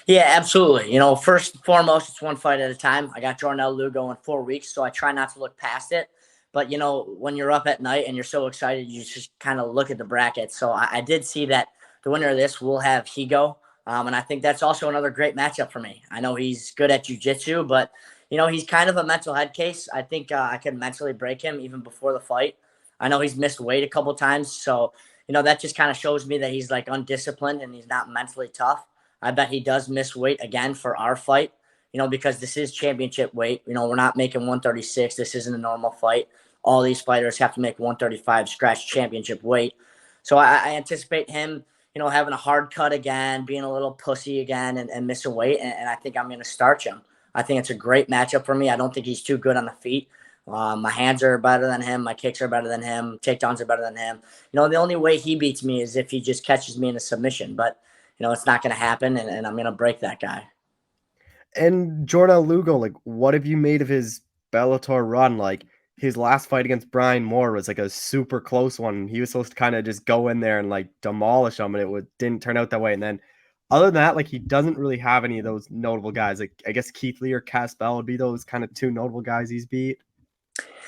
[SPEAKER 8] Yeah, absolutely. First and foremost, it's one fight at a time. I got Jordan Lugo in 4 weeks, so I try not to look past it. But, when you're up at night and you're so excited, you just kind of look at the bracket. So I did see that the winner of this will have Higo. And I think that's also another great matchup for me. I know he's good at jiu-jitsu, but, he's kind of a mental head case. I think I could mentally break him even before the fight. I know he's missed weight a couple times. So, that just kind of shows me that he's like undisciplined and he's not mentally tough. I bet he does miss weight again for our fight, because this is championship weight. We're not making 136. This isn't a normal fight. All these fighters have to make 135 scratch championship weight. So I anticipate him, having a hard cut again, being a little pussy again and missing weight. And I think I'm going to starch him. I think it's a great matchup for me. I don't think he's too good on the feet. My hands are better than him. My kicks are better than him. Takedowns are better than him. The only way he beats me is if he just catches me in a submission. But, it's not going to happen, and I'm going to break that guy.
[SPEAKER 1] And Jordan Lugo, like, what have you made of his Bellator run? Like, his last fight against Brian Moore was like a super close one. He was supposed to kind of just go in there and like demolish him, and didn't turn out that way. And then other than that, like he doesn't really have any of those notable guys. Like I guess Keith Lee or Cass Bell would be those kind of 2 notable guys he's beat.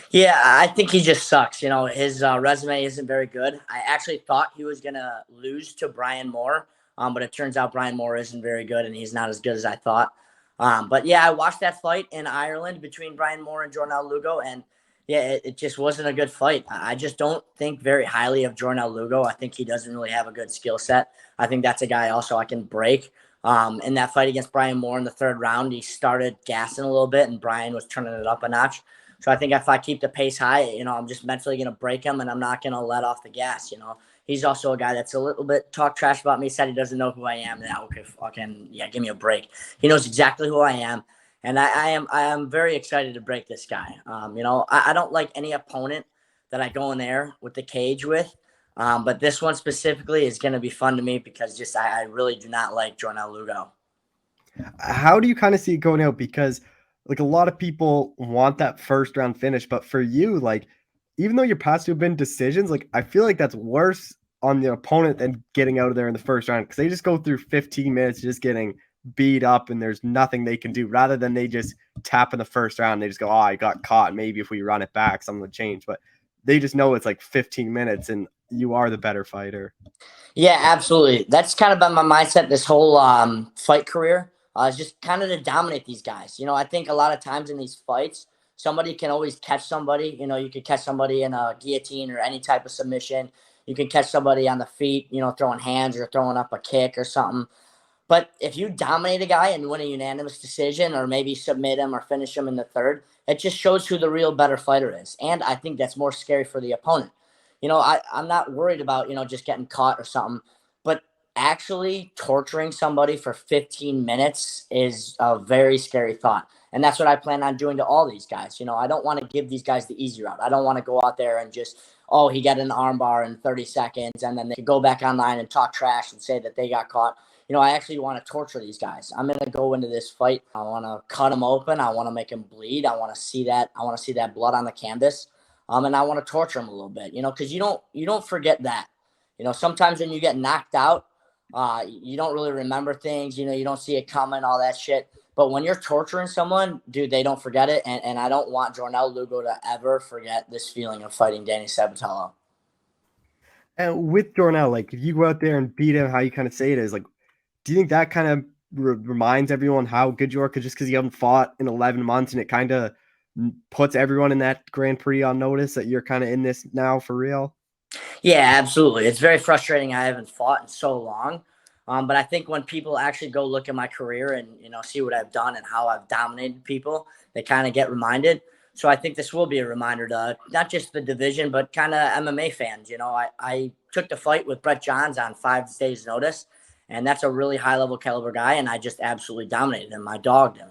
[SPEAKER 8] Yeah, I think he just sucks. His resume isn't very good. I actually thought he was going to lose to Brian Moore But it turns out Brian Moore isn't very good, and he's not as good as I thought. But yeah, I watched that fight in Ireland between Brian Moore and Jornal Lugo, and yeah, it just wasn't a good fight. I just don't think very highly of Jornal Lugo. I think he doesn't really have a good skill set. I think that's a guy also I can break. In that fight against Brian Moore in the third round, he started gassing a little bit, and Brian was turning it up a notch. So I think if I keep the pace high, I'm just mentally going to break him, and I'm not going to let off the gas. He's also a guy that's a little bit talk trash about me, said he doesn't know who I am. Yeah, okay, fucking, yeah, give me a break. He knows exactly who I am. And I am very excited to break this guy. I don't like any opponent that I go in there with the cage with. But this one specifically is going to be fun to me because I really do not like Jornal Lugo.
[SPEAKER 1] How do you kind of see it going out? Because like a lot of people want that first round finish, but for you, like, even though your past two have been decisions, like I feel like that's worse on the opponent than getting out of there in the first round because they just go through 15 minutes just getting beat up and there's nothing they can do rather than they just tap in the first round. They just go, oh, I got caught. Maybe if we run it back, something would change. But they just know it's like 15 minutes and you are the better fighter.
[SPEAKER 8] Yeah, absolutely. That's kind of been my mindset this whole fight career. Is just kind of to dominate these guys. I think a lot of times in these fights, somebody can always catch somebody. You could catch somebody in a guillotine or any type of submission. You can catch somebody on the feet, throwing hands or throwing up a kick or something. But if you dominate a guy and win a unanimous decision or maybe submit him or finish him in the third, it just shows who the real better fighter is. And I think that's more scary for the opponent. I'm not worried about, just getting caught or something. But actually torturing somebody for 15 minutes is a very scary thought. And that's what I plan on doing to all these guys. I don't want to give these guys the easy route. I don't want to go out there and just, he got an armbar in 30 seconds. And then they could go back online and talk trash and say that they got caught. I actually want to torture these guys. I'm going to go into this fight. I want to cut them open. I want to make them bleed. I want to see that. I want to see that blood on the canvas. And I want to torture them a little bit, because you don't forget that. Sometimes when you get knocked out, you don't really remember things. You don't see it coming, all that shit. But when you're torturing someone, dude, they don't forget it. And I don't want Jornal Lugo to ever forget this feeling of fighting Danny Sabatello.
[SPEAKER 1] And with Jornal, like if you go out there and beat him, how you kind of say it is like, do you think that kind of reminds everyone how good you are? Just because you haven't fought in 11 months and it kind of puts everyone in that Grand Prix on notice that you're kind of in this now for real?
[SPEAKER 8] Yeah, absolutely. It's very frustrating. I haven't fought in so long. But I think when people actually go look at my career and, see what I've done and how I've dominated people, they kind of get reminded. So I think this will be a reminder to not just the division, but kind of MMA fans. I took the fight with Brett Johns on 5 days notice. And that's a really high-level caliber guy, and I just absolutely dominated him. I dogged him,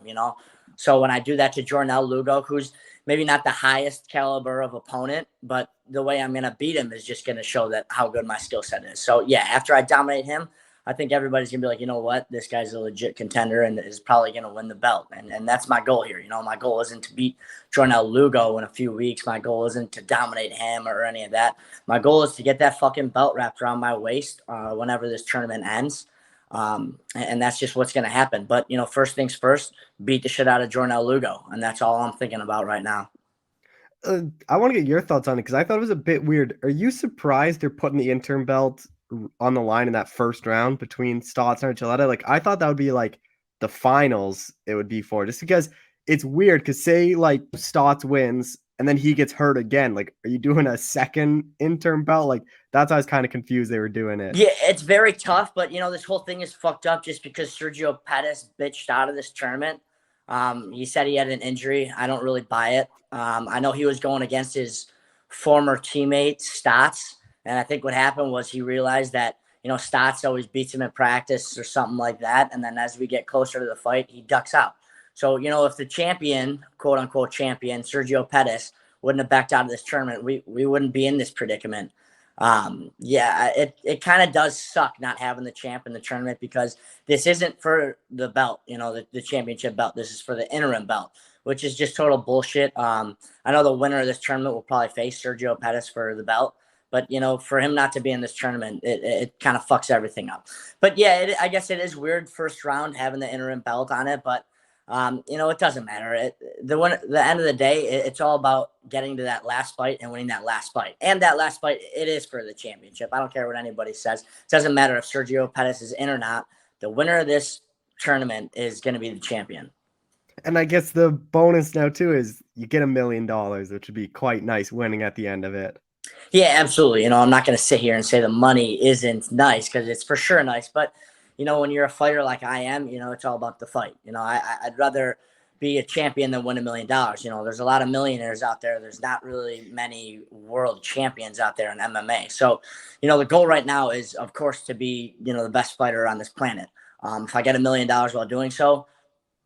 [SPEAKER 8] So when I do that to Jornal Lugo, who's maybe not the highest caliber of opponent, but the way I'm going to beat him is just going to show that how good my skill set is. So, yeah, after I dominate him, I think everybody's going to be like, you know what, this guy's a legit contender and is probably going to win the belt. And that's my goal here. My goal isn't to beat Jornal Lugo in a few weeks. My goal isn't to dominate him or any of that. My goal is to get that fucking belt wrapped around my waist whenever this tournament ends. And that's just what's going to happen. But, first things first, beat the shit out of Jornal Lugo. And that's all I'm thinking about right now.
[SPEAKER 1] I want to get your thoughts on it because I thought it was a bit weird. Are you surprised they're putting the interim belt on the line in that first round between Stotts and Archuleta? Like, I thought that would be like the finals it would be for, just because it's weird. Because say like Stotts wins and then he gets hurt again. Like, are you doing a second interim belt? Like, that's why I was kind of confused they were doing it.
[SPEAKER 8] Yeah, it's very tough. But, this whole thing is fucked up just because Sergio Pettis bitched out of this tournament. He said he had an injury. I don't really buy it. I know he was going against his former teammate, Stotts. And I think what happened was he realized that, Stotts always beats him in practice or something like that. And then as we get closer to the fight, he ducks out. So, if the champion, quote unquote champion, Sergio Pettis, wouldn't have backed out of this tournament, we wouldn't be in this predicament. It kind of does suck not having the champ in the tournament because this isn't for the belt, the championship belt. This is for the interim belt, which is just total bullshit. I know the winner of this tournament will probably face Sergio Pettis for the belt, but for him not to be in this tournament, it kind of fucks everything up. But yeah, I guess it is weird first round having the interim belt on it, but It doesn't matter. The end of the day, it's all about getting to that last fight and winning that last fight. And that last fight, it is for the championship. I don't care what anybody says. It doesn't matter if Sergio Pettis is in or not. The winner of this tournament is going to be the champion.
[SPEAKER 1] And I guess the bonus now too is you get $1 million, which would be quite nice winning at the end of it.
[SPEAKER 8] Yeah, absolutely. I'm not going to sit here and say the money isn't nice, because it's for sure nice. But, when you're a fighter like I am, it's all about the fight. I'd rather be a champion than win $1 million. There's a lot of millionaires out there. There's not really many world champions out there in MMA. So, the goal right now is, of course, to be, the best fighter on this planet. If I get $1 million while doing so,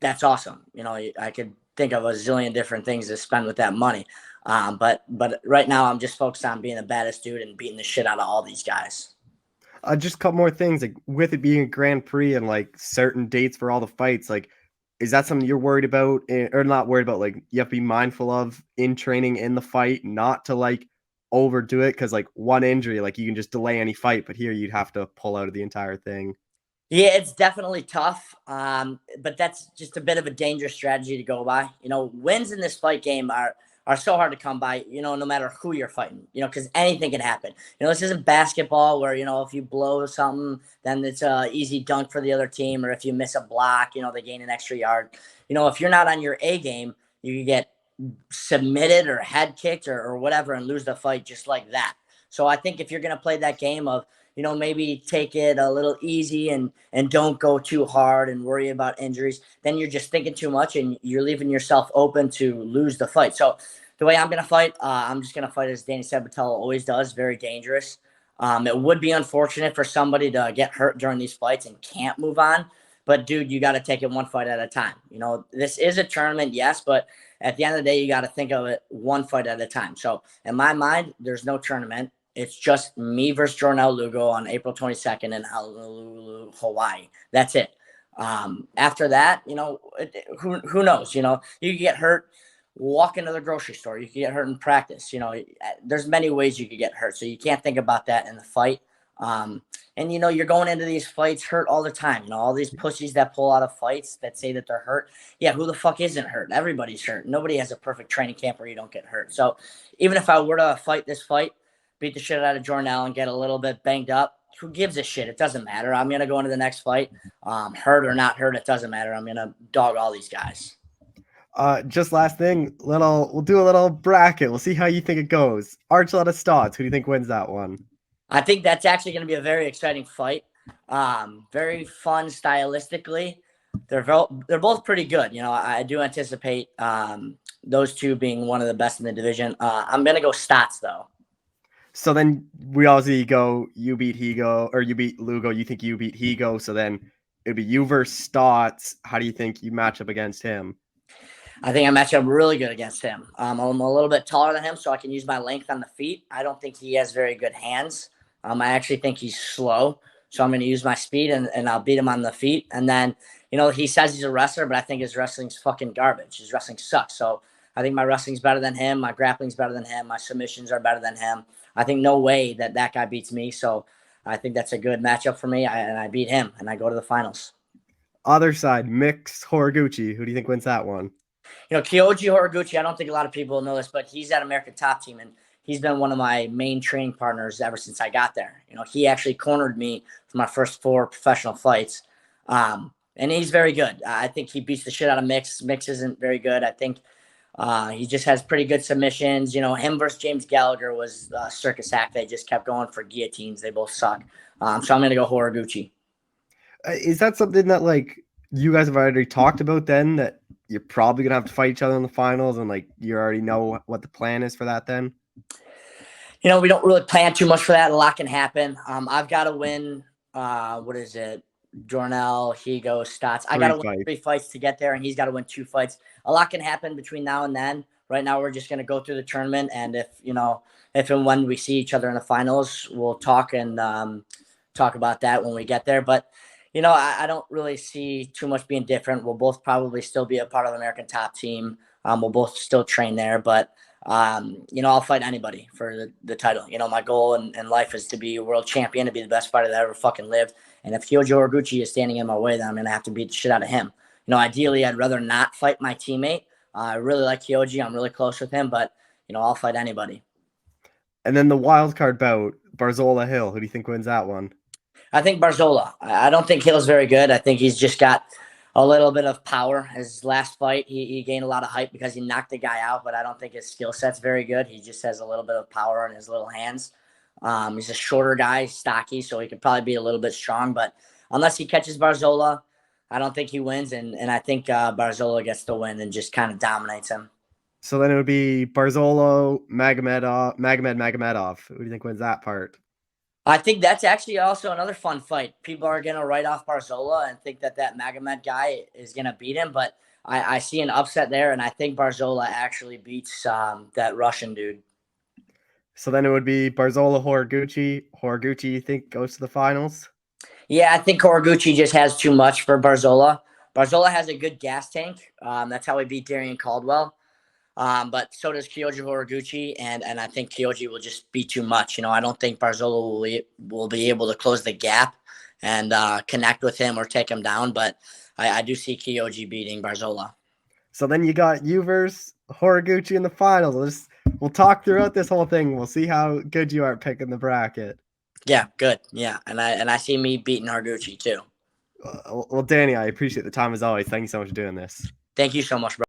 [SPEAKER 8] that's awesome. I could think of a zillion different things to spend with that money. But right now I'm just focused on being the baddest dude and beating the shit out of all these guys.
[SPEAKER 1] Just a couple more things, like with it being a Grand Prix and like certain dates for all the fights, like is that something you're worried about or not worried about? Like you have to be mindful of in training in the fight, not to like overdo it, because like one injury, like you can just delay any fight, but here you'd have to pull out of the entire thing.
[SPEAKER 8] Yeah, it's definitely tough, but that's just a bit of a dangerous strategy to go by. Wins in this fight game are so hard to come by, no matter who you're fighting, because anything can happen. This isn't basketball where, if you blow something, then it's a easy dunk for the other team, or if you miss a block, they gain an extra yard. If you're not on your A game, you can get submitted or head kicked or whatever and lose the fight just like that. So I think if you're going to play that game of, maybe take it a little easy and don't go too hard and worry about injuries, then you're just thinking too much and you're leaving yourself open to lose the fight. So the way I'm going to fight, I'm just going to fight as Danny Sabatello always does, very dangerous. It would be unfortunate for somebody to get hurt during these fights and can't move on. But, dude, you got to take it one fight at a time. This is a tournament, yes, but at the end of the day, you got to think of it one fight at a time. So in my mind, there's no tournament. It's just me versus Jornal Lugo on April 22nd in Honolulu, Hawaii. That's it. After that, who knows? You could get hurt walking to the grocery store. You could get hurt in practice. There's many ways you could get hurt. So you can't think about that in the fight. And, you're going into these fights hurt all the time. All these pussies that pull out of fights that say that they're hurt. Yeah, who the fuck isn't hurt? Everybody's hurt. Nobody has a perfect training camp where you don't get hurt. So even if I were to fight this fight, beat the shit out of Jornal and get a little bit banged up, who gives a shit? It doesn't matter. I'm going to go into the next fight. Hurt or not hurt, it doesn't matter. I'm going to dog all these guys.
[SPEAKER 1] Just last thing, we'll do a little bracket. We'll see how you think it goes. Archuleta Stotts, who do you think wins that one?
[SPEAKER 8] I think that's actually going to be a very exciting fight. Very fun stylistically. They're both pretty good. I do anticipate those two being one of the best in the division. I'm going to go Stotts, though.
[SPEAKER 1] So then we obviously go, you beat Higo, or you beat Lugo, you think you beat Higo, so then it'd be you versus Stotts. How do you think you match up against him?
[SPEAKER 8] I think I match up really good against him. I'm a little bit taller than him, so I can use my length on the feet. I don't think he has very good hands. I actually think he's slow, so I'm going to use my speed, and I'll beat him on the feet. And then, he says he's a wrestler, but I think his wrestling's fucking garbage. His wrestling sucks. So I think my wrestling's better than him. My grappling's better than him. My submissions are better than him. I think no way that guy beats me. So I think that's a good matchup for me. And I beat him, and I go to the finals.
[SPEAKER 1] Other side, Mix Horiguchi. Who do you think wins that one?
[SPEAKER 8] Kyoji Horiguchi, I don't think a lot of people know this, but he's at American Top Team, and he's been one of my main training partners ever since I got there. He actually cornered me for my first 4 professional fights. And he's very good. I think he beats the shit out of Mix. Mix isn't very good. I think he just has pretty good submissions. Him versus James Gallagher was a circus act. They just kept going for guillotines. They both suck. So I'm going to go Horiguchi.
[SPEAKER 1] Is that something that, like, you guys have already talked about then, that you're probably going to have to fight each other in the finals, and, like, you already know what the plan is for that then?
[SPEAKER 8] We don't really plan too much for that. A lot can happen. I've got to win, Jornal, Higo, Stotts. I got to win 3 fights to get there, and he's got to win 2 fights. A lot can happen between now and then. Right now, we're just going to go through the tournament, and if and when we see each other in the finals, we'll talk and talk about that when we get there. But, I don't really see too much being different. We'll both probably still be a part of the American Top Team. We'll both still train there, but I'll fight anybody for the title. My goal in life is to be a world champion, to be the best fighter that ever fucking lived. And if Kyoji Horiguchi is standing in my way, then I'm going to have to beat the shit out of him. ideally, I'd rather not fight my teammate. I really like Kyoji. I'm really close with him, but I'll fight anybody.
[SPEAKER 1] And then the wild card bout, Barzola Hill. Who do you think wins that one?
[SPEAKER 8] I think Barzola. I don't think Hill's very good. I think he's just got a little bit of power. His last fight, he gained a lot of hype because he knocked the guy out, but I don't think his skill set's very good. He just has a little bit of power in his little hands. He's a shorter guy, stocky, so he could probably be a little bit strong, but unless he catches Barzola, I don't think he wins, and I think Barzola gets the win and just kind of dominates him.
[SPEAKER 1] So then it would be Barzolo, Magomedov. Who do you think wins that part?
[SPEAKER 8] I think that's actually also another fun fight. People are going to write off Barzola and think that Magomed guy is going to beat him, but I see an upset there, and I think Barzola actually beats that Russian dude.
[SPEAKER 1] So then it would be Barzola, Horiguchi. Horiguchi, you think, goes to the finals?
[SPEAKER 8] Yeah, I think Horiguchi just has too much for Barzola. Barzola has a good gas tank. That's how he beat Darian Caldwell. But so does Kyoji Horiguchi, and I think Kyoji will just be too much. I don't think Barzola will be able to close the gap and connect with him or take him down, but I do see Kyoji beating Barzola.
[SPEAKER 1] So then you got you versus Horiguchi in the finals. We'll talk throughout this whole thing. We'll see how good you are at picking the bracket.
[SPEAKER 8] Yeah, good. Yeah, and I see me beating Horiguchi too.
[SPEAKER 1] Well, Danny, I appreciate the time as always. Thank you so much for doing this.
[SPEAKER 8] Thank you so much, bro.